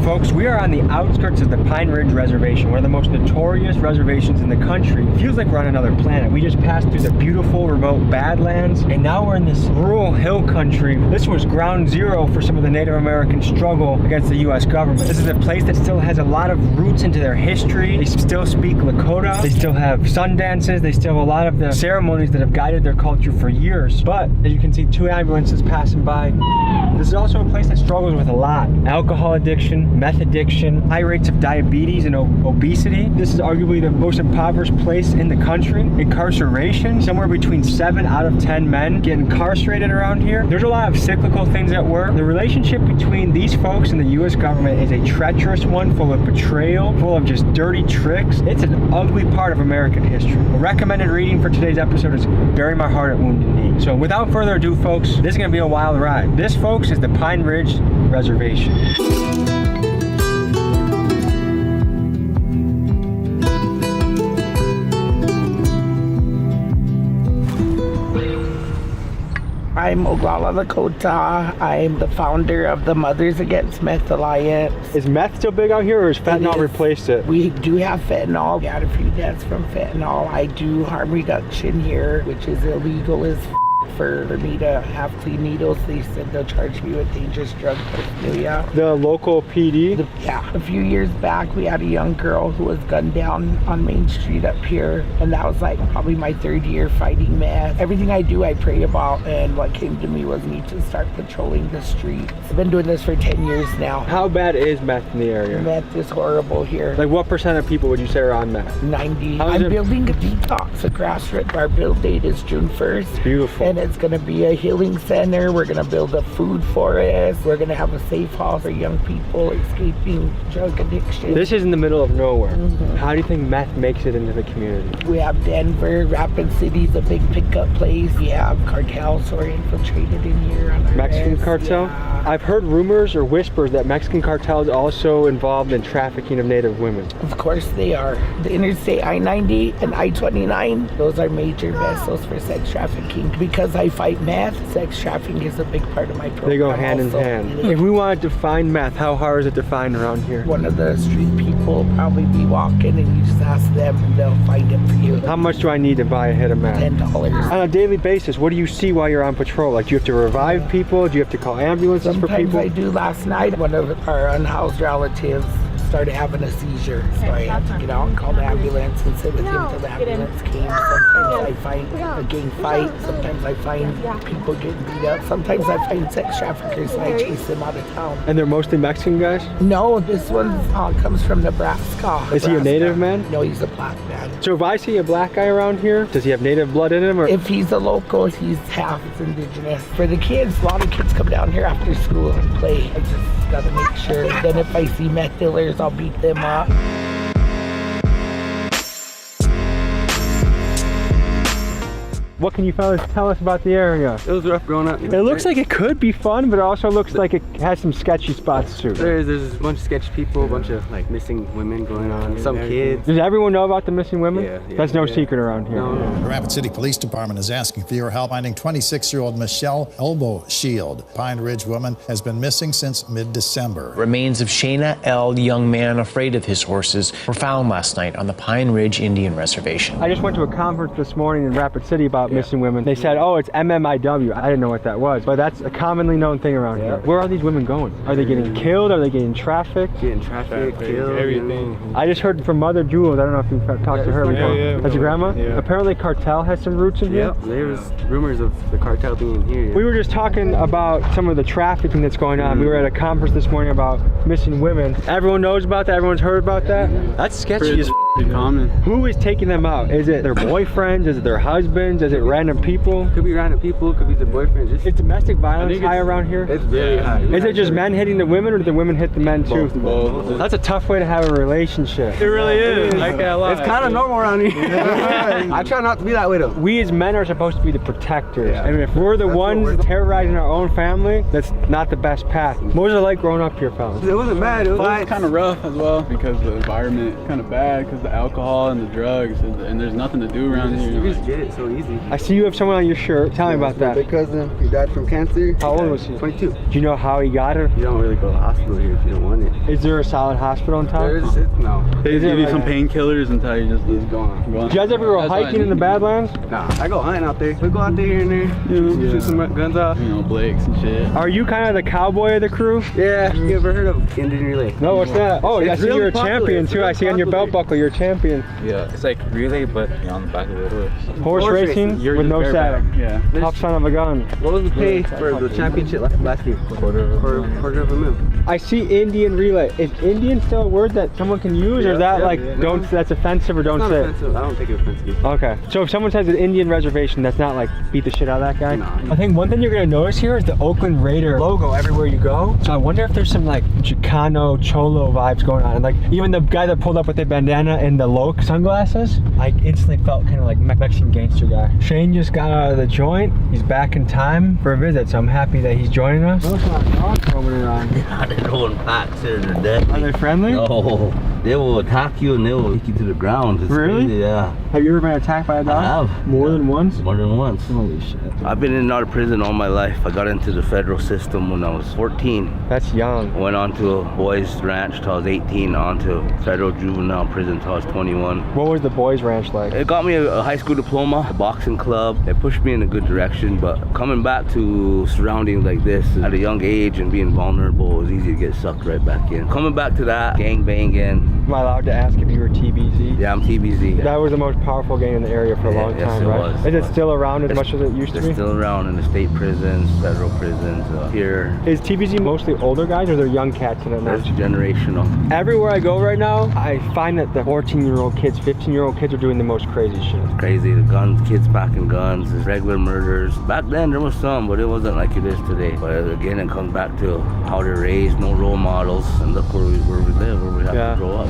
Folks, we are on the outskirts of the Pine Ridge Reservation, one of the most notorious reservations in the country. It feels like we're on another planet. We just passed through the beautiful remote Badlands, and now we're in this rural hill country. This was ground zero for some of the Native American struggle against the US government. This is a place that still has a lot of roots into their history. They still speak Lakota. They still have sun dances. They still have a lot of the ceremonies that have guided their culture for years. But as you can see, 2 ambulances passing by. This is also a place that struggles with a lot. Alcohol addiction, meth meth addiction, high rates of diabetes and obesity. This is arguably the most impoverished place in the country. Incarceration, somewhere between 7 out of 10 men get incarcerated around here. There's a lot of cyclical things at work. The relationship between these folks and the U.S. government is a treacherous one, full of betrayal, full of just dirty tricks. It's an ugly part of American history. A recommended reading for today's episode is Bury My Heart at Wounded Knee. So without further ado, folks, this is going to be a wild ride. This, folks, is the Pine Ridge Reservation. I'm Oglala Lakota. I'm the founder of the Mothers Against Meth Alliance. Is meth still big out here, or has fentanyl replaced it? We do have fentanyl. We got a few deaths from fentanyl. I do harm reduction here, which is illegal as for me to have clean needles. They said they'll charge me with dangerous drug paraphernalia. The local PD? Yeah. A few years back, we had a young girl who was gunned down on Main Street up here, and that was like probably my 3rd year fighting meth. Everything I do, I pray about, and what came to me was need to start patrolling the streets. I've been doing this for 10 years now. How bad is meth in the area? Meth is horrible here. Like what % of people would you say are on meth? 90. I'm building a detox, a grassroots. Our build date is June 1st. Beautiful. And it's going to be a healing center. We're going to build a food forest. We're going to have a safe house for young people escaping drug addiction. This is in the middle of nowhere. How do you think meth makes it into the community? We have Denver, Rapid City's a big pickup place. We have cartels who are infiltrated in here. On our Mexican list. cartel? Yeah. I've heard rumors or whispers that Mexican cartels also involved in trafficking of Native women. Of course they are. The Interstate I-90 and I-29, those are major vessels for sex trafficking. Because I fight meth, sex trafficking is a big part of my program. They go hand also. in hand. If we wanted to find meth, how hard is it to find around here? One of the street people will probably be walking and you just ask them and they'll find it for you. How much do I need to buy a hit of meth? $10. On a daily basis, what do you see while you're on patrol? Like, do you have to revive people? Do you have to call ambulances for people? Sometimes I do. Last night, one of our unhoused relatives started having a seizure, so I had to get out and call the ambulance and sit with him till the ambulance came. Sometimes I find a gang fight, sometimes I find people getting beat up, sometimes I find sex traffickers and I chase them out of town. And they're mostly Mexican guys? No, this one comes from Nebraska. Is he a native man? No, he's a black man. So if I see a black guy around here, does he have native blood in him? Or? If he's a local, he's half indigenous. For the kids, a lot of kids come down here after school and play. I just gotta make sure. Then if I see meth dealers, I'll beat them up. What can you fellas tell us about the area? It was rough growing up. It looks like it could be fun, but it also looks like it has some sketchy spots too. There's a bunch of sketchy people, a bunch of like missing women going on, some kids. Does everyone know about the missing women? Yeah. That's no secret around here. No. The Rapid City Police Department is asking for your help finding 26-year-old Michelle Elbow Shield. Pine Ridge woman has been missing since mid-December. Remains of Shayna L., young man afraid of his horses, were found last night on the Pine Ridge Indian Reservation. I just went to a conference this morning in Rapid City about missing women. They said, oh, it's MMIW. I didn't know what that was, but that's a commonly known thing around here. Where are these women going? Are they getting killed? Are they getting trafficked? Getting trafficked, killed, everything. I just heard from Mother Jules. I don't know if you've talked to her before. That's your grandma? Yeah. Apparently cartel has some roots in here. Yep, there was rumors of the cartel being here. We were just talking about some of the trafficking that's going on. We were at a conference this morning about missing women. Everyone knows about that? Everyone's heard about that? That's sketchy as common. Who is taking them out? Is it their boyfriends? Is it their husbands? Is it random people? Could be random people, could be the boyfriend. Is domestic violence high around here? It's very high. Is it just men hitting the women, or do the women hit the men too? Both. That's a tough way to have a relationship. It really is. I can't lie. It's kind of normal around here. I try not to be that way though. We as men are supposed to be the protectors. I mean, if we're the ones terrorizing our own family, that's not the best path. What was it like growing up here, fellas? It wasn't bad. It was kind of rough as well because the environment kind of bad because the alcohol and the drugs and there's nothing to do around here. You just get it so easy. I see you have someone on your shirt. Tell me about that. My cousin, he died from cancer. How old was he? 22. Do you know how he got it? You don't really go to the hospital here if you don't want it. Is there a solid hospital in town? There is. No. They give you some painkillers until you just go on. Do you guys ever go hiking in the Badlands? Nah, I go hunting out there. We go out there here and there, shoot some guns off. You know, Blakes and shit. Are you kind of the cowboy of the crew? Yeah. You ever heard of Indian Relay? No, what's that? Oh, I see you're a champion too. I see on your belt buckle you're a champion. Yeah, it's like relay, but on the back of the horse. Horse racing? gun with no static. Yeah. Tough son of a gun. What was the pay for the championship last year? Quarter of a mil. I see Indian relay. Is Indian still a word that someone can use, or is that don't? That's offensive, or don't It's say not offensive. I don't take it offensive. Okay. So if someone says an Indian reservation, that's not like beat the shit out of that guy? No. I think one thing you're gonna notice here is the Oakland Raider logo everywhere you go. So I wonder if there's some like Chicano Cholo vibes going on. And like even the guy that pulled up with the bandana and the Loke sunglasses, I instantly felt kind of like Mexican gangster guy. Shane just got out of the joint. He's back in time for a visit, so I'm happy that he's joining us. Those are dogs roaming around. They're going packs here in the dead. Are they friendly? No. They will attack you and they will kick you to the ground. It's really? Crazy, yeah. Have you ever been attacked by a dog? I have. More than once? More than once. Holy shit. I've been in and out of prison all my life. I got into the federal system when I was 14. That's young. Went on to a boys ranch till I was 18, on to federal juvenile prison till I was 21. What was the boys ranch like? It got me a high school diploma, a boxing club. It pushed me in a good direction, but coming back to surroundings like this at a young age and being vulnerable, it was easy to get sucked right back in. Coming back to that, gang banging. Am I allowed to ask if you were TBZ? Yeah, I'm TBZ. That was the most powerful gang in the area for a long time, right? Was. Is it still around as much as it used to be? It's still around in the state prisons, federal prisons, here. Is TBZ mostly older guys, or are there young cats in it now? It's generational. Everywhere I go right now, I find that the 14-year-old kids, 15-year-old kids are doing the most crazy shit. It's crazy, the guns, kids packing guns, there's regular murders. Back then there was some, but it wasn't like it is today. But again, it comes back to how they're raised, no role models, and look where we live, where we have to grow up.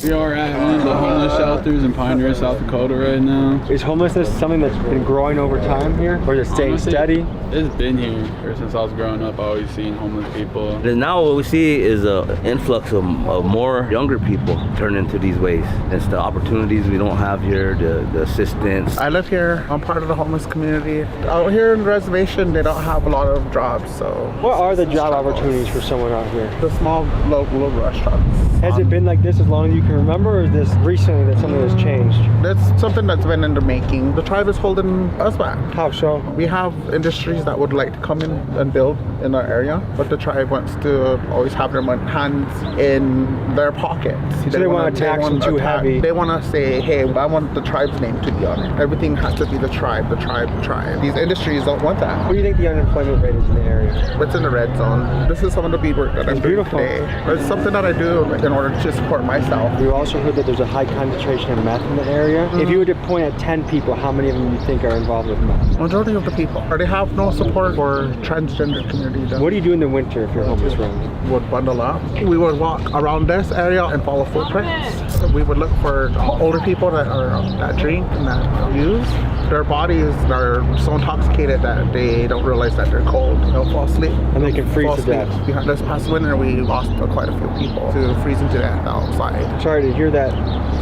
We are at one of the homeless shelters in Pine Ridge, South Dakota right now. Is homelessness something that's been growing over time here? Or is it staying steady? It's been here ever since I was growing up. I always seen homeless people. And now what we see is an influx of more younger people turn into these ways. It's the opportunities we don't have here, the assistance. I live here. I'm part of the homeless community. Out here in the reservation, they don't have a lot of jobs, so... What are the job opportunities for someone out here? The small local restaurants. Has it been like this as long as you can remember, or is this recently that something has changed? That's something that's been in the making. The tribe is holding us back. How so? We have industries that would like to come in and build in our area, but the tribe wants to always have their hands in their pockets. So they want to tax them too heavy. They want to say, hey, I want the tribe's name to be on it. Everything has to be the tribe, the tribe, the tribe. These industries don't want that. What do you think the unemployment rate is in the area? It's in the red zone. This is some of the beadwork that I'm doing today. It's something that I do in order to support myself. We also heard that there's a high concentration of meth in the area. If you were to point at 10 people, how many of them do you think are involved with meth? Majority of the people. Or they have no support for transgender community. What do you do in the winter if you're homeless around? Would bundle up. We would walk around this area and follow footprints. We would look for older people that drink and that use. Their bodies are so intoxicated that they don't realize that they're cold. They'll fall asleep. And they can freeze to death. This past winter, we lost quite a few people to freezing to death outside. Sorry to hear that.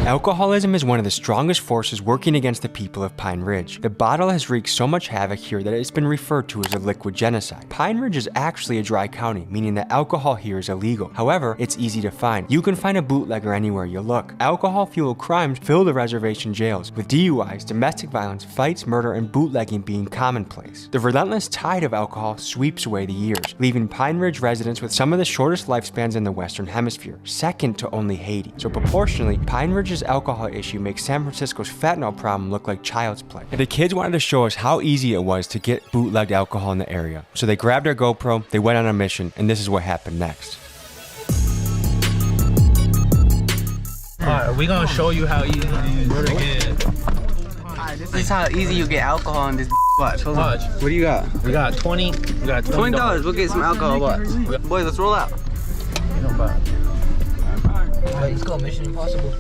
Alcoholism is one of the strongest forces working against the people of Pine Ridge. The bottle has wreaked so much havoc here that it's been referred to as a liquid genocide. Pine Ridge is actually a dry county, meaning that alcohol here is illegal. However, it's easy to find. You can find a bootlegger anywhere you look. Alcohol-fueled crimes fill the reservation jails, with DUIs, domestic violence, fights, murder, and bootlegging being commonplace. The relentless tide of alcohol sweeps away the years, leaving Pine Ridge residents with some of the shortest lifespans in the Western Hemisphere, second to only Haiti. So proportionally, Pine Ridge's alcohol issue makes San Francisco's fentanyl problem look like child's play. The kids wanted to show us how easy it was to get bootlegged alcohol in the area. So they grabbed their GoPro, they went on a mission, and this is what happened next. Alright, we're gonna show you how easy to get. This is how easy you get alcohol in this. Watch, hold on. What do you got? We got 20. We got $20. We'll get some alcohol. What? Boys, let's roll out. No problem. Alright, let's go. Mission Impossible.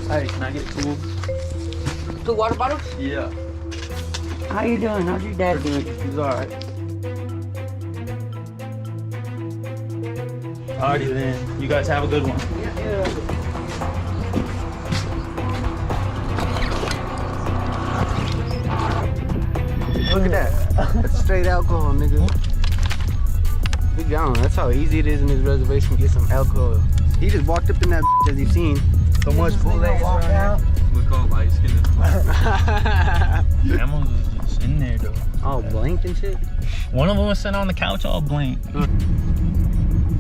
Hey, can I get two? 2 water bottles? Yeah. How you doing? How's your dad doing? He's alright. Alrighty then. You guys have a good one. Yeah. Look at that. That's straight alcohol, nigga. Big John, that's how easy it is in this reservation to get some alcohol. He just walked up in that as you've seen. So much bootleg walk out. Look all light skinned. Grandma was just in there though. Oh, blank and shit? One of them was sitting on the couch all blank.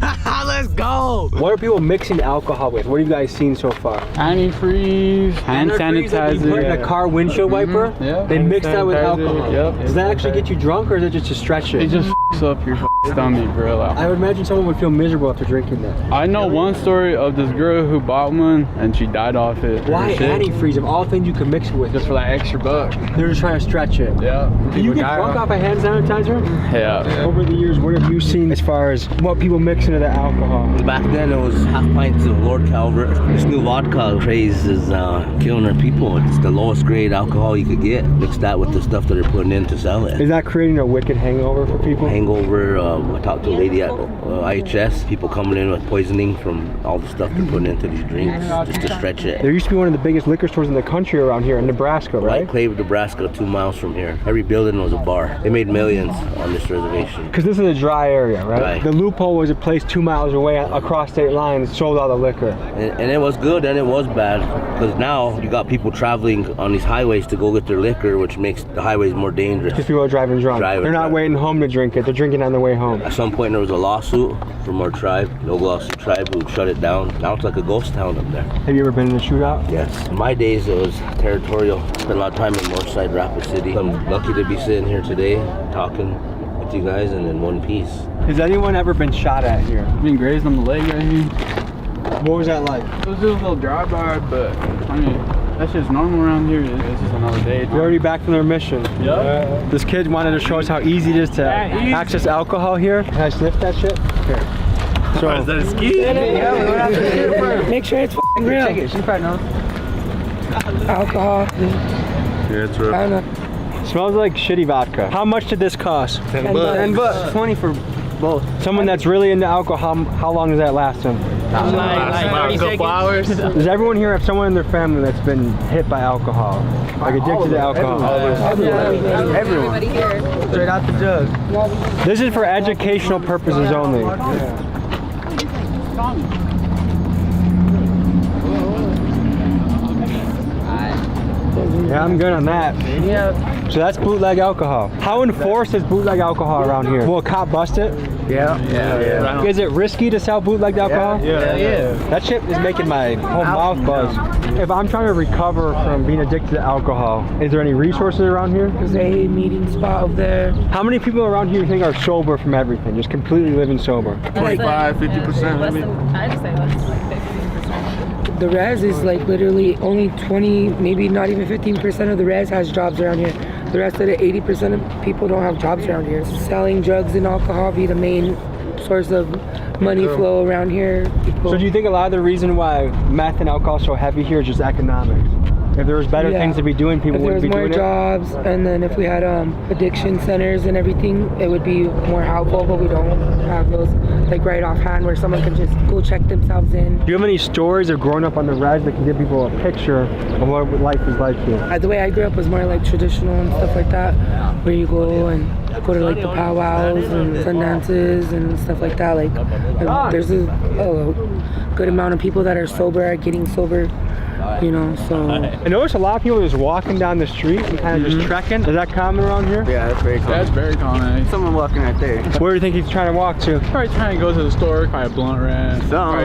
Let's go! What are people mixing alcohol with? What have you guys seen so far? Antifreeze, hand Antifreeze that you put in a car windshield wiper? Yeah. They mix that with alcohol. Yep. Does that actually get you drunk or is it just to stretch it? It just f***s up your stomach, bro. I would imagine someone would feel miserable after drinking that. I know one story of this girl who bought one and she died off it. Why antifreeze? Of all things you can mix it with. Just for that extra buck. They're just trying to stretch it. Yeah. Can you get drunk off a hand sanitizer? Yeah. Over the years, what have you seen as far as what people mix into the alcohol? Back then it was half pints of Lord Calvert. This new vodka craze is killing our people. It's the lowest grade alcohol you could get. Mix that with the stuff that they're putting in to sell it. Is that creating a wicked hangover for people? Hangover, I talked to a lady at IHS, people coming in with poisoning from all the stuff they're putting into these drinks just to stretch it. There used to be one of the biggest liquor stores in the country around here in Nebraska, right? White Clave, Nebraska, 2 miles from here. Every building was a bar. They made millions on this reservation. Because this is a dry area, right? Right. The loophole was a place 2 miles away across state lines, sold all the liquor. And it was good and it was bad, because now you got people traveling on these highways to go get their liquor, which makes the highways more dangerous. Because people are driving drunk. They're not waiting home to drink it, they're drinking on their way home. At some point there was a lawsuit from our tribe, the Oglala tribe, who shut it down. Now it's like a ghost town up there. Have you ever been in a shootout? Yes. In my days it was territorial. Spent a lot of time in Northside, Rapid City. I'm lucky to be sitting here today talking with you guys and in one piece. Has anyone ever been shot at here? Being grazed on the leg right here. What was that like? It was just a little drive-by, but I mean, that's just normal around here. It's just another day. We're already back from their mission. Yep. This kid wanted to show us how easy it is to access alcohol here. Can I sniff that shit? Here. So, is that a ski? Make sure it's f***ing real. Check it, she probably knows. Alcohol. Yeah, it's real. I don't know. smells like shitty vodka. How much did this cost? 10 bucks. 10 bucks. 20 for both. Someone that's really into alcohol, how long does that last them? Like 30 seconds. Hours. Does everyone here have someone in their family that's been hit by alcohol? Like addicted to alcohol? Everyone. Straight out the jug. This is for educational purposes only. Yeah, I'm good on that. Yeah. So that's bootleg alcohol. How enforced is bootleg alcohol around here? Will a cop bust it? Yeah. Is it risky to sell bootleg alcohol? Yeah. That shit is making my whole mouth buzz. If I'm trying to recover from being addicted to alcohol, is there any resources around here? There's a meeting spot over there. How many people around here you think are sober from everything? Just completely living sober? 25, 50% maybe? I'd say less than like 15%. The res is like literally only 20, maybe not even 15% of the res has jobs around here. The rest of the 80% of people don't have jobs around here. Selling drugs and alcohol be the main source of money flow around here. So do you think a lot of the reason why meth and alcohol is so heavy here is just economics? If there was better things to be doing, people wouldn't be doing it? If there was more jobs, and then if we had addiction centers and everything, it would be more helpful, but we don't have those like right offhand where someone can just go check themselves in. Do you have any stories of growing up on the res that can give people a picture of what life is like here? The way I grew up was more like traditional and stuff like that, where you go and go to like the powwows and fun dances and stuff like that. Like there's a good amount of people that are sober, are getting sober. You know, so I noticed a lot of people just walking down the street and kind of just trekking. Is that common around here? Yeah, that's very common. That's very common. Someone walking right there. Where do you think he's trying to walk to? Probably trying to go to the store, probably a blunt rat.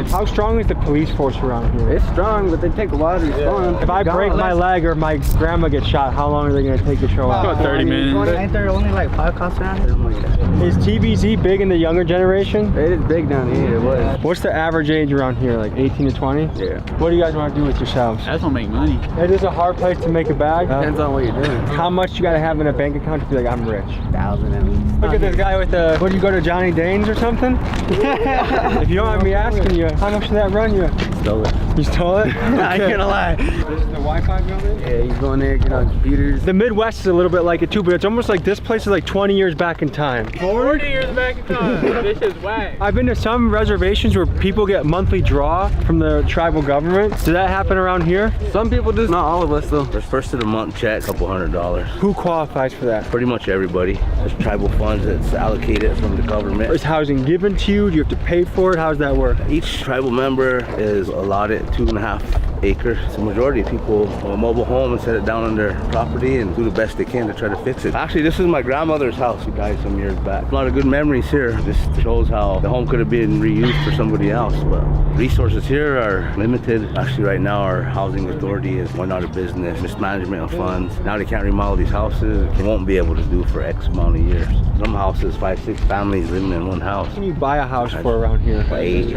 How strong is the police force around here? It's strong, but they take a while to respond. If I break my leg or my grandma gets shot, how long are they going to take to show up? About 30 minutes. Ain't there only like 5 cops around here? Something like that. Is TBZ big in the younger generation? It is big down here. It was. What's the average age around here? Like 18 to 20? Yeah. What do you guys want to do with yourselves? That's gonna make money. It is a hard place to make a bag. Depends on what you're doing. How much you gotta have in a bank account to be like, I'm rich? 1,000 at least. Look at this guy with the, what, do you go to Johnny Dane's or something? If you don't mind me asking you, how much did that run you? Stole it. You stole it? I ain't gonna lie. This is the Wi-Fi building? Yeah, you go in there, get on computers. The Midwest is a little bit like it too, but it's almost like this place is like 20 years back in time. 40 years back in time. This is whack. I've been to some reservations where people get monthly draw from the tribal government. Does that happen around here? Some people do, not all of us though. There's first of the month check, $200. Who qualifies for that? Pretty much everybody. There's tribal funds that's allocated from the government. Is housing given to you? Do you have to pay for it? How does that work? Each tribal member is allotted 2.5 acre. So majority of people own a mobile home and set it down on their property and do the best they can to try to fix it. Actually, this is my grandmother's house who died some years back. A lot of good memories here. This shows how the home could have been reused for somebody else, but resources here are limited. Actually, right now our housing authority is going out of business, mismanagement of funds. Now they can't remodel these houses. They won't be able to do for X amount of years. Some houses, 5-6 families living in one house. What can you buy a house for around here? 8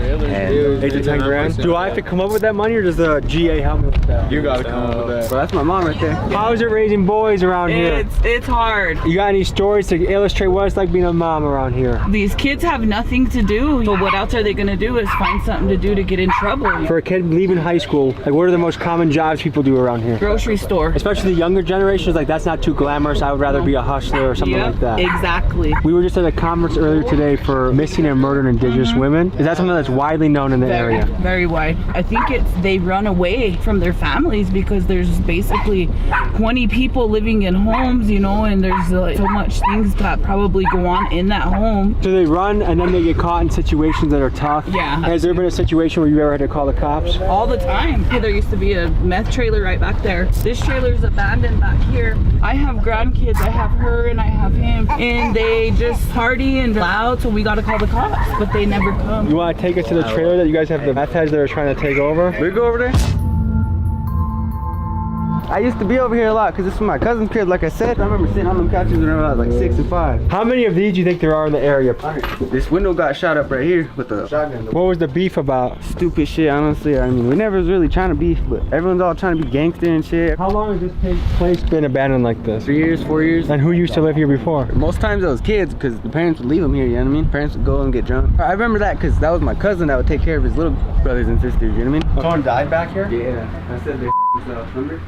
to 10 grand. Do I have to come up with that money, or does the GA help me with that? You gotta come up with that. Well, that's my mom right there. How is it raising boys around here? It's hard. You got any stories to illustrate what it's like being a mom around here? These kids have nothing to do, but what else are they gonna do is find something to do to get in trouble. For a kid leaving high school, like what are the most common jobs people do around here? Grocery store. Especially the younger generations, like that's not too glamorous. I would rather be a hustler or something like that. Exactly. We were just at a conference earlier today for missing and murdered Indigenous women. Is that something that's widely known in the area? Very wide. I think they run away from their families because there's basically 20 people living in homes, you know, and there's so much things that probably go on in that home. So they run and then they get caught in situations that are tough? Yeah. Has there been a situation where you ever had to call the cops? All the time. There used to be a meth trailer right back there. This trailer's abandoned back here. I have grandkids. I have her and I have him. And they just party and loud, so we gotta call the cops, but they never come. You wanna take us to the trailer that you guys have the meth heads that are trying to take over? We go over there. I used to be over here a lot because this is my cousin's crib, like I said. I remember sitting on them couches when I was like 6 and 5. How many of these do you think there are in the area? This window got shot up right here with a shotgun. What was the beef about? Stupid shit, honestly. I mean, we never was really trying to beef, but everyone's all trying to be gangster and shit. How long has this place been abandoned like this? 3 years, 4 years. And who used to live here before? Most times it was kids because the parents would leave them here, you know what I mean? Parents would go and get drunk. I remember that because that was my cousin that would take care of his little brothers and sisters, you know what I mean? Someone died back here? Yeah, I said they themselves, remember?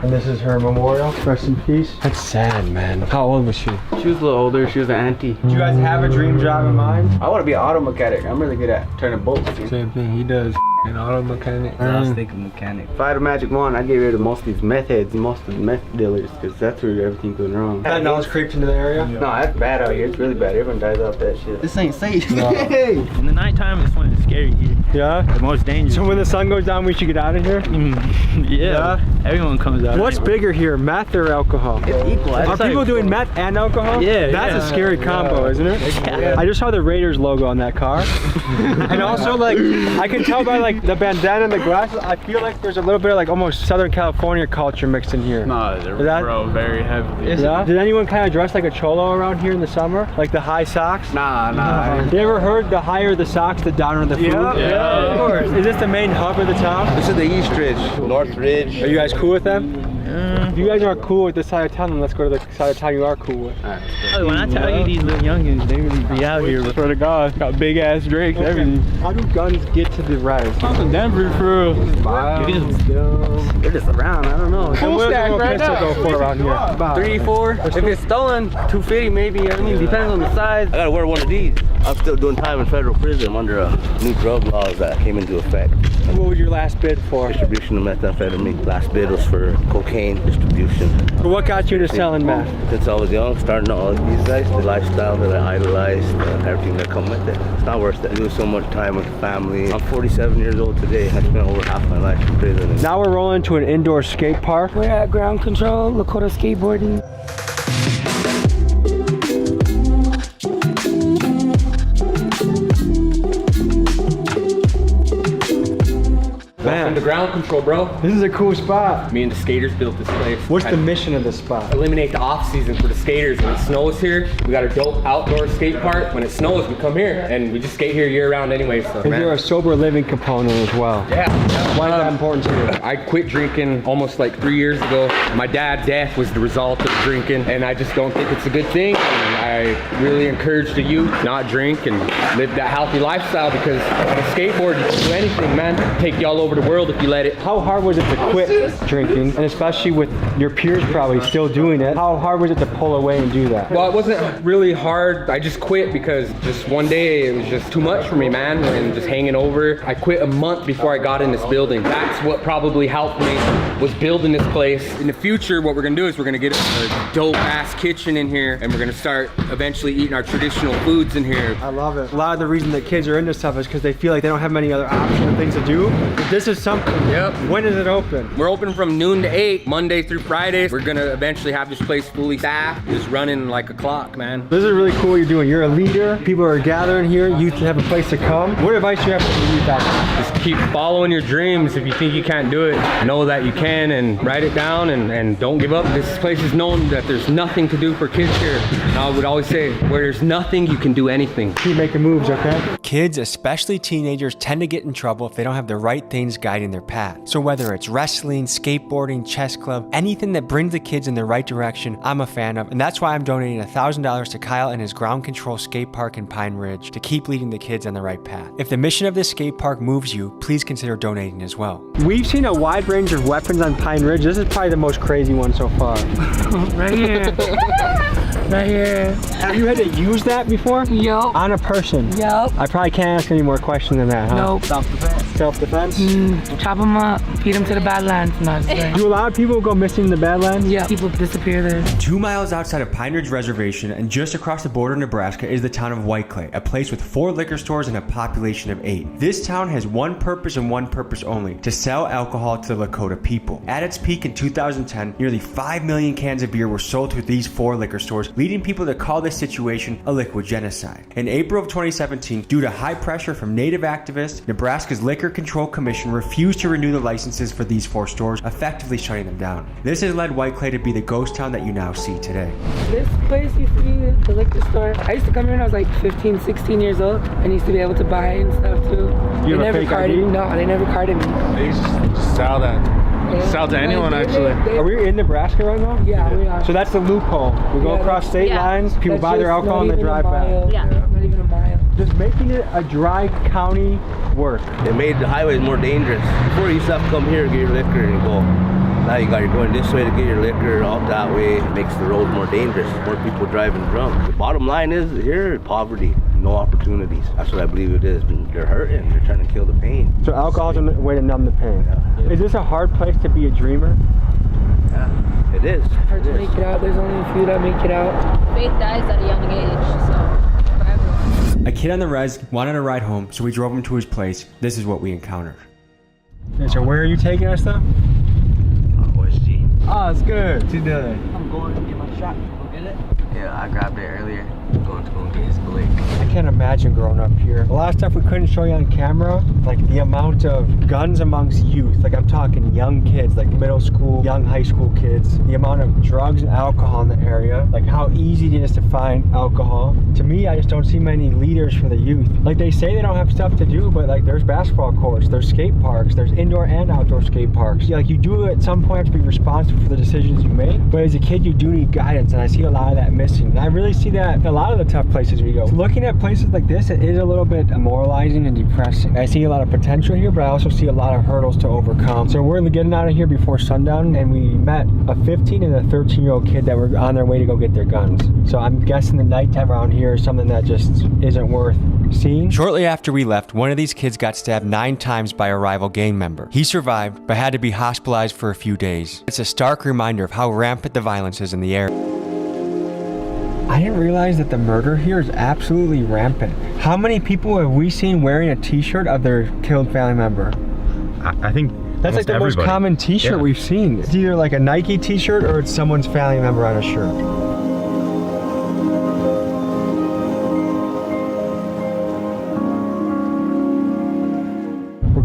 And this is her memorial. Rest in peace. That's sad, man. How old was she? She was a little older. She was an auntie. Do you guys have a dream job in mind? I want to be an auto mechanic. I'm really good at turning bolts. Same thing he does. An auto mechanic. I was thinking mechanic. If I had a magic wand, I'd get rid of most of these meth heads and most of the meth dealers because that's where everything goes wrong. That knowledge creeped into the area? No, that's bad out here. It's really bad. Everyone dies off that shit. This ain't safe. No. In the nighttime, it's when it's scary here. Yeah? The most dangerous. So when the sun goes down, we should get out of here? Yeah. Everyone comes out. What's bigger here, meth or alcohol? It's equal. Are people doing meth and alcohol? Yeah. That's a scary combo, isn't it? Yeah. I just saw the Raiders logo on that car. And also, like, I can tell by like the bandana and the glasses, I feel like there's a little bit of like almost Southern California culture mixed in here. Nah, bro, very heavy. Yeah? Did anyone kind of dress like a cholo around here in the summer? Like the high socks? Nah. You ever heard the higher the socks, the downer the food? Yeah, of course. Is this the main hub of the town? This is the East Ridge, North Ridge. Are you guys cool with them? If you guys aren't cool with this side of town, then let's go to the side of town you are cool with. When I tell you these little youngins, they really be out here. Swear to God, got big ass drakes, everything. How do guns get to the res? I'm from Denver, for real. They're just around. I don't know. Full stack right now. Go for around here? About 3, 4. If it's stolen, 250 maybe. I mean, depends on the size. I gotta wear one of these. I'm still doing time in federal prison under new drug laws that came into effect. What was your last bid for? Distribution of methamphetamine. Last bid was for cocaine distribution. But what got you to selling meth? Since I was young, starting out with these guys, the lifestyle that I idolized, everything that come with it. It's not worth it. I do so much time with the family. I'm 47 years old today. I spent over half my life in prison. Now we're rolling to an indoor skate park. We're at Ground Control, Lakota Skateboarding. Welcome to Ground Control, bro. This is a cool spot. Me and the skaters built this place. What's the mission of this spot? Eliminate the off season for the skaters. When it snows here, we got a dope outdoor skate park. When it snows, we come here and we just skate here year round anyway. So, Is there a sober living component as well? Yeah. Why is that important to you? I quit drinking almost like 3 years ago. My dad's death was the result of drinking, and I just don't think it's a good thing. And I really encourage the youth not drink and live that healthy lifestyle, because on a skateboard, you can do anything, man. Take you all over the world if you let it. How hard was it to quit drinking, and especially with your peers probably still doing it? How hard was it to pull away and do that? Well, it wasn't really hard. I just quit because just one day it was just too much for me, man, and just hanging over. I quit a month before I got in this building. That's what probably helped me, was building this place. In the future, what we're gonna do is we're gonna get a dope ass kitchen in here, and we're gonna start eventually eating our traditional foods in here. I love it. A lot of the reason that kids are into stuff is because they feel like they don't have many other options or things to do. But this is something. Yep. When is it open? We're open from noon to 8, Monday through Fridays. We're gonna eventually have this place fully staffed, just running like a clock, man. This is really cool what you're doing. You're a leader. People are gathering here. Youth have a place to come. What advice do you have for the youth out there? Just keep following your dreams. If you think you can't do it, know that you can, and write it down, and don't give up. This place is known that there's nothing to do for kids here. And I would always say, where there's nothing, you can do anything. Keep making moves, okay? Kids, especially teenagers, tend to get in trouble if they don't have the right things guiding their path. So whether it's wrestling, skateboarding, chess club, anything that brings the kids in the right direction, I'm a fan of. And that's why I'm donating $1,000 to Kyle and his Ground Control Skate Park in Pine Ridge to keep leading the kids on the right path. If the mission of this skate park moves you, please consider donating as well. We've seen a wide range of weapons on Pine Ridge. This is probably the most crazy one so far. Right here. Right here. Have you had to use that before? Yup. On a person? Yup. I probably can't ask any more questions than that, huh? Nope. Self-defense. Self-defense? Chop them up, feed them to the Badlands. Do a lot of people go missing in the Badlands? Yeah, people disappear there. 2 miles outside of Pine Ridge Reservation and just across the border of Nebraska is the town of White Clay, a place with 4 liquor stores and a population of 8. This town has one purpose and one purpose only: to sell alcohol to the Lakota people. At its peak in 2010, nearly 5 million cans of beer were sold through these 4 liquor stores, leading people to call this situation a liquid genocide. In April of 2017, due to high pressure from Native activists, Nebraska's Liquor Control Commission refused to renew the licenses for these 4 stores, effectively shutting them down. This has led White Clay to be the ghost town that you now see today. This place used to be the liquor store. I used to come here when I was like 15, 16 years old, and used to be able to buy and stuff too. You They have a never fake carded ID? me. No, they never carded me. They used to sell that. Sell to anyone, actually. Are we in Nebraska right now? Yeah, we are. So that's the loophole. We go Yeah, across that's- state yeah. lines, people That's buy their just alcohol and not they even a drive back. mile. Yeah. Not even a mile. Just making it a dry county work. They made the highways more dangerous. Before you used to have to come here to get your liquor and go. Now you're going this way to get your liquor, up that way. It makes the road more dangerous. More people driving drunk. The bottom line is here, poverty, no opportunities. That's what I believe it is. They're hurting. They're trying to kill the pain. So alcohol's a way to numb the pain. Yeah. Is this a hard place to be a dreamer? Yeah, it is. Hard to make it out. There's only a few that make it out. Faith dies at a young age, so for everyone. A kid on the res wanted a ride home, so we drove him to his place. This is what we encountered. Yeah, so where are you taking us though? OSG. Oh, it's good. What's he doing? I'm going to get my shot. Go get it? Yeah, I grabbed it earlier. Going to go get his blade. I can't imagine growing up here. A lot of stuff we couldn't show you on camera, like the amount of guns amongst youth. Like I'm talking young kids, like middle school, young high school kids. The amount of drugs and alcohol in the area. Like how easy it is to find alcohol. To me, I just don't see many leaders for the youth. Like they say they don't have stuff to do, but like there's basketball courts, there's skate parks, there's indoor and outdoor skate parks. Yeah, like you do at some point have to be responsible for the decisions you make. But as a kid, you do need guidance, and I see a lot of that missing. And I really see that in a lot of the tough places we go. So looking at places like this, it is a little bit demoralizing and depressing. I see a lot of potential here, but I also see a lot of hurdles to overcome. So we're getting out of here before sundown, and we met a 15 and a 13-year-old kid that were on their way to go get their guns. So I'm guessing the nighttime around here is something that just isn't worth seeing. Shortly after we left, one of these kids got stabbed 9 times by a rival gang member. He survived, but had to be hospitalized for a few days. It's a stark reminder of how rampant the violence is in the area. I didn't realize that the murder here is absolutely rampant. How many people have we seen wearing a t-shirt of their killed family member? I think that's like the most common t-shirt we've seen. It's either like a Nike t-shirt or it's someone's family member on a shirt.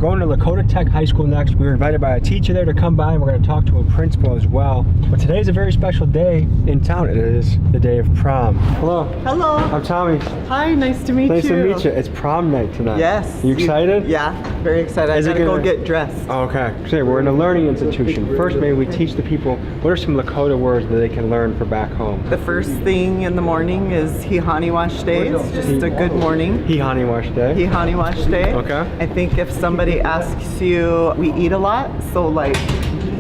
Going to Lakota Tech High School next. We were invited by a teacher there to come by, and we're going to talk to a principal as well. But today is a very special day in town. It is the day of prom. Hello. Hello. I'm Tommy. Hi, nice to meet you. Nice to meet you. It's prom night tonight. Yes. You excited? Yeah, very excited. I gotta go get dressed. Okay. So we're in a learning institution. First, maybe we teach the people what are some Lakota words that they can learn for back home. The first thing in the morning is Hihani Wash Day. It's just a good morning. Hihani Wash Day. Hihani Wash Day. Okay. I think if somebody asks you, we eat a lot, so like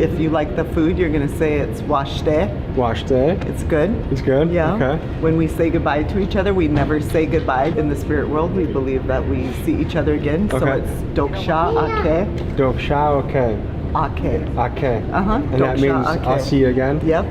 if you like the food, you're gonna say it's wash day. Wash day. It's good. It's good? Yeah. Okay. When we say goodbye to each other, we never say goodbye. In the spirit world, we believe that we see each other again. So Okay. it's Doksha Ake. Doksha Ake. Ake. Ake. Uh-huh. And that means I'll see you again? Yep.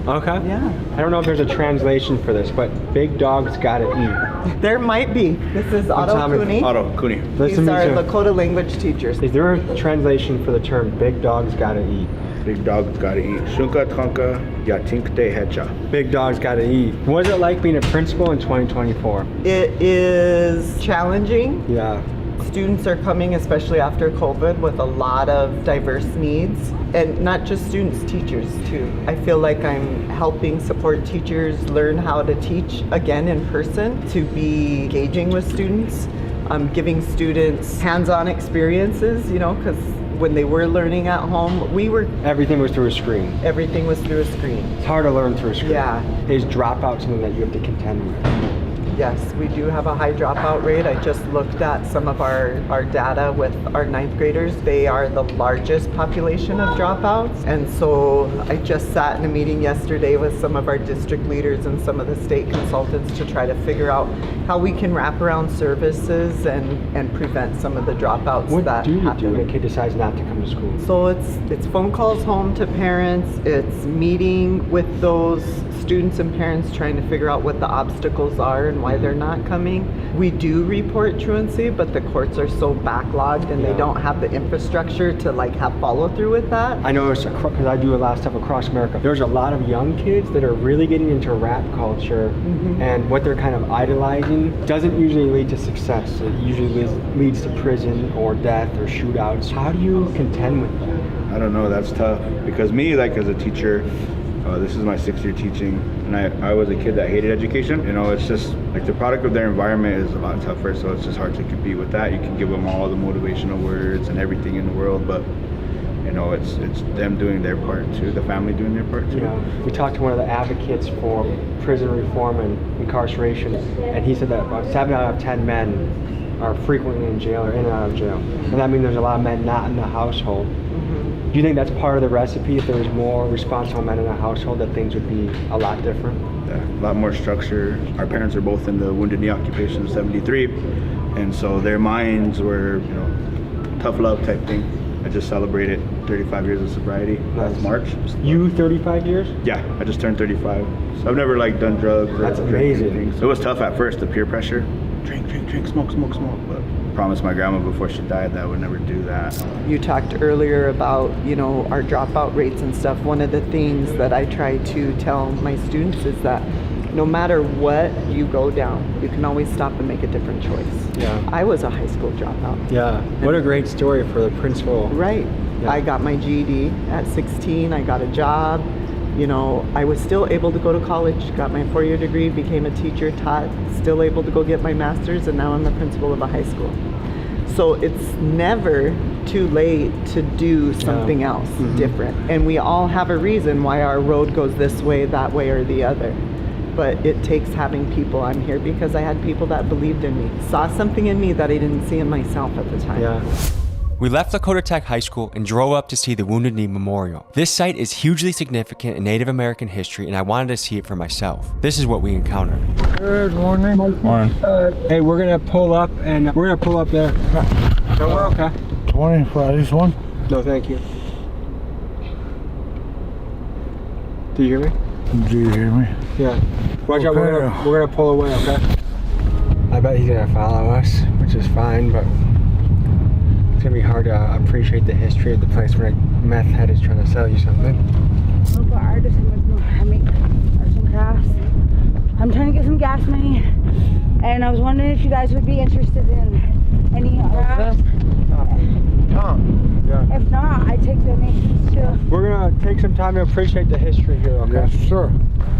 Okay. Yeah. I don't know if there's a translation for this, but big dogs gotta eat. There might be. This is Otto Cooney. Otto Cooney. These are Lakota language teachers. Is there a translation for the term big dogs gotta eat? Big dogs gotta eat. Shunka Tonka Yatinkte Hecha. Big dogs gotta eat. What is it like being a principal in 2024? It is challenging. Yeah. Students are coming, especially after COVID, with a lot of diverse needs. And not just students, teachers too. I feel like I'm helping support teachers learn how to teach again in person, to be engaging with students. I'm giving students hands-on experiences, you know, because when they were learning at home, everything was through a screen. Everything was through a screen. It's hard to learn through a screen. Yeah. Is dropout something that you have to contend with? Yes, we do have a high dropout rate. I just looked at some of our data with our 9th graders. They are the largest population of dropouts. And so I just sat in a meeting yesterday with some of our district leaders and some of the state consultants to try to figure out how we can wrap around services and prevent some of the dropouts that happen. What do you do when a kid decides not to come to school? So it's phone calls home to parents. It's meeting with those students and parents trying to figure out what the obstacles are and why they're not coming. We do report truancy, but the courts are so backlogged and they don't have the infrastructure to like have follow through with that. I know because I do a lot of stuff across America. There's a lot of young kids that are really getting into rap culture, and what they're kind of idolizing doesn't usually lead to success. It usually leads to prison or death or shootouts. How do you contend with that? I don't know, that's tough. Because me, like as a teacher, this is my 6th year teaching, and I was a kid that hated education. You know, it's just like the product of their environment is a lot tougher, so it's just hard to compete with that. You can give them all the motivational words and everything in the world, but you know, it's them doing their part too, the family doing their part too. Yeah. We talked to one of the advocates for prison reform and incarceration, and he said that about 7 out of 10 men are frequently in jail or in and out of jail. And that means there's a lot of men not in the household. Do you think that's part of the recipe? If there was more responsible men in a household, that things would be a lot different? Yeah, a lot more structure. Our parents are both in the Wounded Knee occupation of 73, and so their minds were, you know, tough love type thing. I just celebrated 35 years of sobriety last March. You 35 years? Yeah, I just turned 35. So I've never like done drugs. That's amazing. Things. It was tough at first, the peer pressure. Drink, smoke. But I promised my grandma before she died that I would never do that. You talked earlier about, you know, our dropout rates and stuff. One of the things that I try to tell my students is that no matter what you go down, you can always stop and make a different choice. Yeah. I was a high school dropout. Yeah. What a great story for the principal. Right. Yeah. I got my GED at 16. I got a job. You know, I was still able to go to college, got my 4-year degree, became a teacher, taught, still able to go get my master's, and now I'm the principal of a high school. So it's never too late to do something else different. And we all have a reason why our road goes this way, that way, or the other. But it takes having people. I'm here because I had people that believed in me, saw something in me that I didn't see in myself at the time. Yeah. We left Lakota Tech High School and drove up to see the Wounded Knee Memorial. This site is hugely significant in Native American history, and I wanted to see it for myself. This is what we encountered. Good morning. Morning. Hey, we're gonna pull up there. So we're okay. 20 for this one? No, thank you. Do you hear me? Do you hear me? Yeah. Watch out, we're gonna pull away, okay? I bet he's gonna follow us, which is fine, but it's gonna be hard to appreciate the history of the place when a meth head is trying to sell you something. I'm trying to get some gas money, and I was wondering if you guys would be interested in any crafts. Yeah. If not, I take donations too. We're gonna take some time to appreciate the history here, okay? Yes, sir.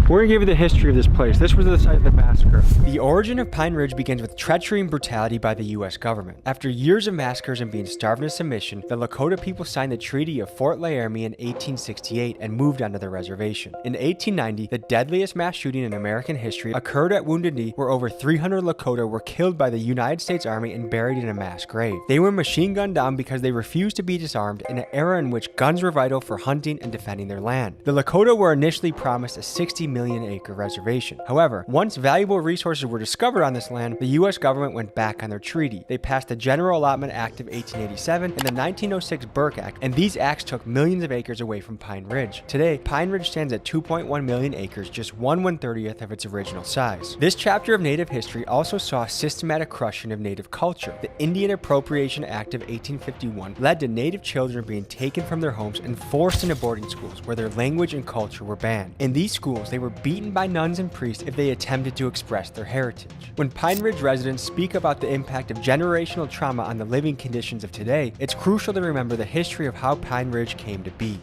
We're gonna give you the history of this place. This was the site of the massacre. The origin of Pine Ridge begins with treachery and brutality by the U.S. government. After years of massacres and being starved into submission, the Lakota people signed the Treaty of Fort Laramie in 1868 and moved onto the reservation. In 1890, the deadliest mass shooting in American history occurred at Wounded Knee, where over 300 Lakota were killed by the United States Army and buried in a mass grave. They were machine gunned down because they refused to be disarmed in an era in which guns were vital for hunting and defending their land. The Lakota were initially promised a 60 million acre reservation. However, once valuable resources were discovered on this land, the US government went back on their treaty. They passed the General Allotment Act of 1887 and the 1906 Burke Act, and these acts took millions of acres away from Pine Ridge. Today, Pine Ridge stands at 2.1 million acres, just 1/130th of its original size. This chapter of Native history also saw systematic crushing of Native culture. The Indian Appropriation Act of 1851 led to Native children being taken from their homes and forced into boarding schools where their language and culture were banned. In these schools, they were beaten by nuns and priests if they attempted to express their heritage. When Pine Ridge residents speak about the impact of generational trauma on the living conditions of today, it's crucial to remember the history of how Pine Ridge came to be.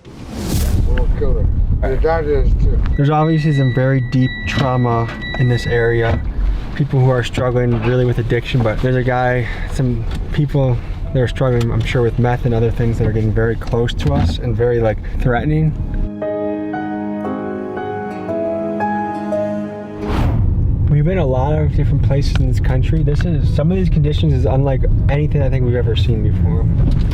There's obviously some very deep trauma in this area. People who are struggling really with addiction, but there's a guy, some people that are struggling, I'm sure, with meth and other things that are getting very close to us and very like threatening. We've been a lot of different places in this country. Some of these conditions is unlike anything I think we've ever seen before.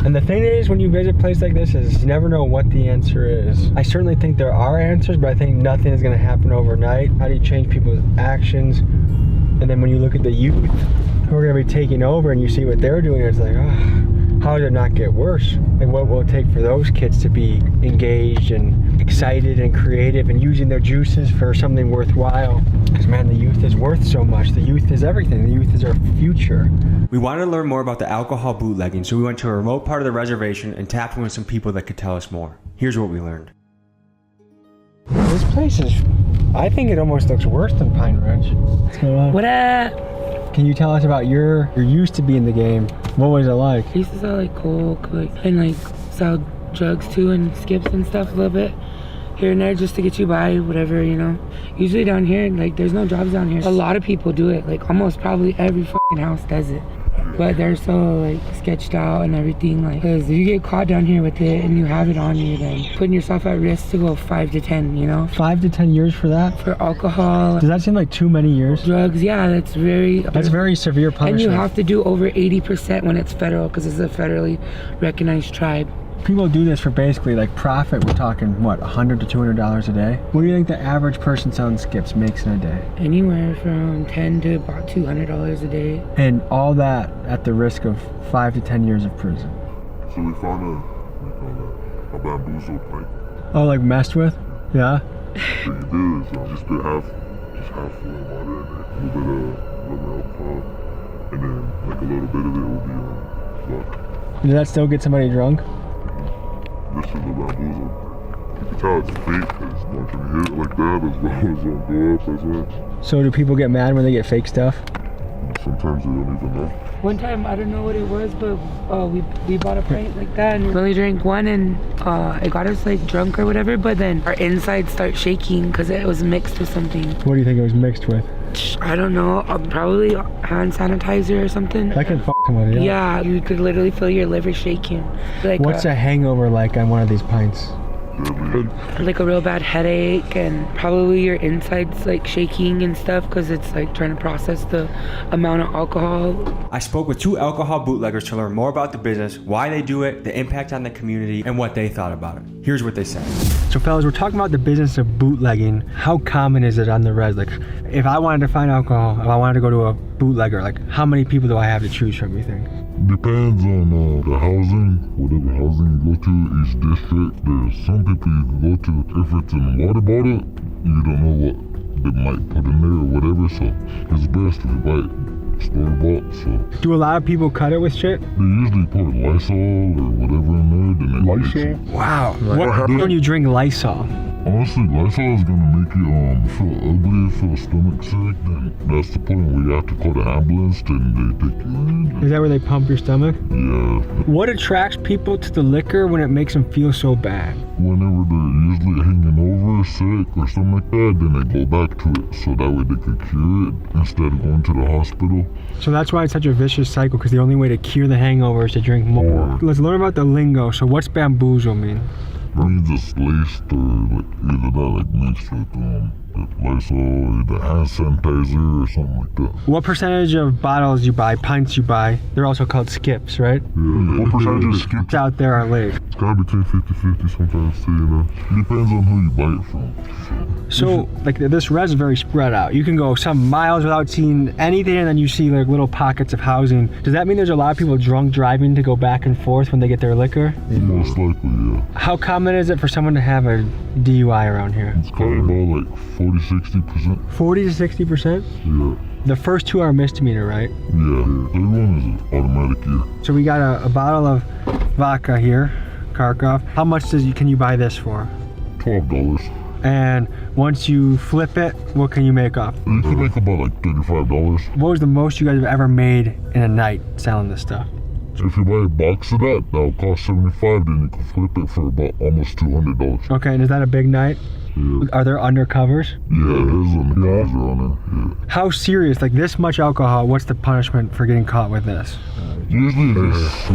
And the thing is, when you visit a place like this, is you never know what the answer is. I certainly think there are answers, but I think nothing is going to happen overnight. How do you change people's actions? And then when you look at the youth who are going to be taking over and you see what they're doing, it's like, oh, how did it not get worse? Like, what will it take for those kids to be engaged and excited and creative and using their juices for something worthwhile? Because man, the youth is worth so much. The youth is everything. The youth is our future. We wanted to learn more about the alcohol bootlegging, so we went to a remote part of the reservation and tapped in with some people that could tell us more. Here's what we learned. This place is, I think it almost looks worse than Pine Ridge. What's going on? What up? Can you tell us about you used to be in the game? What was it like? I used to sell like coke, and sell drugs too, and skips and stuff a little bit here and there just to get you by, whatever, you know. Usually down here, there's no jobs down here. A lot of people do it, almost probably every fucking house does it. But they're so sketched out and everything, because if you get caught down here with it and you have it on you, then putting yourself at risk to go 5 to 10, you know. 5 to 10 years for that? For alcohol. Does that seem like too many years? Drugs, yeah, that's very severe punishment. And you have to do over 80% when it's federal, because it's a federally recognized tribe. People do this for basically profit. We're talking what, $100 to $200 a day? What do you think the average person selling skips makes in a day? Anywhere from $10 to about $200 a day. And all that at the risk of 5 to 10 years of prison. So we found a bamboozled pipe. Oh, messed with? Yeah. What you do is just put half full of water in it, a little bit of alcohol, and then a little bit of it will be luck. Does that still get somebody drunk? This is the bamboozle. You can tell it's fake because once you hit it like that, as well as it'll go up as well. So do people get mad when they get fake stuff? Sometimes they don't even know. One time, I don't know what it was, but we bought a pint like that and we only drank one, and it got us drunk or whatever, but then our insides start shaking because it was mixed with something. What do you think it was mixed with? I don't know, probably hand sanitizer or something. That can fuck somebody up. Yeah, you could literally feel your liver shaking. What's a hangover like on one of these pints? A real bad headache, and probably your insides shaking and stuff because it's trying to process the amount of alcohol. I spoke with 2 alcohol bootleggers to learn more about the business, why they do it, the impact on the community, and what they thought about it. Here's what they said. So fellas, we're talking about the business of bootlegging. How common is it on the res? If I wanted to find alcohol, if I wanted to go to a bootlegger, how many people do I have to choose from, you think? Depends on the housing, whatever housing you go to, each district. There's some people you can go to. If it's in a water bottle, you don't know what they might put in there or whatever, so it's best if you buy it store-bought. So do a lot of people cut it with shit? They usually put Lysol or whatever in there. Lysol? Wow. What happens when you drink Lysol? Honestly, Lysol is gonna make you feel ugly, feel stomach sick. Then that's the point where you have to call the ambulance, and they take you in. Is that where they pump your stomach? Yeah. What attracts people to the liquor when it makes them feel so bad? Whenever they're usually hanging over, sick, or something like that, then they go back to it, so that way they can cure it instead of going to the hospital. So that's why it's such a vicious cycle, because the only way to cure the hangover is to drink more. Let's learn about the lingo. So what's bamboozle mean? It means it's laced or either that mixed with Lysol, either hand sanitizer or something like that. What percentage of bottles you buy, pints you buy, they're also called skips, right? Yeah. What percentage of skips out there are late? It's gotta be between 50-50 sometimes too, you know. It depends on who you buy it from. So, like, this res is very spread out. You can go some miles without seeing anything, and then you see like little pockets of housing. Does that mean there's a lot of people drunk driving to go back and forth when they get their liquor? Most likely, yeah. How common is it for someone to have a DUI around here? It's probably about like 40-60%. 40 to 60%? Yeah. The first two are misdemeanor, right? Yeah. Third one is automatic, yeah. So we got a bottle of vodka here, Kharkov. How much can you buy this for? $12. And once you flip it, what can you make off? You can make about like $35. What was the most you guys have ever made in a night selling this stuff? If you buy a box of that'll cost $75, then you can flip it for about almost $200. Okay, and is that a big night? Yeah. Are there undercovers? Yeah, there's undercovers on there. Yeah. How serious, like this much alcohol, what's the punishment for getting caught with this? Usually this.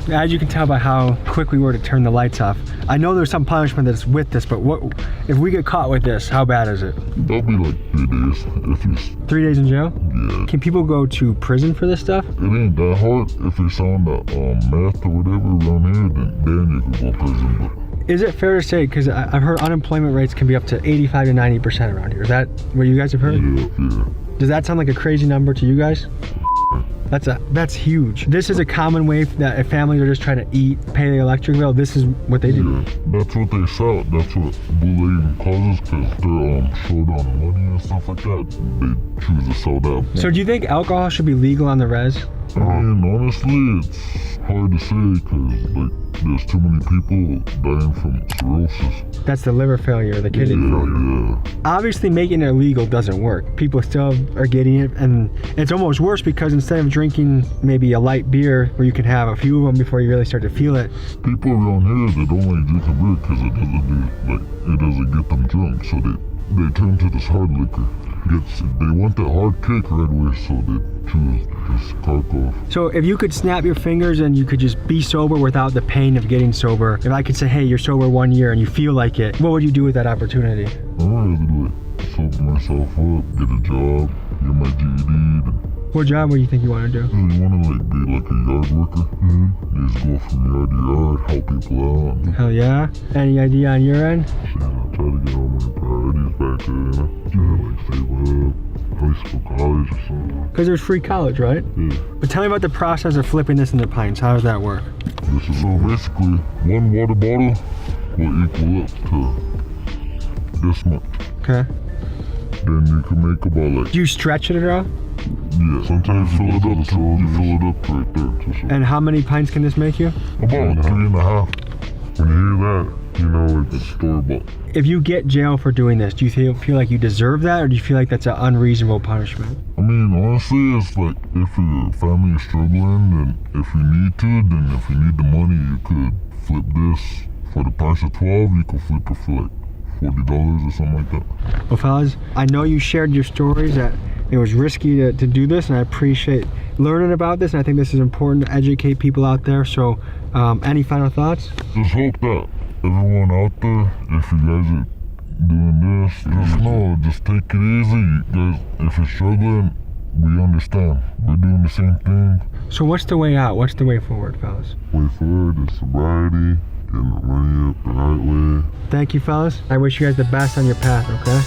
As you can tell by how quick we were to turn the lights off, I know there's some punishment that's with this, but what if we get caught with this, how bad is it? That'll be like 3 days, at least. 3 days in jail? Yeah. Can people go to prison for this stuff? It ain't that hard. If you're selling the meth or whatever around here, then you can go to prison. But is it fair to say, because I've heard unemployment rates can be up to 85 to 90% around here. Is that what you guys have heard? Yeah. Does that sound like a crazy number to you guys? That's huge. This is a common way that if families are just trying to eat, pay the electric bill, this is what they do. Yeah, that's what they sell. That's what bullying causes, because they're short on money and stuff like that. They choose to sell that. So do you think alcohol should be legal on the res? I mean, honestly, it's hard to say because like there's too many people dying from cirrhosis. That's the liver failure, the kidney failure. Yeah. Obviously, making it illegal doesn't work. People still are getting it, and it's almost worse because instead of drinking maybe a light beer where you can have a few of them before you really start to feel it. People around here, they don't like drinking beer because it doesn't get them drunk, so they turn to this hard liquor. They want that hard kick right away, so they choose this Kharkov. So if you could snap your fingers and you could just be sober without the pain of getting sober, if I could say, hey, you're sober 1 year and you feel like it, what would you do with that opportunity? I'd rather do it. Sober myself up, get a job, get my GED. What job would you think you want to do? You want to be like a yard worker. You just go from yard to yard, help people out. Hell yeah. Any idea on your end? Try to get all my priorities back to, like save up, high school, college or something. Because there's free college, right? Yeah. But tell me about the process of flipping this into pints. How does that work? So basically, one water bottle will equal up to this much. Okay. Then you can make about like... Do you stretch it at all? Yeah, sometimes you fill it up right there. And how many pints can this make you? About 3.5. When you hear that, you know it's store-bought. If you get jail for doing this, do you feel like you deserve that, or do you feel like that's an unreasonable punishment? I mean, honestly, it's like if your family is struggling, then if you need to, then if you need the money, you could flip this. For the price of 12, you could flip it for like $40 or something like that. Well, fellas, I know you shared your stories that it was risky to do this, and I appreciate learning about this, and I think this is important to educate people out there. So any final thoughts? Just hope that everyone out there, if you guys are doing this, just know, just take it easy. You guys, if you're struggling, we understand. We're doing the same thing. So what's the way out? What's the way forward, fellas? Way forward is sobriety, getting the money up the right way. Thank you, fellas. I wish you guys the best on your path, okay?